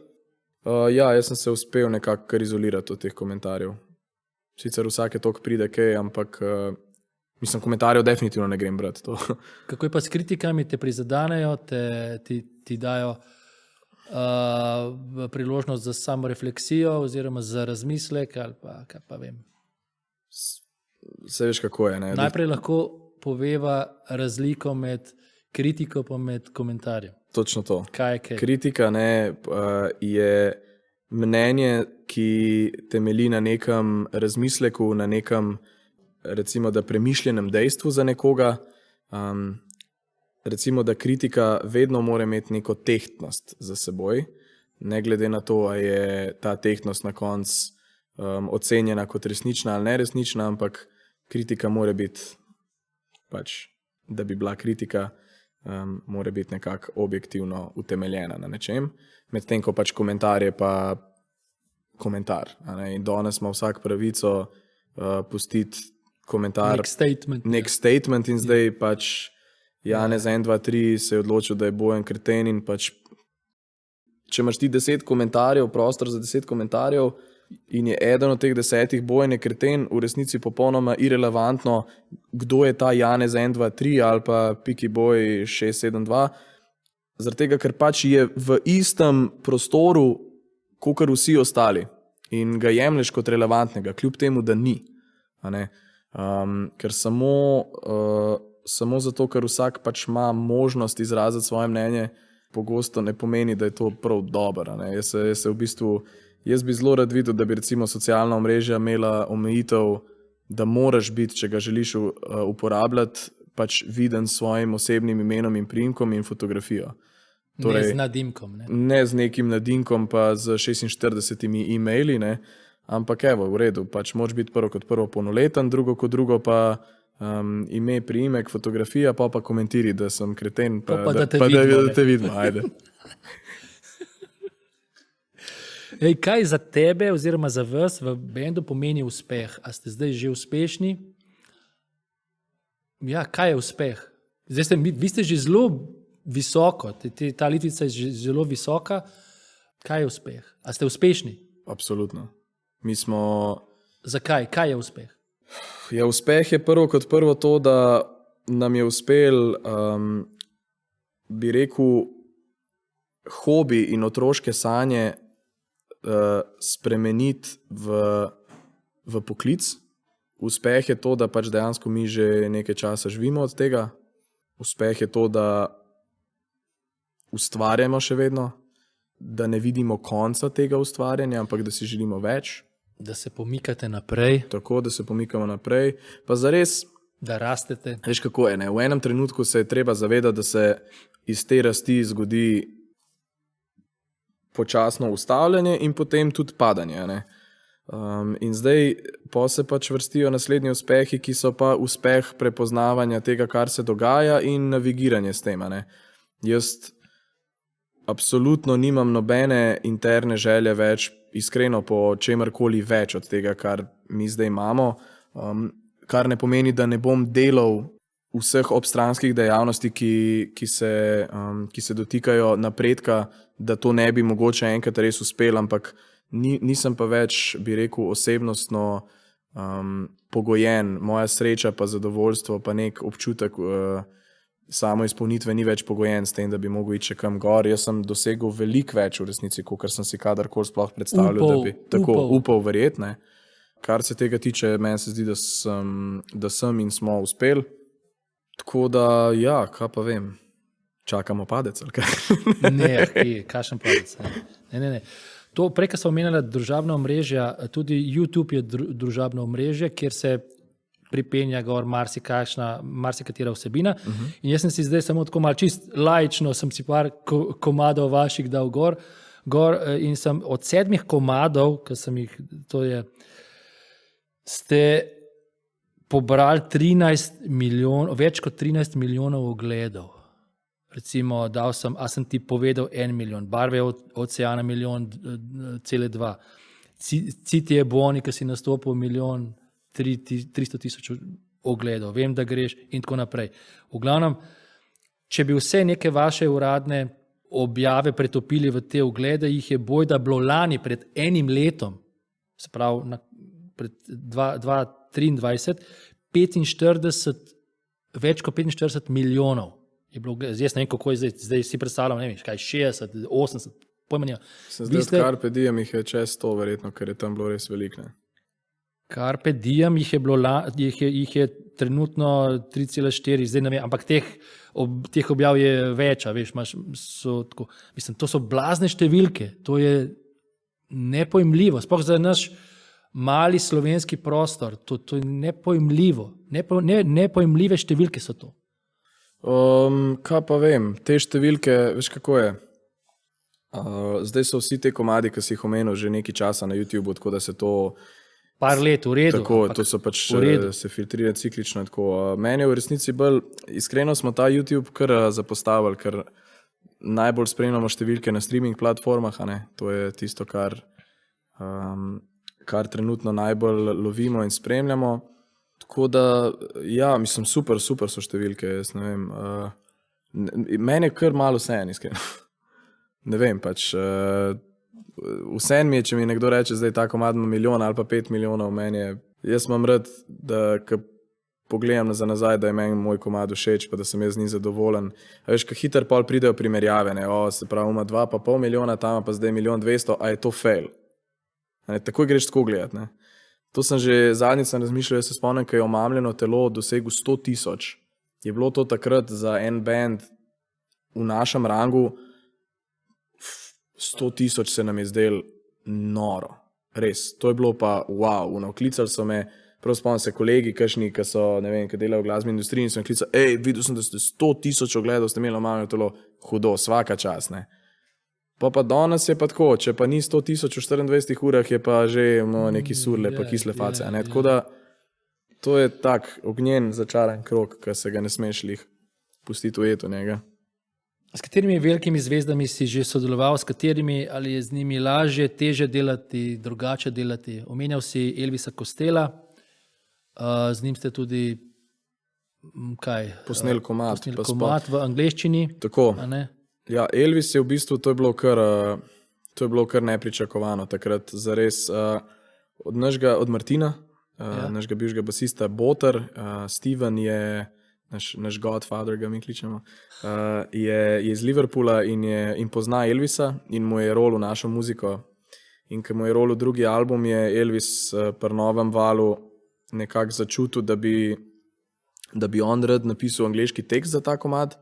Speaker 1: Ja, jaz sem se uspel nekako kar izolirati od teh komentarjev. Sicer vsake toliko pride kaj, ampak mislim, komentarjev definitivno ne grem brati. To.
Speaker 2: Kako je pa s kritikami, te prizadanejo, ti dajo priložnost za samorefleksijo oziroma za razmislek ali pa kaj pa vem.
Speaker 1: Se veš, kako je. Ne?
Speaker 2: Najprej lahko poveva razliko med kritiko pa med komentarjem.
Speaker 1: Točno to.
Speaker 2: Kaj je kaj?
Speaker 1: Kritika je mnenje, ki temelji na nekem razmisleku, na nekem, recimo, da premišljenem dejstvu za nekoga. Recimo, da kritika vedno mora imeti neko tehtnost za seboj, ne glede na to, ali je ta tehtnost na koncu ocenjena kot resnična ali neresnična, ampak kritika mora biti, pač, da bi bila kritika, mora biti nekako objektivno utemeljena na nečem, medtem ko pač komentar je pa komentar. In danes ima vsak pravico pustiti komentar, nek statement in zdaj pač Janez 1, 2, 3 se je odločil, da je Bojan kreten in pač, če imaš ti 10 komentarjev, prostor za 10 komentarjev in je eden od teh 10 Bojan je kreten, v resnici popolnoma irelevantno, kdo je ta Janez 1, 2, 3 ali pa Piki Boj 6, 7, 2, zaradi tega, ker pač je v istem prostoru, kakor vsi ostali in ga jemlješ kot relevantnega, kljub temu, da ni. Ker samo zato, ker vsak pač ima možnost izraziti svoje mnenje, pogosto ne pomeni, da je to prav dobro. Jaz bi zelo rad videl, da bi recimo socialna omrežja imela omejitev, da moraš biti, če ga želiš uporabljati, pač viden s svojim osebnim imenom in priimkom in fotografijo.
Speaker 2: Torej, ne z nadimkom.
Speaker 1: Ne z nekim nadimkom, pa z 46 e-maili, ne. Ampak evo, v redu, pač moraš biti prvo kot prvo polnoleten, drugo kot drugo pa ime, priimek, fotografija, pa komentiri, da sem kreten, pa da te vidimo, ajde.
Speaker 2: Ej, kaj za tebe oziroma za vas v bendu pomeni uspeh? A ste zdaj že uspešni? Ja, kaj je uspeh? Zdaj vi ste že zelo visoko, ta letvica je že zelo visoka. Kaj je uspeh? A ste uspešni?
Speaker 1: Absolutno. Mi smo...
Speaker 2: Zakaj? Kaj je uspeh?
Speaker 1: Ja, uspeh je prvo kot prvo to, da nam je uspel, bi rekel, hobi in otroške sanje spremeniti v poklic. Uspeh je to, da pač dejansko mi že nekaj časa živimo od tega. Uspeh je to, da ustvarjamo še vedno, da ne vidimo konca tega ustvarjanja, ampak da si želimo več.
Speaker 2: Da se pomikate naprej.
Speaker 1: Tako, da se pomikamo naprej. Pa zares...
Speaker 2: Da rastete.
Speaker 1: Veš, kako je, ne? V enem trenutku se je treba zavedati, da se iz te rasti zgodi počasno ustavljanje in potem tudi padanje. Ne? In zdaj pa se pač vrstijo naslednji uspehi, ki so pa uspeh prepoznavanja tega, kar se dogaja in navigiranje s tem. Ne? Jaz absolutno nimam nobene interne želje več, iskreno po čemarkoli več od tega, kar mi zdaj imamo, kar ne pomeni, da ne bom delal vseh obstranskih dejavnosti, ki se dotikajo napredka, da to ne bi mogoče enkrat res uspel, ampak nisem pa več, bi rekel, osebnostno pogojen. Moja sreča pa zadovoljstvo pa nek občutek samo izpolnitve ni več pogojen s tem, da bi mogel iti še kam gor. Jaz sem dosegel veliko več v resnici, kot sem si kadarkoli sploh predstavljal, da bi tako upal verjetno. Kar se tega tiče, meni se zdi, da sem in smo uspeli. Tako da, ja, kaj pa vem, čakamo padec, ali kaj?
Speaker 2: Ne, kakšen padec. Ne. To, prej, ko smo omenjali družabna omrežja, tudi YouTube je družabno omrežje, kjer se pripenja gor marsikatera vsebina. In jaz sem si zdaj samo tako malo čist laično, sem si par komadov vaših dal gor in sem od 7 komadov, ki sem jih, to je ste pobrali več kot 13 milijonov ogledov. Recimo, a sem ti povedal 1 milijon, Barve oceana 1,2 milijona, Citi je Boni, ki si nastopil 1.300.000 ogledov, vem, da greš in tako naprej. V glavnem, če bi vse neke vaše uradne objave pretopili v te oglede, jih je bojda bilo lani pred enim letom, se pravi pred 2023, več kot 45 milijonov. Je bilo, jaz ne vem, kako je zdaj si predstavljam, ne vem, kaj 60, 80, pojma nima.
Speaker 1: Zdaj Carpe Diem jih je čez 100 verjetno, ker je tam bilo res veliko.
Speaker 2: Carpe Diem jih je trenutno 3,4, zdaj ne vem, ampak teh objav je več, veš, to so blazne številke, to je nepojmljivo, sploh za naš mali slovenski prostor, to je nepojmljivo, nepojmljive številke so to.
Speaker 1: Kaj pa vem, te številke, veš kako je, zdaj so vsi te komadi, ki si jih omenil že nekaj časa na YouTube, tako da se to
Speaker 2: par let, v redu.
Speaker 1: Tako, to so pač se filtrira ciklično. Tako. Meni je v resnici bolj, iskreno smo ta YouTube kar zapostavili, ker najbolj spremljamo številke na streaming platformah, a ne? To je tisto, kar trenutno najbolj lovimo in spremljamo. Tako da, ja, mislim, super so številke, jaz ne vem. Meni je kar malo vseeno, iskreno. Ne vem, pač vseeno mi je, če mi nekdo reče, zdaj ta komad ima milijon ali pa 5 milijonov, jaz imam rad, da pogledam za nazaj, da je meni moj komad všeč, pa da sem jaz z njim zadovoljen. A veš, ko hiter pol pridejo primerjave, ne, se pravi, ima 2,5 milijona, tam pa zdaj 1,2 milijon, a je to fail. Takoj greš tako gledati, ne. To sem že zadnjič razmišljal, jaz se spomnim, ko je Omamljeno telo dosegel 100,000. Je bilo to takrat za en band v našem rangu 100,000 se nam je zdel noro. Res, to je bilo pa wow. Vklicali so me, prav spomnim se kolegi, kakšni, ki so, ne vem, ki delajo v glasbeni industriji in so me klicali, videl sem, da ste 100,000 ogledov, ste imeli Omamljeno telo, hudo, svaka čast, ne. Pa danes je pa tako, če pa ni 100,000 v 24 urah, je pa že neki surle, pa kisle face. Tako da, to je tak ognjen začaran krog, ki se ga ne smeš lih pustiti ujet v njega.
Speaker 2: S katerimi velikimi zvezdami si že sodeloval, s katerimi, ali je z njimi lažje, teže delati, drugače delati? Omenjal si Elvisa Costello, z njim ste tudi
Speaker 1: posneli komad
Speaker 2: v angleščini.
Speaker 1: Tako. Ja, Elvis je v bistvu, to je bilo kar nepričakovano takrat, zares od Martina, našega bivšega basista Boter, Steven je, naš Godfather ga mi kličemo, je iz Liverpoola in pozna Elvisa in mu je rolil našo muziko. In ko mu je rolil drugi album, je Elvis pri novem valu nekako začutil, da bi on rad napisal angleški tekst za ta komad.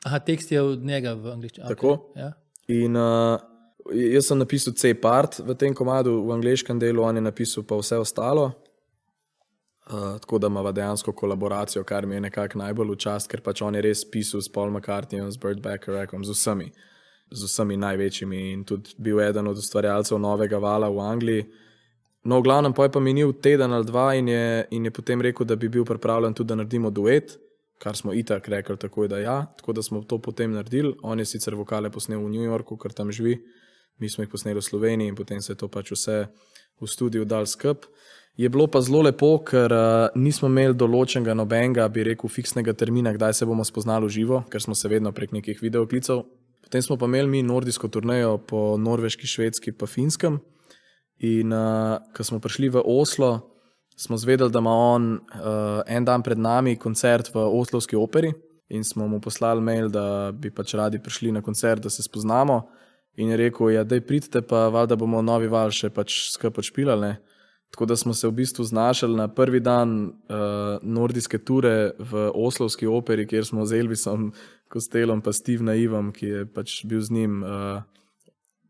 Speaker 2: Aha, tekst je od njega v angleščini.
Speaker 1: Tako.
Speaker 2: Okay. Ja.
Speaker 1: In jaz sem napisal C-part v tem komadu, v angleškem delu, on je napisal pa vse ostalo. Tako da imava dejansko kolaboracijo, kar mi je nekako najbolj v čast, ker pač on je res pisal s Paul McCartneyjem, s Burt Bacharachom, z vsemi največjimi in tudi bil eden od ustvarjalcev novega vala v Angliji. No, v glavnem pa je pa minil teden ali dva in je potem rekel, da bi bil pripravljen tudi, da naredimo duet, kar smo itak rekli takoj, da ja, tako da smo to potem naredili. On je sicer vokale posnel v New Yorku, ker tam živi, mi smo jih posneli v Sloveniji in potem se je to pač vse v studiu dal skup. Je bilo pa zelo lepo, ker nismo imeli določenega nobenega, bi rekel, fiksnega termina, kdaj se bomo spoznali v živo, ker smo se vedno prek nekih videoklicev. Potem smo pa imeli mi nordijsko turnejo po Norveški, Švedski pa Finskem in ko smo prišli v Oslo, smo zvedeli, da ima on en dan pred nami koncert v Oslovski operi in smo mu poslali mail, da bi pač radi prišli na koncert, da se spoznamo in je rekel, ja, daj pridite pa valjda bomo novi val še pač skupaj špilali, ne. Tako da smo se v bistvu znašli na prvi dan nordijske ture v Oslovski operi, kjer smo z Elvisom Costellom pa Steve Naivom, ki je pač bil z njim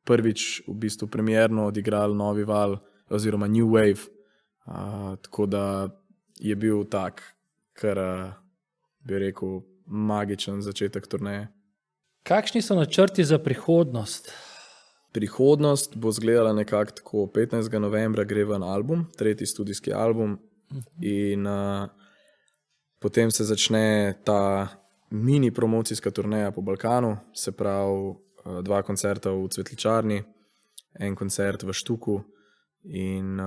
Speaker 1: prvič v bistvu premierno odigrali novi val oziroma New Wave. Tako da je bil tak, kar bi rekel, magičen začetek turneje.
Speaker 2: Kakšni so načrti za prihodnost?
Speaker 1: Prihodnost bo izgledala nekako tako. 15. novembra gre ven album, 3. studijski album, in potem se začne ta mini promocijska turneja po Balkanu, se pravi 2 koncerta v Cvetličarni, 1 koncert v Štuku in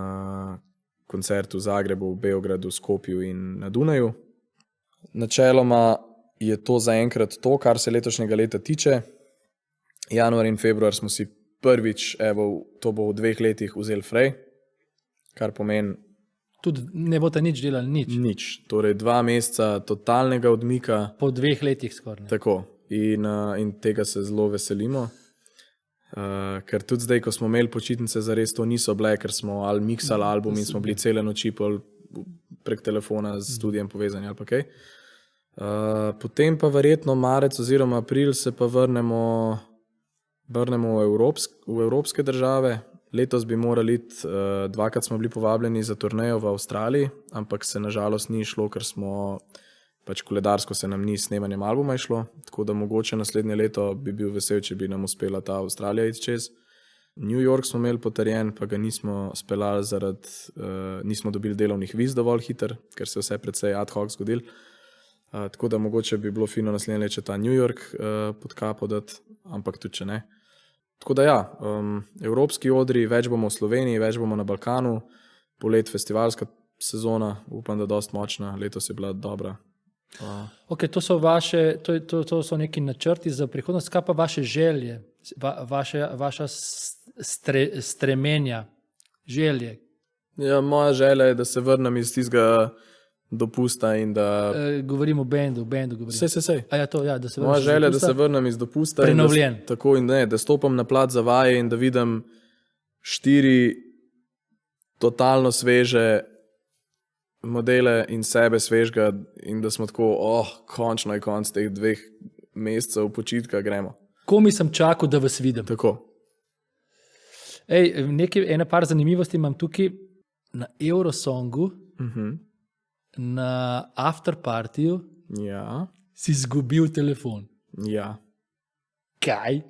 Speaker 1: koncert v Zagrebu, v Beogradu, Skopju in na Dunaju. Načeloma je to zaenkrat to, kar se letošnjega leta tiče. Januar in februar smo si prvič, to bo v 2 letih, vzeli fraj, kar pomeni
Speaker 2: Tudi ne boste nič delali, nič.
Speaker 1: nič. Torej 2 meseca totalnega odmika.
Speaker 2: Po 2 letih skoraj.
Speaker 1: Tako. In tega se zelo veselimo. Ker tudi zdaj, ko smo imeli počitnice, zares to niso bile, ker smo ali miksali album in smo bili cele noči prek telefona z studijem povezani ali pa kaj. Potem pa verjetno marec oziroma april se pa vrnemo v evropske države. Letos bi morali iti, 2krat smo bili povabljeni za turnejo v Avstraliji, ampak se nažalost ni šlo, ker smo koledarsko se nam ni snemanjem albuma išlo, tako da mogoče naslednje leto bi bil vesel, če bi nam uspela ta Avstralija iti čez. New York smo imeli potrjen, pa ga nismo speljali nismo dobili delovnih viz dovolj hiter, ker se vse precej ad hoc zgodil. Tako da mogoče bi bilo fino naslednje leto ta New York pod kapo dati, ampak tudi če ne. Tako da ja, evropski odri, več bomo v Sloveniji, več bomo na Balkanu, polet festivalska sezona, upam, da dost močna, letos je bila dobra.
Speaker 2: Ok, to so neki načrti za prihodnost, kaj pa vaše želje, vaša stremenja, želje?
Speaker 1: Ja, moja želja je, da se vrnem iz tistega dopusta in da...
Speaker 2: Govorim o bendu govorim.
Speaker 1: Sej.
Speaker 2: Ja, to, ja, da se
Speaker 1: moja želja je, da se vrnem iz dopusta.
Speaker 2: Prenovljen.
Speaker 1: Tako in da stopam na plac za vaje in da vidim 4 totalno sveže modele in sebe svežga in da smo tako, končno je konc teh 2 mesecev počitka, gremo.
Speaker 2: Komi sem čakal, da vas vidim.
Speaker 1: Tako.
Speaker 2: Ena par zanimivosti imam tukaj na Eurosongu, na afterpartiju,
Speaker 1: ja.
Speaker 2: Si izgubil telefon.
Speaker 1: Ja.
Speaker 2: Kaj?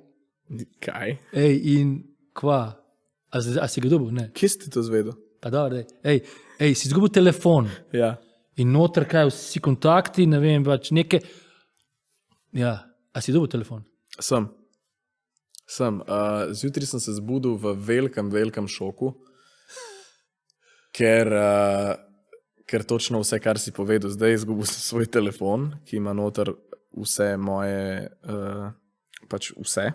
Speaker 2: In kva? A si ga dobil? Ne.
Speaker 1: Kje si to zvedel?
Speaker 2: Pa dobro, si izgubil telefon.
Speaker 1: Ja.
Speaker 2: In noter kaj, vsi kontakti, ne vem, neke... Ja, a si dobil telefon?
Speaker 1: Sem. Zjutraj sem se zbudil v velikem šoku, ker točno vse, kar si povedal, zdaj izgubil sem svoj telefon, ki ima noter vse moje, vse.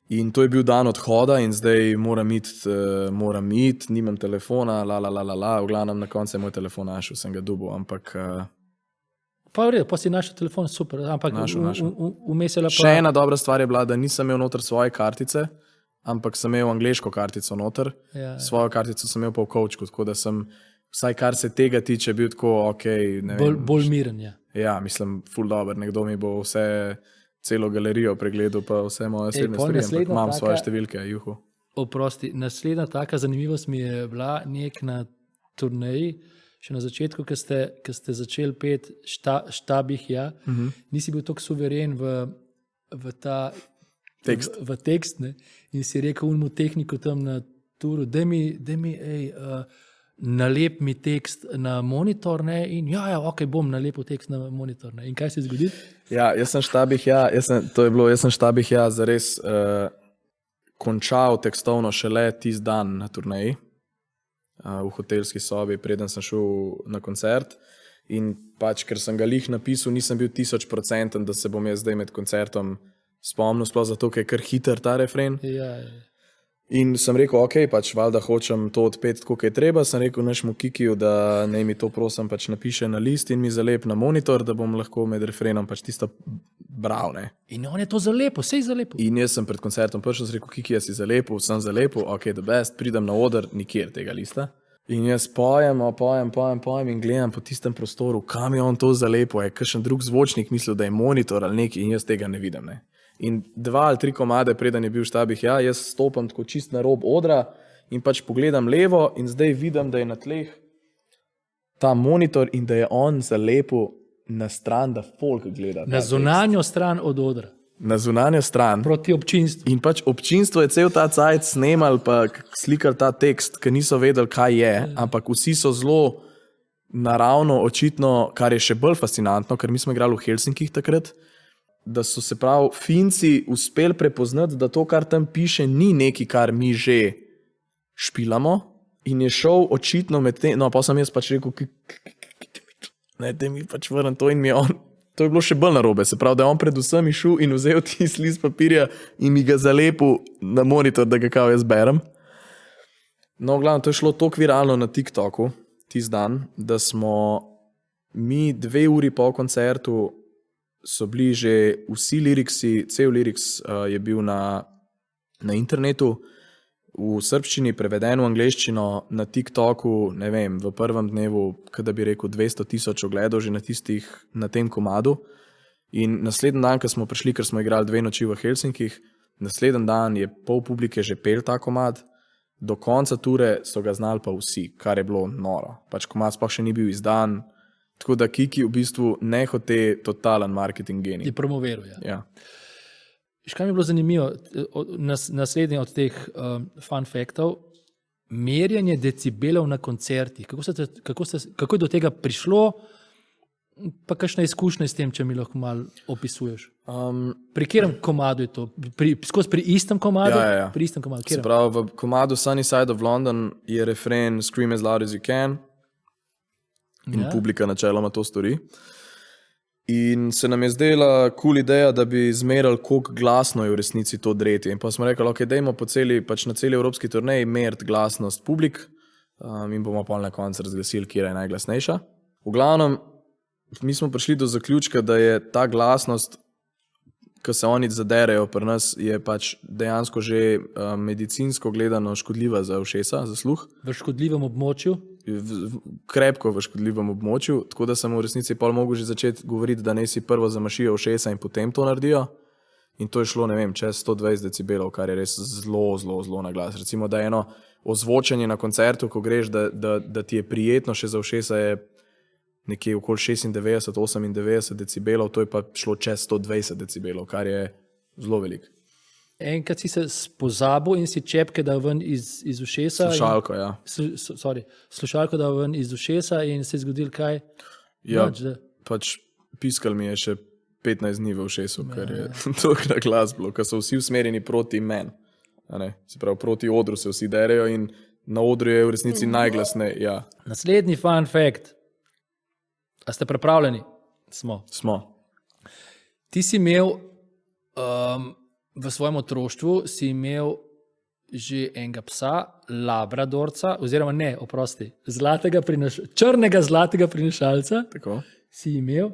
Speaker 1: In to je bil dan odhoda in zdaj moram iti, nimam telefona, v glavnem na koncu je moj telefon našel, sem ga dobil, ampak...
Speaker 2: Pa v redu, pa si našel telefon, super, ampak vmes je lepo...
Speaker 1: Še ena dobra stvar je bila, da nisem imel noter svoje kartice, ampak sem imel angleško kartico noter, svojo kartico sem imel pa v kovčku, tako da sem, vsaj kar se tega tiče, bil tako, ne vem...
Speaker 2: Bolj miren, ja.
Speaker 1: Ja, mislim, ful dober, nekdo mi bo celo galerijo pregledal, pa vse moje osebne stvari, ampak imam svoje številke, juhu.
Speaker 2: Oprosti, naslednja taka zanimivost mi je bila na turneji, še na začetku, ko ste začeli peti Štabih, ja, nisi bil tako suveren v ta tekst, ne, in si rekel unmu tehniku tam na turu, daj mi, nalep mi tekst na monitor, ne, in ok, bom nalepil tekst na monitor, ne, in kaj se je zgodilo?
Speaker 1: Ja, jaz sem Štabih, zares končal tekstovno šele tisti dan na turneji, v hotelski sobi, preden sem šel na koncert in ker sem ga lih napisal, nisem bil 1000%, da se bom jaz zdaj med koncertom spomnil, sploh zato, ker je kar hiter ta refren.
Speaker 2: Ja.
Speaker 1: In sem rekel, ok, valjda hočem to odpeti, tako je treba, sem rekel našemu Kikiju, da naj mi to prosim napiše na list in mi zalep na monitor, da bom lahko med refrenom tisto bral, ne.
Speaker 2: In on je to zalepil, sej zalepil.
Speaker 1: In jaz sem pred koncertom prišel, sem rekel, Kiki, jaz si zalepil, sem zalepil, ok, the best, pridem na oder, nikjer tega lista. In jaz pojem in gledam po tistem prostoru, kam je on to zalepil, je kakšen drug zvočnik mislil, da je monitor ali nekaj in jaz tega ne vidim, ne. In 2 ali 3 komade, preden je bil v Štabih, jaz stopam tako čist na rob odra in pogledam levo in zdaj vidim, da je na tleh ta monitor in da je on zalepil na stran, da folk gleda.
Speaker 2: Na zunanjo stran od odra.
Speaker 1: na zunanjo stran.
Speaker 2: Proti občinstvu.
Speaker 1: In pač občinstvo je cel ta cajt snemal pa slikal ta tekst, ki niso vedeli, kaj je, ampak vsi so zelo naravno, očitno, kar je še bolj fascinantno, ker mi smo igrali v Helsinkih takrat, da so se prav Finci uspeli prepoznati, da to, kar tam piše, ni nekaj, kar mi že špilamo in je šel očitno med tem, no pa sem jaz pač rekel, ne, da mi pač vrnem to in mi je on. To je bilo še bolj narobe, se pravi, da je on predvsem išel in vzel tisti list papirja in mi ga zalepil na monitor, da ga kao jaz berem. No, glavno, to je šlo toliko viralno na TikToku tisti dan, da smo mi 2 uri po koncertu so bili že vsi liriksi, cel liriks je bil na internetu, v srbščini, preveden v angleščino, na TikToku, ne vem, v prvem dnevu, kada bi rekel 200,000 ogledov že na tem komadu. In naslednji dan, ko smo prišli, ker smo igrali 2 noči v Helsinkih, naslednji dan je pol publike že pel ta komad, do konca ture so ga znali pa vsi, kar je bilo noro. Pač komad sploh še ni bil izdan, tako da Kiki v bistvu ne hote totalen marketing genij.
Speaker 2: Je promoviral, ja.
Speaker 1: Ja.
Speaker 2: Kaj mi je bilo zanimivo, naslednji od teh fun faktov, merjenje decibelov na koncertih. Kako je do tega prišlo, pa kakšna izkušnja s tem, če mi lahko malo opisuješ? Pri katerem komadu je to? Pri istem komadu?
Speaker 1: Ja.
Speaker 2: Pri istem komadu.
Speaker 1: Se pravi, v komadu Sunny Side of London je refren Scream as loud as you can in publika načeloma to stori. In se nam je zdela cool ideja, da bi zmerali, koliko glasno je v resnici to dretje. In pa smo rekli, ok, dajmo pač na celi evropski turneji meriti glasnost publik in bomo pa na koncu razglasili, kje je najglasnejša. V glavnem, mi smo prišli do zaključka, da je ta glasnost, ko se oni zaderejo pri nas, je pač dejansko že medicinsko gledano škodljiva za ušesa, za sluh.
Speaker 2: V škodljivem območju?
Speaker 1: Krepko v škodljivem območju, tako da sem v resnici pol mogel že začeti govoriti, da naj si prvo zamašijo ušesa in potem to naredijo. In to je šlo, ne vem, čez 120 decibelov, kar je res zelo na glas. Recimo, da eno ozvočanje na koncertu, ko greš, da ti je prijetno še za ušesa, je nekje okoli 96-98 decibelov, to je pa šlo čez 120 decibelov, kar je zelo veliko.
Speaker 2: Enkrat si se spozabil in si čepke dal ven iz ušesa.
Speaker 1: Slušalko, ja.
Speaker 2: Slušalko dal ven iz ušesa in se je zgodil kaj?
Speaker 1: Ja, pač piskal mi je še 15 dni v ušesu, ker je toliko na glas bilo, ker so vsi usmerjeni proti meni. Se pravi, proti odru se vsi derejo in na odru je v resnici najglasneje. Ja.
Speaker 2: Naslednji fun fact. A ste pripravljeni? Smo. Ti si imel v svojem otroštvu si imel že enega psa, labradorca, oziroma ne, oprosti, črnega zlatega prinašalca.
Speaker 1: Tako.
Speaker 2: Si imel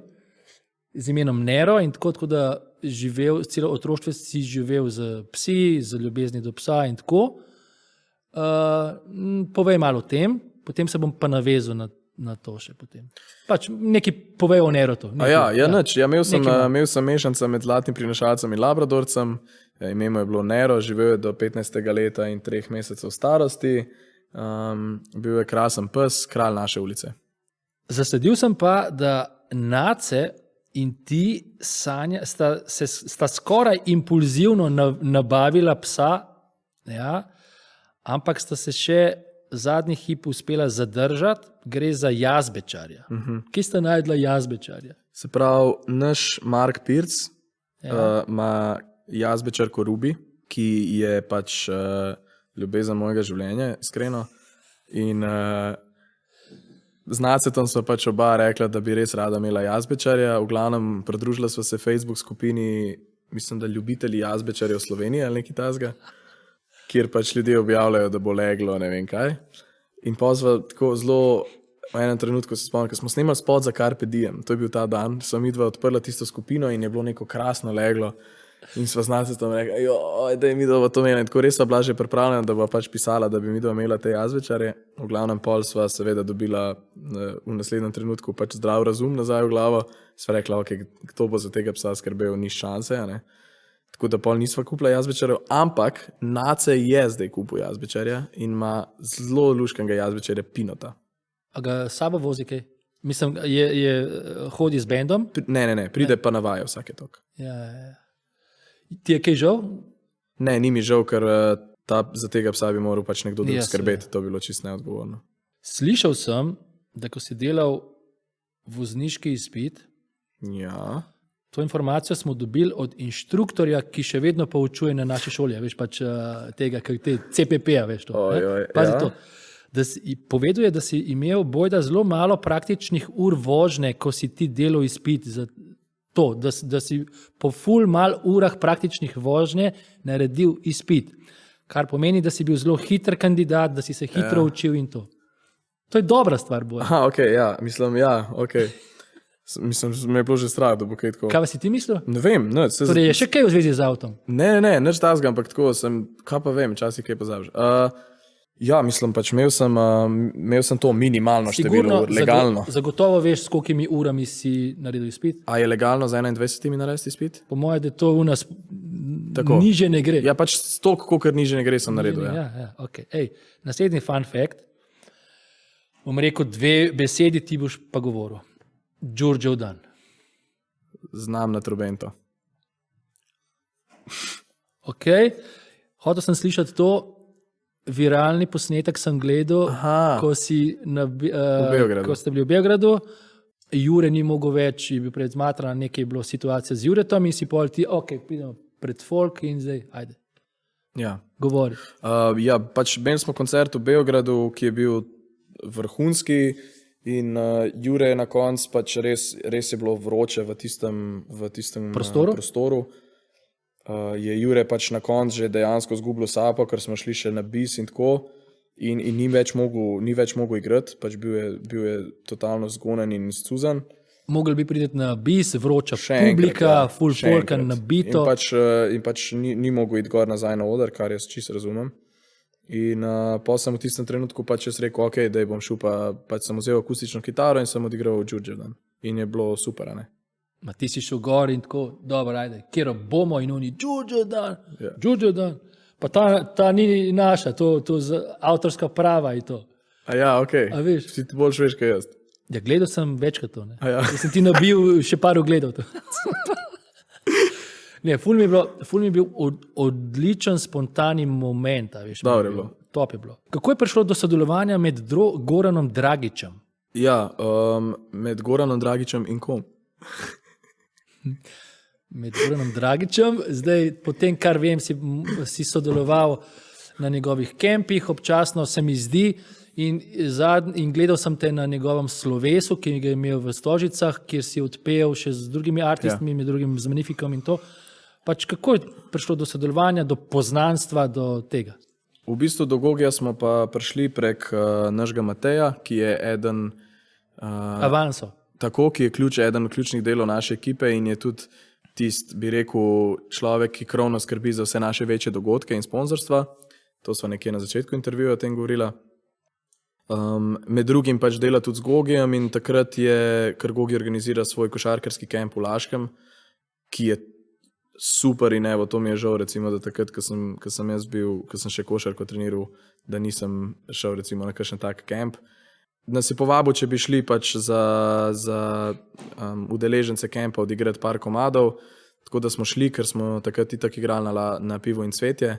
Speaker 2: z imenom Nero in tako da celo otroštvo si živel z psi, z ljubezni do psa in tako. Povej malo o tem, potem se bom pa navezal na to še potem. Pač nekaj povej o Nerotu.
Speaker 1: Nič. Imel sem mešanca med zlatnim prinašalcem in labradorcem. Ime mu je bilo Nero, živel je do 15. leta in 3 mesecev starosti. Bil je krasen pes, kralj naše ulice.
Speaker 2: Zasledil sem pa, da Nace in ti sta skoraj impulzivno nabavila psa, ja, ampak sta se še zadnji hip uspela zadržati, gre za jazbečarja. Kje sta najdla jazbečarja?
Speaker 1: Se pravi, naš Mark Pirc ima jazbečarko Ruby, ki je pač ljubezen mojega življenja, iskreno. In z Nacetom sva pač oba rekla, da bi res rada imela jazbečarja. V glavnem, pridružila sva se Facebook skupini, mislim, da ljubitelji jazbečarja v Sloveniji ali nekaj tasga, kjer pač ljudje objavljajo, da bo leglo, ne vem kaj. In pozva tako zelo, v enem trenutku se spomnim, ko smo snemali spot za Carpe Diem, to je bil ta dan, so midva odprla tisto skupino in je bilo neko krasno leglo. In sva z Nacetom rekla, da je midva to imela. In tako res sva bila že pripravljena, da bo pač pisala, da bi midva imela te jazbečarje. V glavnem pol sva seveda dobila v naslednjem trenutku pač zdrav razum nazaj v glavo. Sva rekla, ok, kdo bo za tega psa skrbel, ni šanse, ne. Tako da pol nisva kupila jazbečarjev, ampak Nace je zdaj kupil jazbečarja in ima zelo luškega jazbečarja Pinota.
Speaker 2: A ga sabo vozi kaj? Mislim, hodi z bendom?
Speaker 1: Ne, pride pa na vajo vsake tok.
Speaker 2: Ja. Ti je kaj žal?
Speaker 1: Ne, ni mi žal, ker za tega psa bi moral pač nekdo drug
Speaker 2: Ja,
Speaker 1: skrbeti, to bi bilo čisto neodgovorno.
Speaker 2: Slišal sem, da ko si delal vozniški izpit,
Speaker 1: Ja.
Speaker 2: to informacijo smo dobili od inštruktorja, ki še vedno poučuje na naši šoli, veš pač tega, te CPP-ja, veš to. Pazi
Speaker 1: ja.
Speaker 2: to. Povedal je, da si imel bojda zelo malo praktičnih ur vožnje, ko si ti delal izpit za to, da si po ful mal urah praktičnih vožnje naredil izpit. Kar pomeni, da si bil zelo hiter kandidat, da si se hitro učil in to. To je dobra stvar, Bojan.
Speaker 1: Aha, ok, ja, mislim, ok. Mislim, me je bilo že strah, da bo kaj tako.
Speaker 2: Kaj si ti mislil?
Speaker 1: Ne vem, ne.
Speaker 2: Torej, je še kaj v zvezi z avtom?
Speaker 1: Ne, nič tazga, ampak tako sem, kaj pa vem, časih kaj pozabiš. Ja, mislim, pač imel sem to minimalno število, legalno.
Speaker 2: Zagotovo veš, s kolikimi urami si naredil izpit?
Speaker 1: A je legalno za 21 narediti izpit?
Speaker 2: Po mojem, da to v nas niže ne gre.
Speaker 1: Ja, pač toliko, kolikor niže ne gre, sem naredil.
Speaker 2: Ja, ok. Naslednji fun fact. Bom rekel 2 besedi, ti boš pa govoril. Đurđev dan.
Speaker 1: Znam na trobento.
Speaker 2: Ok. Hotel sem slišati to. Viralni posnetek sem gledal, ko si ko ste bili v Beogradu. Jure ni mogel več, je bil pred zmatran, nekaj je bilo situacija z Juretom in si pol ti, ok, pridemo pred folk in zdaj, ajde.
Speaker 1: Ja.
Speaker 2: Govori.
Speaker 1: Ja, pač imeli smo koncert v Beogradu, ki je bil vrhunski in Jure je na koncu pač res je bilo vroče v tistem prostoru. Je Jure pač na koncu že dejansko zgubil sapo, ker smo šli še na bis in tako in ni več mogel igrati, pač bil je totalno zgonen in scuzan.
Speaker 2: Mogli bi priti na bis, vroča publika, full folka nabito.
Speaker 1: In pač ni mogel iti gor nazaj na oder, kar jaz čisto razumem. In pa sem v tistem trenutku pač jaz rekel, ok, da bom šel pač sem vzel akustično kitaro in sem odigral Đurđev dan. In je bilo super, ne?
Speaker 2: Ma ti si šel gor in tako, dobro, ajde, kjero bomo in oni, Đurđev dan. Pa ta ni naša, to z avtorska prava in to.
Speaker 1: A ja, ok,
Speaker 2: a veš?
Speaker 1: Si ti boljš veš, kaj jaz.
Speaker 2: Ja, gledal sem večkrat to, ne?
Speaker 1: Ja.
Speaker 2: Sem ti nabil še par ogledov to. Ne, ful mi je bil odličen, spontani moment, veš.
Speaker 1: Dobro je bilo.
Speaker 2: Top je bilo. Kako je prišlo do sodelovanja med Goranom Dragićem?
Speaker 1: Ja, med Goranom Dragićem in kom?
Speaker 2: Med Goranom Dragićem, zdaj potem, kar vem, si sodeloval na njegovih kempih, občasno se mi zdi, in gledal sem te na njegovem slovesu, ki ga je imel v Stožicah, kjer si odpel še z drugimi artistmi, med drugim z Magnificom in to. Pač kako je prišlo do sodelovanja, do poznanstva, do tega?
Speaker 1: V bistvu do Gogija smo pa prišli prek našega Mateja, ki je eden...
Speaker 2: Avanso.
Speaker 1: Tako, ki je eden od ključnih delov naše ekipe in je tudi bi rekel, človek, ki krovno skrbi za vse naše večje dogodke in sponzorstva. To smo nekje na začetku intervjuja o tem govorila. Med drugim pač dela tudi z Gogijem in takrat je, ker Gogi organizira svoj košarkarski kemp v Laškem, ki je super in evo, to mi je žal, recimo, da takrat, ko sem jaz bil, ko sem še košarko treniral, da nisem šel recimo na kakšen tak kemp. Nas je povabil, če bi šli pač za udeležence kempa odigrati par komadov, tako da smo šli, ker smo takrat itak igrali na Pivo in cvetje.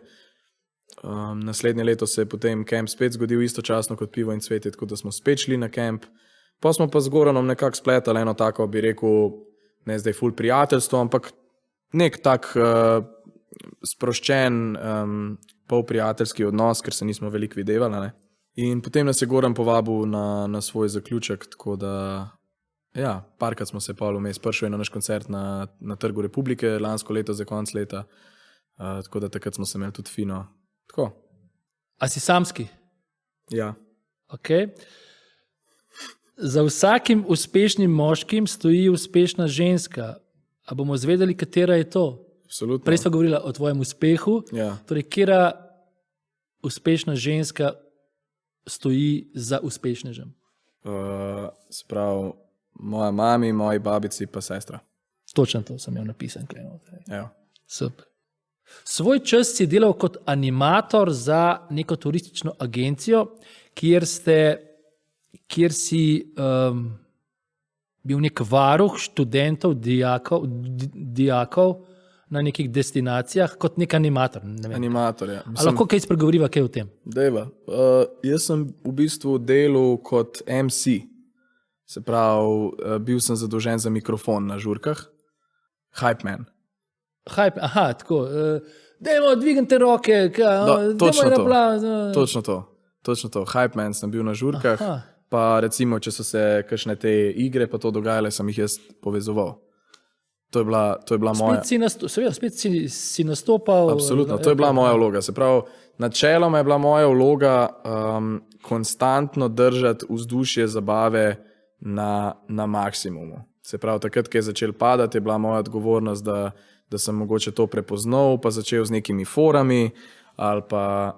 Speaker 1: Naslednje leto se je potem kemp spet zgodil istočasno kot Pivo in cvetje, tako da smo spet šli na kemp. Pa smo pa z Goranom nekako spletali eno tako, bi rekel, ne zdaj ful prijateljstvo, ampak nek tak sproščen, polprijateljski odnos, ker se nismo veliko videvali, ne. In potem nas je Goran povabil na svoj zaključek, tako da, ja, parkrat smo se pa vmes, prišel je na naš koncert na Trgu Republike, lansko leto za konc leta, tako da takrat smo se imeli tudi fino. Tako.
Speaker 2: A si samski?
Speaker 1: Ja.
Speaker 2: Ok. Za vsakim uspešnim moškim stoji uspešna ženska. A bomo zvedeli, katera je to?
Speaker 1: Absolutno.
Speaker 2: Prej smo govorili o tvojem uspehu.
Speaker 1: Ja.
Speaker 2: Torej, katera uspešna ženska stoji za uspešnežem?
Speaker 1: Sprav, moja mami, moji babici pa sestra.
Speaker 2: Točno to sem imel napisan.
Speaker 1: Ja.
Speaker 2: Super. Svoj čas si delal kot animator za neko turistično agencijo, kjer si bil nek varuh študentov, dijakov na nekih destinacijah kot nek animator. Ne vem.
Speaker 1: Animator, ja.
Speaker 2: A lahko kaj spregovoriva kaj o tem?
Speaker 1: Deva. Jaz sem v bistvu delal kot MC. Se pravi, bil sem zadolžen za mikrofon na žurkah. Hype man.
Speaker 2: Hype, aha, tako. Dajmo, dvignite roke.
Speaker 1: Točno to. Hype man sem bil na žurkah. Aha. Pa recimo, če so se kakšne te igre pa to dogajale, sem jih jaz povezoval. To je bila moja...
Speaker 2: Spet si nastopal...
Speaker 1: Absolutno, to je bila moja vloga. Se pravi, načeloma je bila moja vloga konstantno držati vzdušje zabave na maksimumu. Se pravi, takrat, ko je začel padati, je bila moja odgovornost, da sem mogoče to prepoznal, pa začel z nekimi forami, ali pa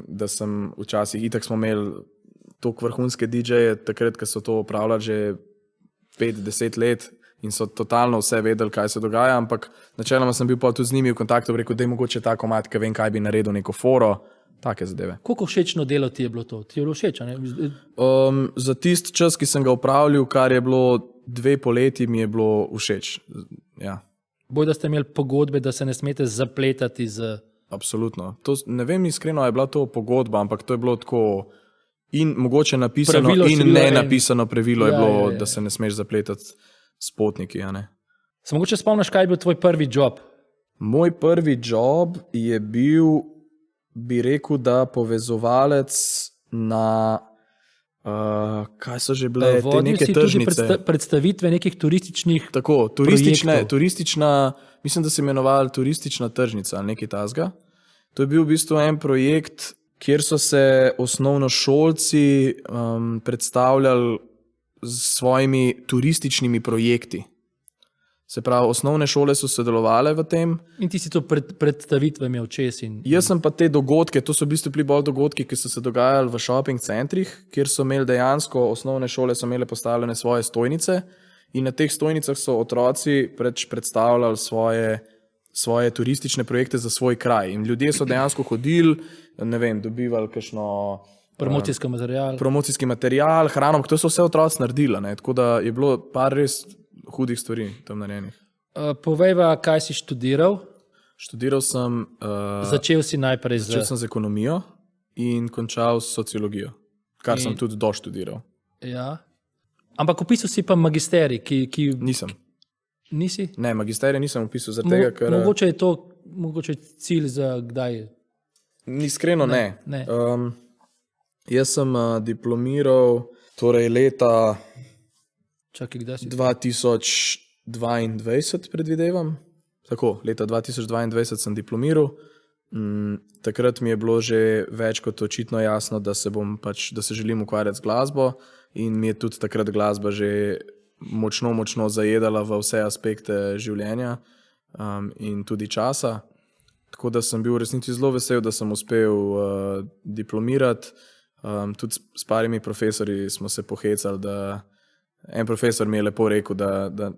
Speaker 1: da sem včasih, itak smo imeli toliko vrhunske DJ-je, takrat, ko so to upravljali že 5-10 let in so totalno vse vedeli, kaj se dogaja, ampak načeloma sem bil pa tudi z njimi v kontaktu, rekel, da je mogoče ta komad, ki vem, kaj bi naredil neko foro, take zadeve.
Speaker 2: Koliko všečno delo ti je bilo to? Ti je bilo všeč, ne?
Speaker 1: Za tisti čas, ki sem ga upravljal, kar je bilo 2 poleti, mi je bilo všeč. Ja.
Speaker 2: Boj, da ste imeli pogodbe, da se ne smete zapletati z...
Speaker 1: Absolutno. To, ne vem iskreno, je bila to pogodba, ampak to je bilo tako in mogoče napisano
Speaker 2: pravilo
Speaker 1: in ne napisano pravilo je bilo, da se ne smeš zapletati s potniki. Ja, ne.
Speaker 2: Se mogoče spomniš, kaj je bil tvoj prvi job?
Speaker 1: Moj prvi job je bil, bi rekel, da povezovalec na kaj so že bile te neke tržnice.
Speaker 2: Tudi predstavitve nekih turističnih
Speaker 1: tako, turistična, mislim, da se je imenovala turistična tržnica ali nekaj tasga. To je bil v bistvu en projekt, kjer so se osnovnošolci predstavljali s svojimi turističnimi projekti. Se pravi, osnovne šole so sodelovale v tem.
Speaker 2: In ti si to predstavitve imel čez.
Speaker 1: Jaz sem pa te dogodke, to so v bistvu bili bolj dogodki, ki so se dogajali v shopping centrih, kjer so imeli dejansko, osnovne šole so imele postavljene svoje stojnice in na teh stojnicah so otroci predstavljali svoje turistične projekte za svoj kraj. In ljudje so dejansko hodili, ne vem, dobivali kakšno... Promocijski material, hrano, to so vse otroci naredili, ne? Tako da je bilo par res hudih stvari tam narejenih.
Speaker 2: Povejva, kaj si študiral?
Speaker 1: Študiral sem...
Speaker 2: Začel si najprej
Speaker 1: Začel sem z ekonomijo in končal s sociologijo, kar sem tudi doštudiral.
Speaker 2: Ja. Ampak upisal si pa magisterij, ki...
Speaker 1: Nisem.
Speaker 2: Nisi?
Speaker 1: Ne, magisterij nisem upisal zaradi tega, ker...
Speaker 2: Mogoče je to cilj za kdaj?
Speaker 1: Iskreno ne. Jaz sem diplomiral torej leta...
Speaker 2: Čakaj, kdaj si?
Speaker 1: 2022 predvidevam. Tako, leta 2022 sem diplomiral. Takrat mi je bilo že več kot očitno jasno, da se želim ukvarjati z glasbo in mi je tudi takrat glasba že močno zajedala v vse aspekte življenja in tudi časa. Tako da sem bil v resnici zelo vesel, da sem uspel diplomirati. Tudi s parimi profesorji smo se pohecali, da en profesor mi je lepo rekel, da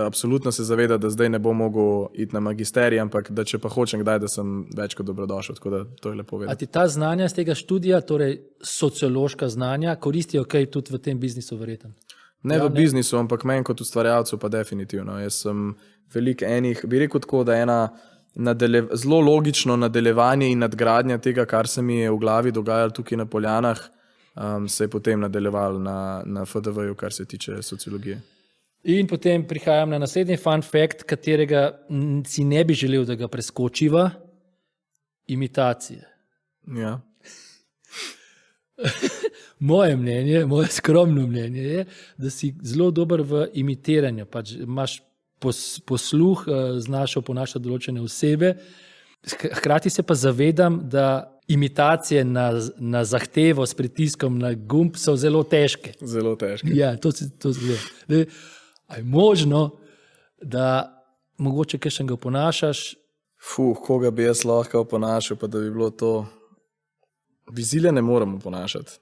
Speaker 1: absolutno se zaveda, da zdaj ne bo mogel iti na magisterij, ampak da če pa hočem kdaj, da sem več kot dobrodošel, tako da to je lepo vedeti.
Speaker 2: A ti ta znanja z tega študija, torej sociološka znanja, koristijo kaj tudi v tem biznisu verjetno?
Speaker 1: Ne v biznisu, ampak meni kot ustvarjalcu pa definitivno. Jaz sem veliko enih, bi rekel tako, da ena zelo logično nadaljevanje in nadgradnja tega, kar se mi je v glavi dogajalo tukaj na Poljanah, se je potem nadaljeval na FDV-ju, kar se tiče sociologije.
Speaker 2: In potem prihajam na naslednji fun fact, katerega si ne bi želel, da ga preskočiva. Imitacije.
Speaker 1: Ja.
Speaker 2: Moje skromno mnenje je, da si zelo dober v imitiranju. Pač imaš posluh, znaš oponašati določene osebe. Hkrati se pa zavedam, da imitacije na zahtevo s pritiskom na gumb so zelo težke.
Speaker 1: Zelo težke.
Speaker 2: Ja, to se zdi. A je možno, da mogoče kakšnega oponašaš?
Speaker 1: Koga bi jaz lahko oponašal, pa da bi bilo to... Vizile ne moramo oponašati.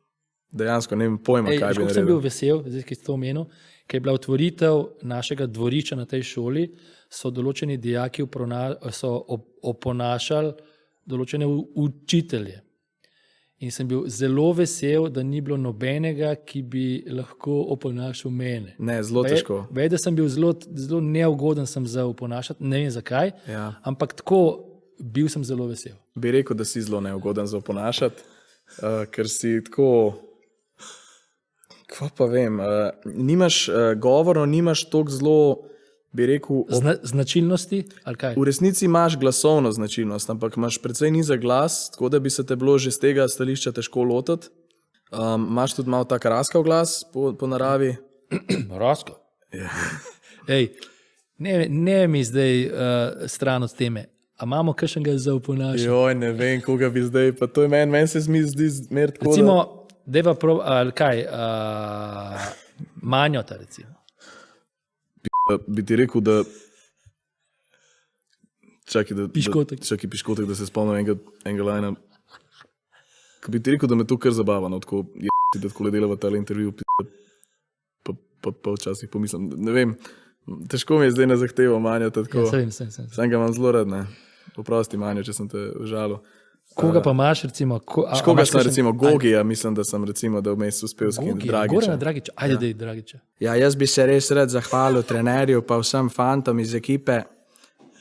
Speaker 1: Dejansko ne vem pojma, kaj bi naredil.
Speaker 2: Sem bil vesel, zdaj, ki si to omenil, ker je bila otvoritev našega dvorišča na tej šoli, so določeni dijaki oponašali določene učitelje. In sem bil zelo vesel, da ni bilo nobenega, ki bi lahko oponašal mene.
Speaker 1: Ne, zelo težko.
Speaker 2: Vej, da sem bil zelo neugoden sem za oponašati, ne vem zakaj,
Speaker 1: Ja.
Speaker 2: ampak tako bil sem zelo vesel.
Speaker 1: Bi rekel, da si zelo neugoden za oponašati, ker si tako, kva pa vem, nimaš govorno, nimaš toliko zelo, bi rekel,
Speaker 2: Značilnosti ali kaj?
Speaker 1: v resnici imaš glasovno značilnost, ampak imaš precej nizek glas, tako da bi se te bilo že z tega stališča težko lotiti. Imaš tudi malo tak raskav glas po naravi.
Speaker 2: Rasko. Ej, ne mi zdaj stran od teme. A imamo kakšnega za oponašanje?
Speaker 1: Joj, ne vem, koga bi zdaj, pa to je meni se zdi zmer tako,
Speaker 2: Recimo, deva prav, ali kaj, manjota recimo.
Speaker 1: da bi ti rekel, da čakaj, piškotek, da se spomnim enega lajna. Ko bi ti rekel, da me to kar zabava, no, tako je, da tako delava tale intervju, pa včasih pomislim, ne vem, težko mi je zdaj na zahtevo manjata, tako.
Speaker 2: Ja, sem.
Speaker 1: Sam ga imam zelo rad, ne. Poprosti manjo, če sem te užalil.
Speaker 2: Koga pa imaš recimo?
Speaker 1: Koga sem recimo Gogija, mislim, da sem recimo, da vmes uspel skiniti Dragiča.
Speaker 2: Gorana Dragiča, ajde dej Dragiča.
Speaker 4: Ja, jaz bi se res rad zahvalil trenerju pa vsem fantom iz ekipe.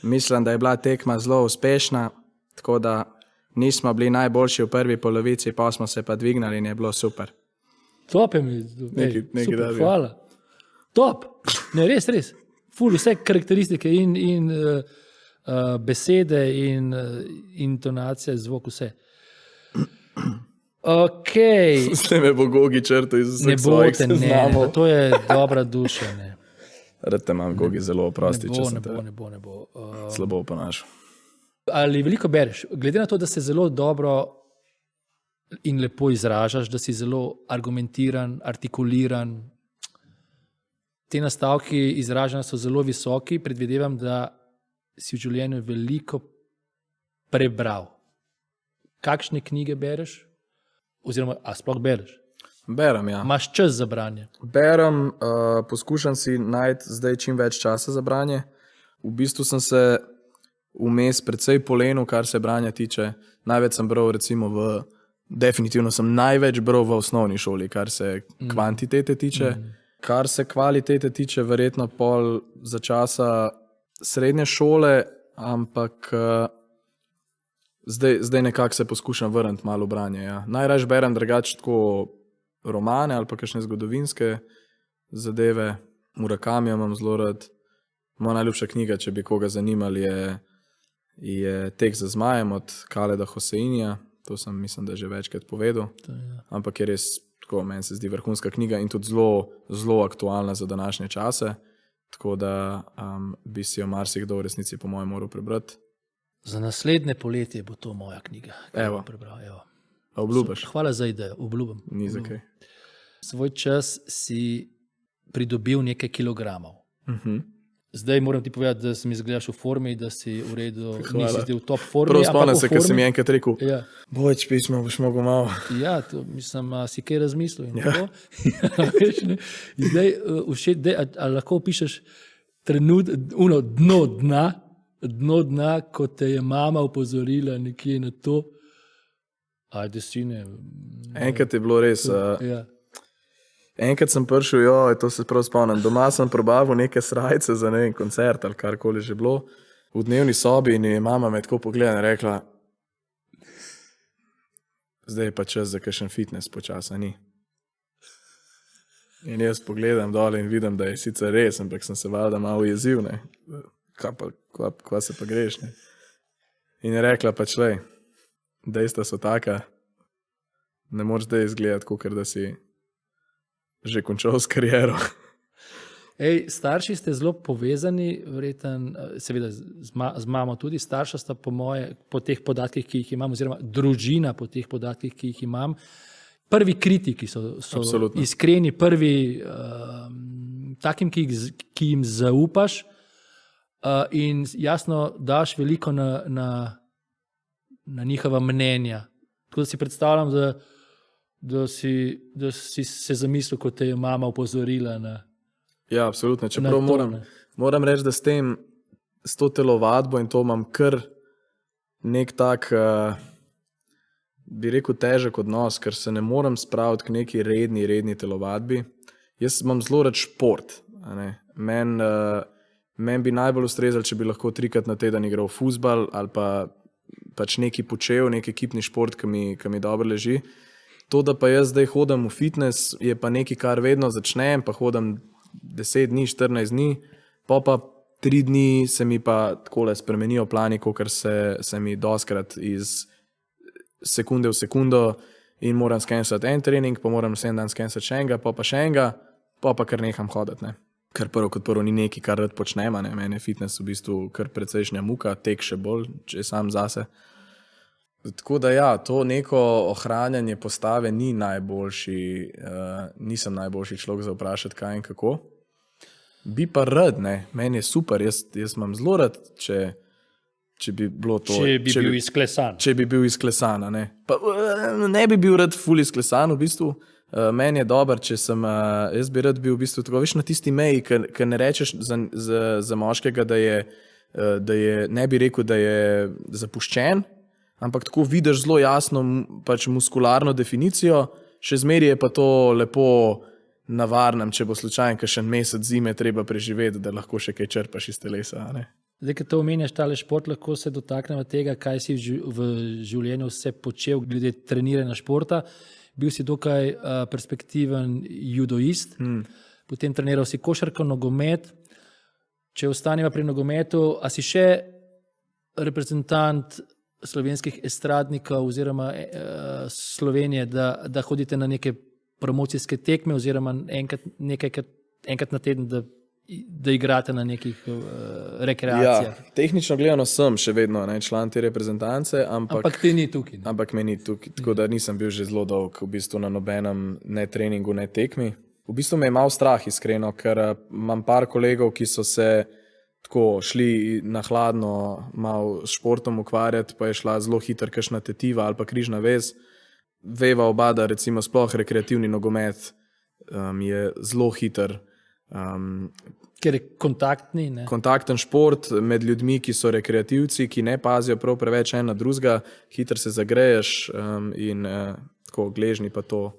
Speaker 4: Mislim, da je bila tekma zelo uspešna, tako da nismo bili najboljši v prvi polovici, pa smo se pa dvignali in je bilo super.
Speaker 2: Top je mi,
Speaker 1: Nekaj
Speaker 2: super,
Speaker 1: davi.
Speaker 2: hvala. Top, ne, res. Ful, vse karakteristike in besede in intonacija, zvok, vse. Ok.
Speaker 1: Zdaj me bo Gogi črto iz
Speaker 2: Ne
Speaker 1: vseh svojih
Speaker 2: bote, ne,
Speaker 1: seznamov.
Speaker 2: to je dobra duša, ne.
Speaker 1: Rad te imam, Gogi, zelo oprosti, če sem te
Speaker 2: Ne bo.
Speaker 1: slabo oponašal.
Speaker 2: Ali veliko bereš? Glede na to, da se zelo dobro in lepo izražaš, da si zelo argumentiran, artikuliran, te nastavki izražanja so zelo visoki, predvidevam, da si v življenju veliko prebral. Kakšne knjige bereš? Oziroma, a sploh bereš?
Speaker 1: Berem, ja.
Speaker 2: Imaš čas za branje?
Speaker 1: Berem, poskušam si najti zdaj čim več časa za branje. V bistvu sem se vmes precej polenil, kar se branja tiče. Največ sem bral recimo definitivno sem največ bral v osnovni šoli, kar se kvantitete tiče. Kar se kvalitete tiče, verjetno pol za časa srednje šole, ampak zdaj nekako se poskušam vrniti malo v branje. Ja. Najraje berem drugače tako romane ali pa kakšne zgodovinske zadeve. Murakamija imam zelo rad. Moja najljubša knjiga, če bi koga zanimali, je Tek za zmajem od Khaleda Hoseinija. To sem, mislim, da že večkrat povedal. Ampak je res tako, meni se zdi vrhunska knjiga in tudi zelo aktualna za današnje čase. Tako da bi si jo marsikdo v resnici po mojem moral prebrati.
Speaker 2: Za naslednje poletje bo to moja knjiga.
Speaker 1: Evo.
Speaker 2: Prebral, evo.
Speaker 1: A obljubaš?
Speaker 2: Hvala za idejo, obljubim.
Speaker 1: Ni za kaj.
Speaker 2: Svoj čas si pridobil nekaj kilogramov. Zdaj moram ti povedati, da si mi izgledaš v formi, da si v redu, nisi zdaj v top formi.
Speaker 1: Prav spomnim se, ker si mi enkrat rekel,
Speaker 2: Ja,
Speaker 1: boč pismo, boš mogel malo.
Speaker 2: ja to, mislim, a si kaj razmislil. In tako. Veš, ne. In zdaj, ali lahko opišeš dno dna, ko te je mama opozorila nekje na to, ajde sine.
Speaker 1: Enkrat je bilo res.
Speaker 2: Ja.
Speaker 1: Enkrat sem prišel, to se prav spomnim, doma sem probavil neke srajce za ne vem, koncert ali karkoli že bilo v dnevni sobi in je mama me tako pogledala in rekla, zdaj je pa čas za kakšen fitness počasa, ni. In jaz pogledam dole in vidim, da je sicer res, ampak sem se valjda malo jezil, ne. Kva se pa greš, ne. In je rekla pač, lej, dejstva so taka, ne moreš zdaj izgledati, kakor da si že končal s kariero.
Speaker 2: Ej, starši ste zelo povezani, verjeten, seveda z mamo tudi, starša sta po moje, po teh podatkih, ki jih imam, oziroma družina po teh podatkih, ki jih imam, prvi kritiki so
Speaker 1: Absolutno.
Speaker 2: iskreni, prvi takim, ki jim zaupaš in jasno daš veliko na njihova mnenja. Tako da si predstavljam, da si se zamislil, ko te je mama opozorila na...
Speaker 1: Ja, absolutno. Čeprav
Speaker 2: Na to, ne.
Speaker 1: moram reči, da s to telovadbo in to imam kar nek tak, bi rekel, težek odnos, ker se ne morem spraviti k neki redni telovadbi. Jaz imam zelo rad šport. Meni bi najbolj ustrezalo, če bi lahko 3 krat na teden igral fuzbal ali pa pač neki počel, neki ekipni šport, ki mi dobro leži. To, da pa jaz zdaj hodim v fitness, je pa nekaj, kar vedno začnem, pa hodim 10 dni, 14 dni, pa 3 dni se mi pa takole spremenijo plani, ker se mi doskrat iz sekunde v sekundo in moram skenslati en trening, pa moram naslednji dan skenslati še enega, pa še enega, pa kar neham hoditi. Ne. Ker prvo kot prvo ni nekaj, kar rad počnem, ne. Meni je fitness v bistvu kar precejšnja muka, tek še bolj, če sam zase. Tako da ja, to neko ohranjanje postave ni najboljši, nisem najboljši človek za vprašati, kaj in kako. Bi pa rad, ne, meni je super, jaz imam zelo rad, če bi bilo to.
Speaker 2: Če bi bil izklesan.
Speaker 1: Če bi bil izklesan, ne. Pa, ne bi bil rad ful izklesan v bistvu. Meni je dobro, jaz bi rad bil v bistvu tako, veš, na tisti meji, ker ne rečeš za moškega, da je, ne bi rekel, da je zapuščen, ampak tako vidiš zelo jasno pač muskularno definicijo, še zmeraj je pa to lepo na varnem, če bo slučajno kakšen mesec zime treba preživeti, da lahko še kaj črpaš iz telesa. Ne?
Speaker 2: Zdaj, ko to omenjaš, tale šport, lahko se dotaknemo tega, kaj si v življenju vse počel glede treniranja športa. Bil si dokaj perspektiven judoist, potem treniral si košarko, nogomet. Če ostaneva pri nogometu, a si še reprezentant slovenskih estradnikov oziroma Slovenije, da hodite na neke promocijske tekme oziroma enkrat na teden, da igrate na nekih rekreacijah?
Speaker 1: Ja, tehnično gledano sem še vedno član te reprezentance,
Speaker 2: ampak ti ni tukaj.
Speaker 1: Ampak me ni tukaj, tako da nisem bil že zelo dolg v bistvu na nobenem ne treningu, ne tekmi. V bistvu me je malo strah, iskreno, ker imam par kolegov, ki so se tako šli na hladno malo s športom ukvarjati, pa je šla zelo hitro kakšna tetiva ali pa križna vez. Veva oba, da recimo sploh rekreativni nogomet je zelo hiter.
Speaker 2: Ker je kontaktni, ne?
Speaker 1: Kontakten šport med ljudmi, ki so rekreativci, ki ne pazijo prav preveč en na drugega, hitro se zagreješ in tako gležni pa to.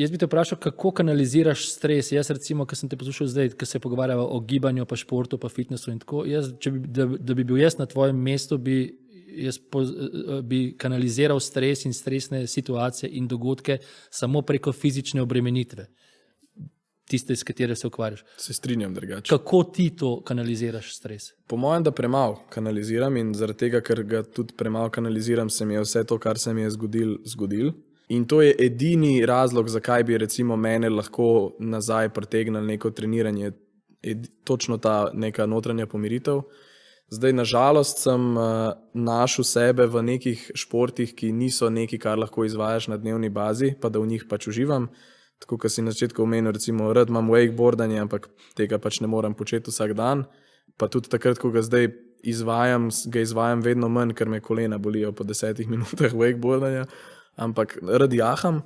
Speaker 2: Jaz bi te vprašal, kako kanaliziraš stres. Jaz recimo, ko sem te poslušal zdaj, ko se pogovarjava o gibanju, pa športu, pa fitnessu in tako, da bi bil jaz na tvojem mestu, bi kanaliziral stres in stresne situacije in dogodke samo preko fizične obremenitve. Tiste, s katere se ukvarjaš.
Speaker 1: Se strinjam drugače.
Speaker 2: Kako ti to kanaliziraš stres?
Speaker 1: Po mojem, da premalo kanaliziram in zaradi tega, ker ga tudi premalo kanaliziram, se mi je vse to, kar se mi je zgodil. In to je edini razlog, zakaj bi recimo mene lahko nazaj pritegnili neko treniranje, točno ta neka notranja pomiritev. Zdaj, nažalost, sem našel sebe v nekih športih, ki niso nekaj, kar lahko izvajaš na dnevni bazi, pa da v njih pač uživam. Tako, kot si na začetku omenil, recimo, rad imam wakeboardanje, ampak tega pač ne morem početi vsak dan. Pa tudi takrat, ko ga zdaj izvajam vedno manj, ker me kolena bolijo po 10 minutah wakeboardanja. Ampak rad jaham,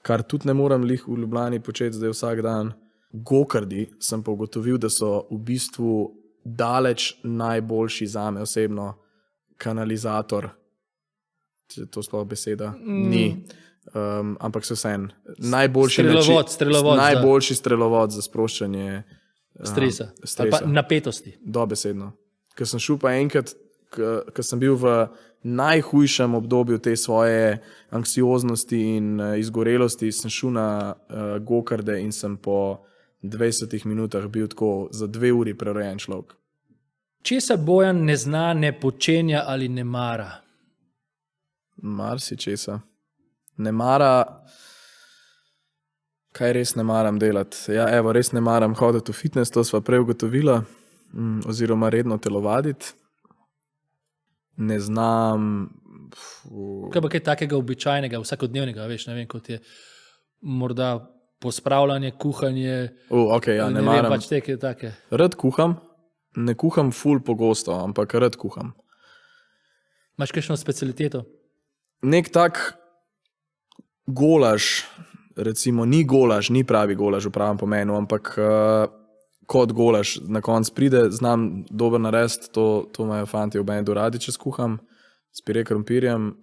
Speaker 1: kar tudi ne morem lih v Ljubljani početi zdaj vsak dan. Gokardi sem pa ugotovil, da so v bistvu daleč najboljši zame osebno kanalizator. Če to sploh beseda ni. Ampak so vseeno najboljši najboljši strelovod za sproščanje
Speaker 2: stresa. Ali pa napetosti.
Speaker 1: Dobesedno. Ker sem šel pa enkrat, ker sem bil v najhujšem obdobju te svoje anksioznosti in izgorelosti, sem šel na gokarde in sem po 20 minutah bil tako za 2 uri prerojen človek.
Speaker 2: Česa Bojan ne zna, ne počenja ali ne mara?
Speaker 1: Marsičesa. Ne mara, kaj res ne maram delati. Ja, evo, res ne maram hoditi v fitness, to sva prej ugotovila, oziroma redno telovaditi. Ne znam...
Speaker 2: Kaj pa kaj takega običajnega, vsakodnevnega, veš, ne vem, kot je morda pospravljanje, kuhanje...
Speaker 1: Okay, ja, ne maram.
Speaker 2: Pač take.
Speaker 1: Rad kuham, ne kuham ful pogosto, ampak rad kuham.
Speaker 2: Imaš kakšno specialiteto?
Speaker 1: Nek tak golaž, recimo ni golaž, ni pravi golaž v pravem pomenu, ampak kot golaž na koncu pride, znam dober narediti, to imajo fanti v bendu radi, če skuham, s pire krompirjem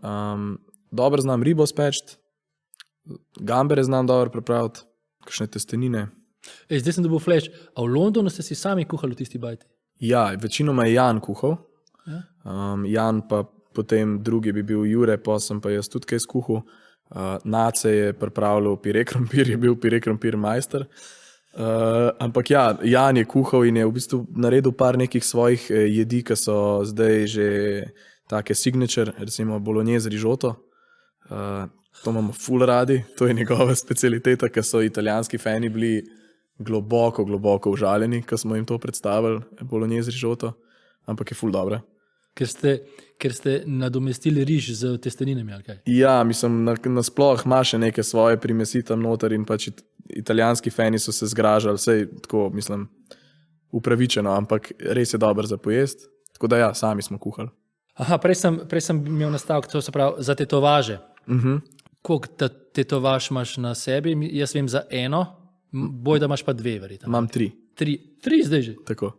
Speaker 1: dobro znam ribo speč, gambere znam dobro pripraviti, kakšne testenine.
Speaker 2: Zdaj sem dobil flash. A v Londonu ste si sami kuhali v tisti bajti?
Speaker 1: Ja, večinoma je Jan kuhal.
Speaker 2: Ja?
Speaker 1: Jan pa potem drugi bi bil Jure, pa sem pa jaz tudi kaj skuhal. Nace je pripravljal pire krompir, je bil pire krompir majster. Ampak ja, Jan je kuhal in je v bistvu naredil par nekih svojih jedi, ki so zdaj že take signature, recimo bolognese rižoto. To imamo ful radi, to je njegova specialiteta, ker so italijanski fani bili globoko užaljeni, ko smo jim to predstavili, bolognese rižoto, ampak je ful dobra.
Speaker 2: Ker ste nadomestili riž z testeninami, ali kaj?
Speaker 1: Ja, mislim, nasploh ima še neke svoje primesi tam noter in pač italijanski fani so se zgražali, vsej tako, mislim, upravičeno, ampak res je dober za pojest. Tako da ja, sami smo kuhali.
Speaker 2: Aha, prej sem imel nastavek, to se pravi za tetovaže. Koliko tetovaž imaš na sebi? Jaz vem za eno, boj, da imaš pa dve, verjetno.
Speaker 1: Imam 3.
Speaker 2: Tri zdaj že?
Speaker 1: Tako.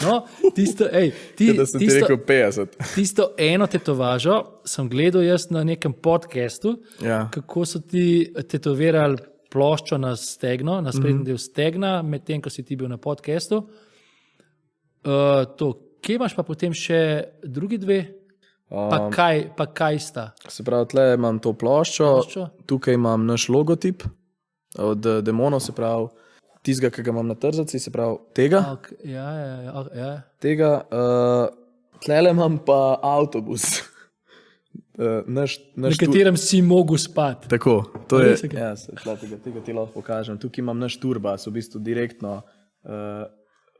Speaker 2: No, tisto,
Speaker 1: Da sem ti rekel 50.
Speaker 2: Tisto eno tetovažo sem gledal jaz na nekem podcastu,
Speaker 1: Ja.
Speaker 2: kako so ti tetovirali ploščo na stegno, na sprednji del stegna, medtem ko si ti bil na podcastu. Kje imaš pa potem še drugi dve? Pa kaj sta?
Speaker 1: Se pravi, tle imam to ploščo, tukaj imam naš logotip od demonov, se pravi, tistega, ki ga imam na trzaci, se pravi, tega.
Speaker 2: Ja.
Speaker 1: Tega, tlele imam pa avtobus. Na
Speaker 2: katerem si mogel spati.
Speaker 1: Tako, to je,
Speaker 2: Res, okej.
Speaker 1: ja, tega ti lahko pokažem. Tukaj imam naš turbas, v bistvu direktno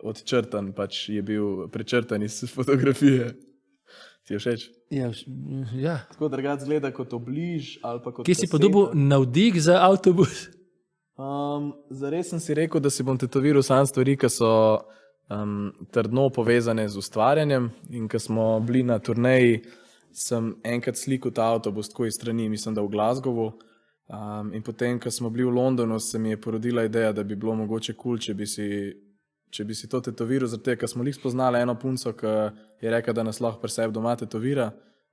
Speaker 1: odčrtan, pač je bil prečrtan iz fotografije. Ti je všeč?
Speaker 2: Ja.
Speaker 1: Tako drugače zgleda kot obliž ali pa kot
Speaker 2: Kje si podobil navdih za avtobus?
Speaker 1: Zares sem si rekel, da si bom tetoviral samo stvari, ki so trdno povezane z ustvarjanjem, in ko smo bili na turneji, sem enkrat slikal ta avtobus tako iz strani, mislim, da v Glasgowu. In potem, ko smo bili v Londonu, se mi je porodila ideja, da bi bilo mogoče kul, če bi si to tetoviral, zaradi tega, ker smo lih spoznali eno punco, ki je rekla, da nas lahko pri sebi doma tetovira,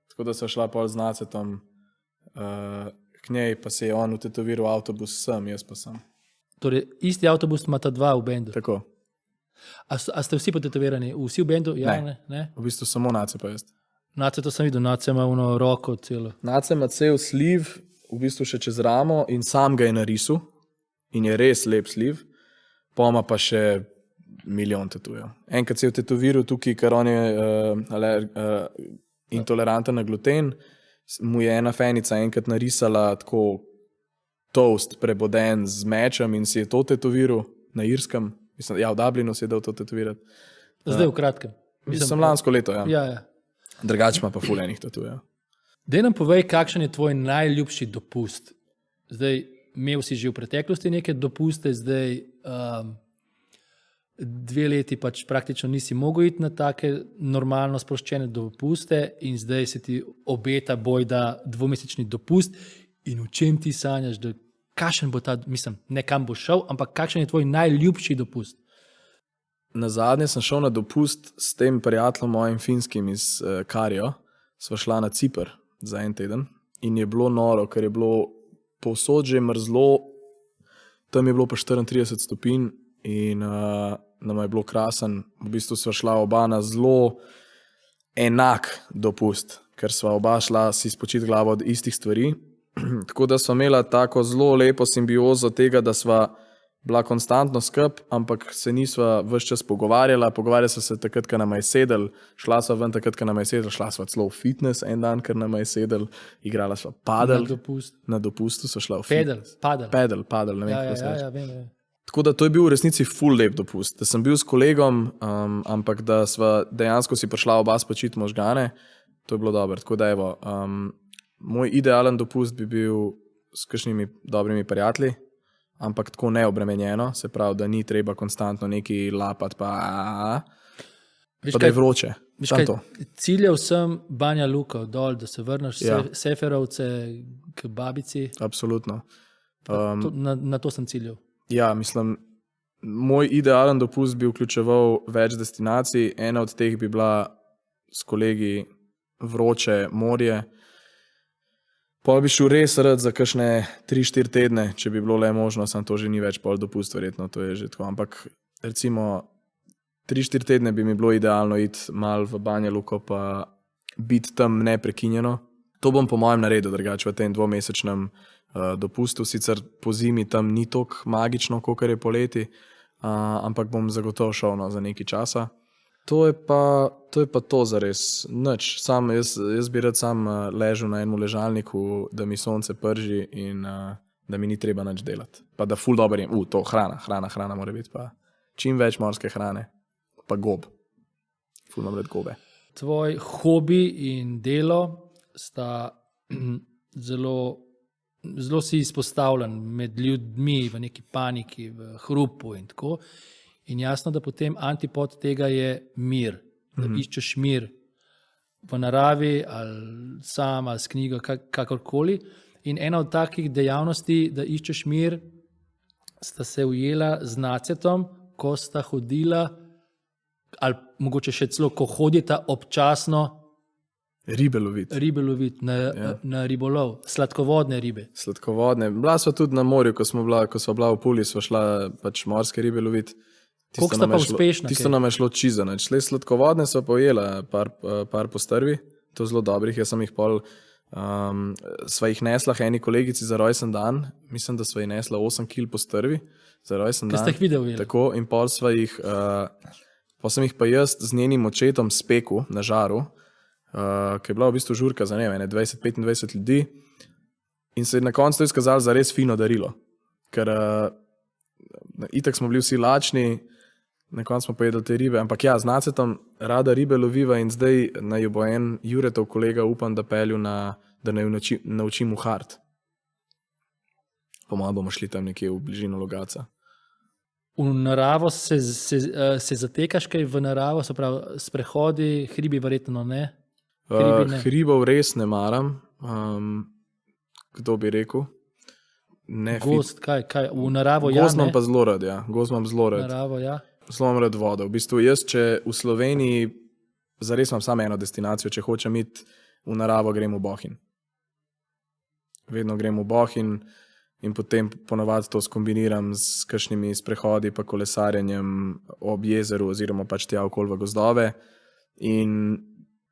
Speaker 1: tako da so šla pol z nacetom k njej, pa se je on utetoviral avtobus sem, jaz pa sem.
Speaker 2: Torej, isti avtobus imata dva v bendu.
Speaker 1: Tako.
Speaker 2: A ste vsi potetovirani? Vsi v bendu? Ja, ne?
Speaker 1: V bistvu samo Nace pa jaz.
Speaker 2: Nace, to sem videl, Nace ima ono roko celo.
Speaker 1: Nace ima cel sliv, v bistvu še čez ramo, in sam ga je narisal in je res lep sliv, pa ima pa še milijon tetujev. Enkrat se je tetoviral tukaj, ker on je intoleranten na gluten, mu je ena fenica enkrat narisala tako toast preboden z mečem in si je to tetoviral na Irskem. Mislim, ja, v Dublinu si je dal to tetovirati.
Speaker 2: Zdaj v kratkem.
Speaker 1: Mislim, lansko leto, ja.
Speaker 2: Ja.
Speaker 1: Drugače ima pa ful enih tatujev.
Speaker 2: Dej nam povej, kakšen je tvoj najljubši dopust. Zdaj, imel si že v preteklosti neke dopuste, zdaj 2 leti pač praktično nisi mogel iti na take normalno sproščene dopuste in zdaj se ti obeta bojda 2-mesečni dopust in v čem ti sanjaš, da kakšen bo ta, mislim, ne kam bo šel, ampak kakšen je tvoj najljubši dopust?
Speaker 1: Nazadnje sem šel na dopust s tem prijateljem mojim finskim iz Karjo. Sva šla na Cipr za 1 teden in je bilo noro, ker je bilo povsod že mrzlo, tam je bilo pa 34 stopinj in nam je bilo krasen. V bistvu sva šla oba na zelo enak dopust, ker sva oba šla si spočiti glavo od istih stvari. Tako da sva imela tako zelo lepo simbiozo tega, da sva bila konstantno skup, ampak se nisva ves čas pogovarjala. Pogovarjala sva se takrat, ko nama je sedel, šla sva ven takrat, ko nama je sedel, šla sva celo v fitness en dan, ker nama je sedel, igrala sva padel. Na dopustu sva šla v fitness. Padel, ne vem, kako se reče.
Speaker 2: Ja, vem.
Speaker 1: Tako da to je bil v resnici ful lep dopust. Da sem bil s kolegom, ampak da sva dejansko si prišla oba spočiti možgane, to je bilo dobro. Tako da evo, moj idealen dopust bi bil s kakšnimi dobrimi prijatelji, ampak tako neobremenjeno, se pravi, da ni treba konstantno neki lapati, pa da je vroče.
Speaker 2: Ciljal sem Banja Luka dol, da se vrneš Seferovce k babici.
Speaker 1: Absolutno.
Speaker 2: Na to sem ciljal.
Speaker 1: Ja, mislim, moj idealen dopust bi vključeval več destinacij. Ena od teh bi bila s kolegi vroče morje, Pol bi šel res rad za kakšne 3-4 tedne, če bi bilo le možno, sam to že ni več pol dopust, verjetno, to je že tako. Ampak recimo 3-4 tedne bi mi bilo idealno iti mal v Banja Luko pa biti tam neprekinjeno. To bom po mojem naredil drugače v tem 2-mesečnem dopustu, sicer po zimi tam ni toliko magično, kakor je poleti, ampak bom zagotovo šel za nekaj časa. To je pa to zares, nič. Jaz bi rad sam ležal na enem ležalniku, da mi sonce prži in da mi ni treba nič delati. Pa da ful dobro jem. To hrana mora biti, pa čim več morske hrane. Pa gob. Ful nam red gobe.
Speaker 2: Tvoj hobi in delo sta zelo si izpostavljen med ljudmi v neki paniki, v hrupu in tako. In jasno, da potem antipod tega je mir, da iščeš mir v naravi ali sam ali s knjigo, kakorkoli. In ena od takih dejavnosti, da iščeš mir, sta se ujela z Nacetom, ko sta hodila, ali mogoče še celo, ko hodita občasno
Speaker 1: Ribe lovit.
Speaker 2: Na ribolov, sladkovodne ribe.
Speaker 1: Sladkovodne. Bila sva tudi na morju, ko sva bila v Puli, sva šla pač morske ribe loviti.
Speaker 2: Koliko sta pa uspešna?
Speaker 1: Tisto nam je šlo čiza. Sladkovodne sva pa ujela par postrvi, to zelo dobrih. Jaz sem jih pol, sva jih nesla eni kolegici za rojsten dan. Mislim, da sva jih nesla 8 kil postrvi za rojsten dan.
Speaker 2: Kaj ste jih videli?
Speaker 1: Tako, in pol sva jih, pol sem jih pa jaz z njenim očetom speku na žaru, ki je bila v bistvu žurka za 20-25 ljudi in se je na koncu to izkazalo za res fino darilo. Ker itak smo bili vsi lačni, na koncu smo pojedli te ribe, ampak ja, z Nacetom rada ribe loviva in zdaj naj jo bo en Juretov kolega upam, da pelju da naj jo naučim v hart. Po mojem bomo šli tam nekje v bližino Logatca.
Speaker 2: V naravo se zatekaš kaj v naravo, se pravi sprehodi, hribi verjetno ne?
Speaker 1: Hribov res ne maram, kdo bi rekel?
Speaker 2: Gost, kaj? V naravo ja,
Speaker 1: Gost imam pa zelo rad, ja. Gost imam zelo rad.
Speaker 2: Naravo, ja.
Speaker 1: Zelo imam rad vodo. V bistvu jaz, če v Sloveniji, zares imam samo eno destinacijo, če hočem iti v naravo, grem v Bohinj. Vedno grem v Bohinj in potem ponovadi to skombiniram s kakšnimi sprehodi pa kolesarjenjem ob jezeru oziroma pač tja okoli v gozdove in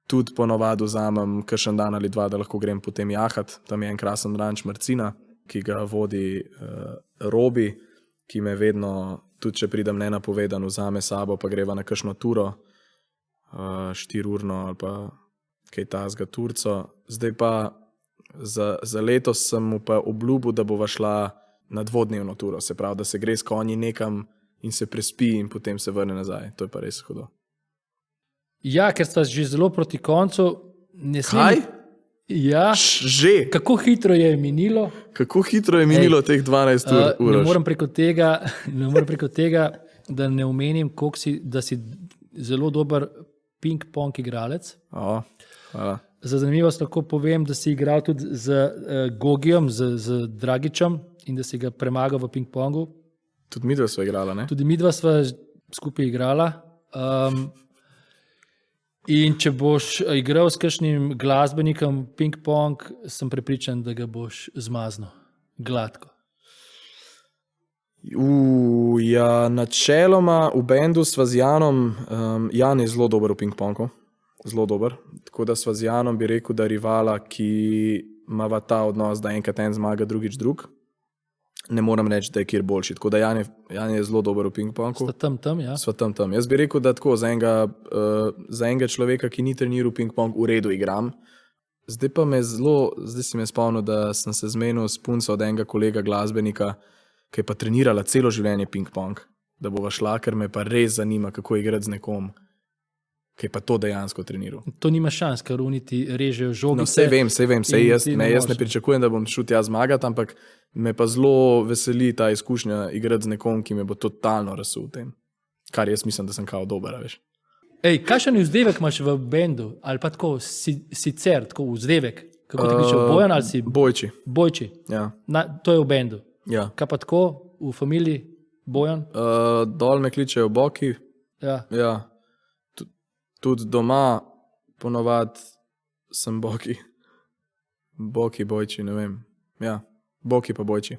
Speaker 1: tudi ponovadi vzamem kakšen dan ali dva, da lahko grem potem jahat. Tam je en krasen ranč Marcina, ki ga vodi Robi, ki me vedno, tudi če pridem nenapovedan, vzame sabo, pa greva na kakšno turo, 4-urno ali pa kaj tazga turco. Zdaj pa za letos sem mu pa obljubil, da bova šla na 2-dnevno turo, se pravi, da se gre s konji nekam in se prespi in potem se vrne nazaj. To je pa res hudo.
Speaker 2: Ja, ker sta že zelo proti koncu.
Speaker 1: Kaj?
Speaker 2: Ja,
Speaker 1: že.
Speaker 2: Kako hitro je minilo?
Speaker 1: Kako hitro je minilo teh 12 ur?
Speaker 2: Ne morem preko tega, da ne omenim, da si zelo dober ping-pong igralec.
Speaker 1: Hvala.
Speaker 2: Za zanimivost lahko povem, da si igral tudi z Gogijem, z Dragičem in da si ga premagal v ping-pongu.
Speaker 1: Tudi midva sva igrala, ne?
Speaker 2: Tudi midva sva skupaj igrala. In če boš igral s kakšnim glasbenikom ping-pong, sem prepričan, da ga boš zmaznil. Gladko.
Speaker 1: Ja, načeloma v bendu sva z Janom, Jan je zelo dober v ping-pongu. Zelo dober. Tako da sva z Janom bi rekel, da rivala, ki imava ta odnos, da enkrat en zmaga, drugič drug. Ne moram reči, da je kjer boljši. Tako da Jan je zelo dober v ping-pongu.
Speaker 2: Sta tam, ja.
Speaker 1: Sva tam. Jaz bi rekel, da tako za enega človeka, ki ni treniral ping-pong, v redu igram. Zdaj si me spomnil, da sem se zmenil s punco od enega kolega glasbenika, ki je pa trenirala celo življenje ping-pong, da bova šla, ker me pa res zanima, kako igrati z nekom, ki je pa to dejansko treniral.
Speaker 2: To nima šans, ker oni ti režejo žogice.
Speaker 1: No, sej vem, jaz ne pričakujem, da bom šel tja zmagati, ampak me pa zelo veseli ta izkušnja igrati z nekom, ki me bo totalno razsul v tem. Kar jaz mislim, da sem kao dober, veš.
Speaker 2: Kakšen vzdevek imaš v bendu? Ali pa tako sicer, tako vzdevek? Kako ti kličejo, Bojan ali si? Bojči.
Speaker 1: Ja.
Speaker 2: To je v bendu.
Speaker 1: Ja.
Speaker 2: Kaj pa tako, v familiji, Bojan?
Speaker 1: Dol me kličejo Boki. Ja. Tudi doma ponovad sem Boki. Boki, bojči, ne vem. Ja, Boki pa bojči.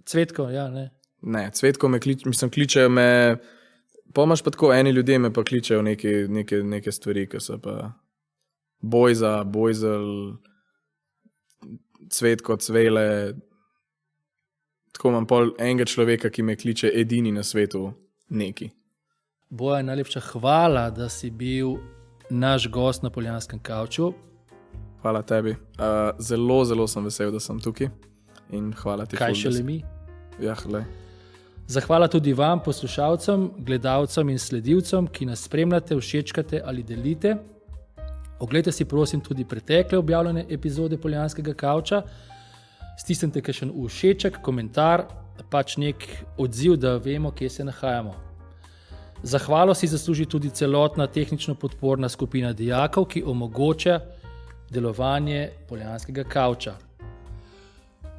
Speaker 2: Cvetko, ja, ne.
Speaker 1: Ne, Cvetko me kličejo me, pomaš pa tako, eni ljudje me pa kličejo neke stvari, ki so pa Bojza, Bojzel, Cvetko, Cvele. Tako imam pol enega človeka, ki me kliče edini na svetu neki.
Speaker 2: Bojan, najlepša hvala, da si bil naš gost na Poljanskem kavču.
Speaker 1: Hvala tebi. Zelo, zelo sem vesel, da sem tukaj in hvala ti.
Speaker 2: Kaj šele mi?
Speaker 1: Ja, hle.
Speaker 2: Zahvala tudi vam, poslušalcem, gledalcem in sledilcem, ki nas spremljate, všečkate ali delite. Oglejte si prosim tudi pretekle objavljene epizode Poljanskega kavča. Stisnite kakšen všeček, komentar, pač nek odziv, da vemo, kje se nahajamo. Zahvalo si zasluži tudi celotna tehnično podporna skupina dijakov, ki omogoča delovanje Poljanskega kavča.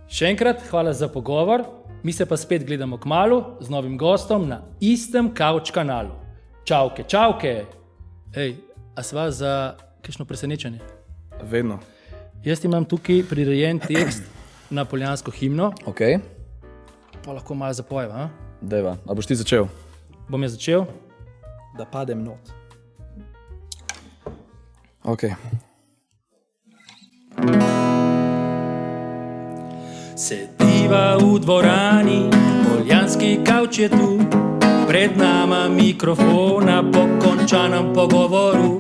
Speaker 2: Še enkrat hvala za pogovor, mi se pa spet gledamo kmalu z novim gostom na istem Kavč kanalu. Čauke, čauke! Ej, a sva za kakšno presenečenje?
Speaker 1: Vedno.
Speaker 2: Jaz imam tukaj prirejen tekst na poljansko himno.
Speaker 1: Ok.
Speaker 2: Pa lahko malo zapojeva, a?
Speaker 1: Dejva, a boš ti začel?
Speaker 2: Bom jaz začel?
Speaker 4: Da padem not.
Speaker 1: Ok.
Speaker 2: Sediva v dvorani, Poljanski kavč je tu, pred nama mikrofona po končanem pogovoru.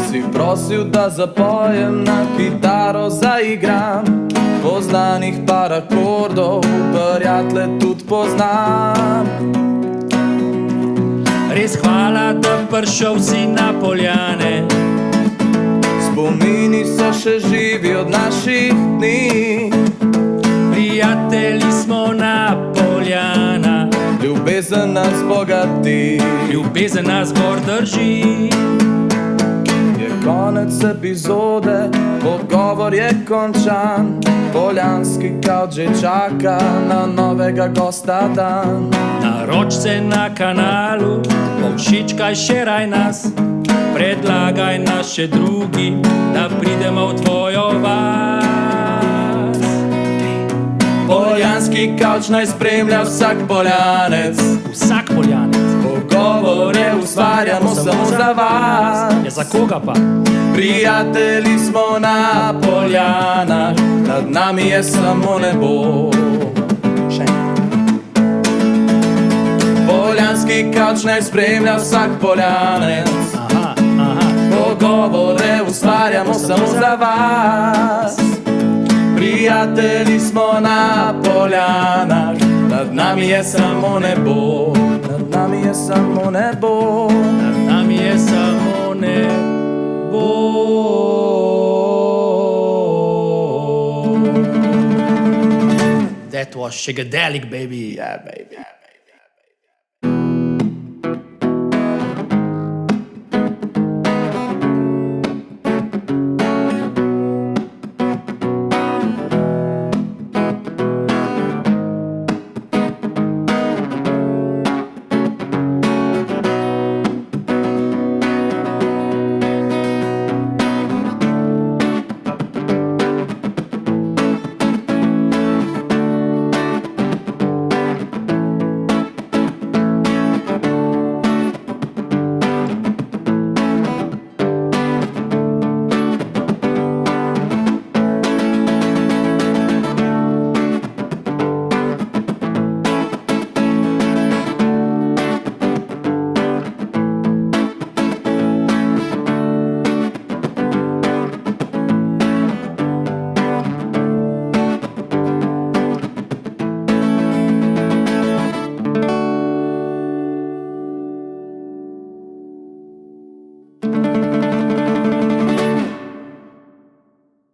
Speaker 4: Si prosil, da zapojem, na kitaro zaigram, poznanih par akordov, prijatelje tudi poznam.
Speaker 2: Res hvala, da prišel si na Poljane.
Speaker 4: Spomini so še živi od naših dni,
Speaker 2: Prijatelji smo na Poljanah,
Speaker 4: ljubezen nas bogati.
Speaker 2: ljubezen nas gor drži.
Speaker 4: Je konec epizode, pogovor je končan, Poljanski kavč že čaka na novega gosta dan.
Speaker 2: Naroč se na kanalu, povšičkaj še raj nas, predlagaj nas še drugi, da pridemo v tvojo vas.
Speaker 4: Poljanski kavč naj spremlja vsak Poljanec,
Speaker 2: Vsak Poljanec.
Speaker 4: pogovore ustvarjamo samo za vas.
Speaker 2: Ja, za koga pa?
Speaker 4: Prijatelji smo na Poljanah, nad nami je samo nebo. Še enkrat. Poljanski kavč naj spremlja vsak Poljanec,
Speaker 2: Aha, aha.
Speaker 4: pogovore ustvarjamo samo za vas. Prijatelji smo na Poljanah, nad nami je samo nebo. Nad nami je samo nebo.
Speaker 2: Nad nami je samo nebo. That was Shigadelic, baby.
Speaker 4: Yeah, baby.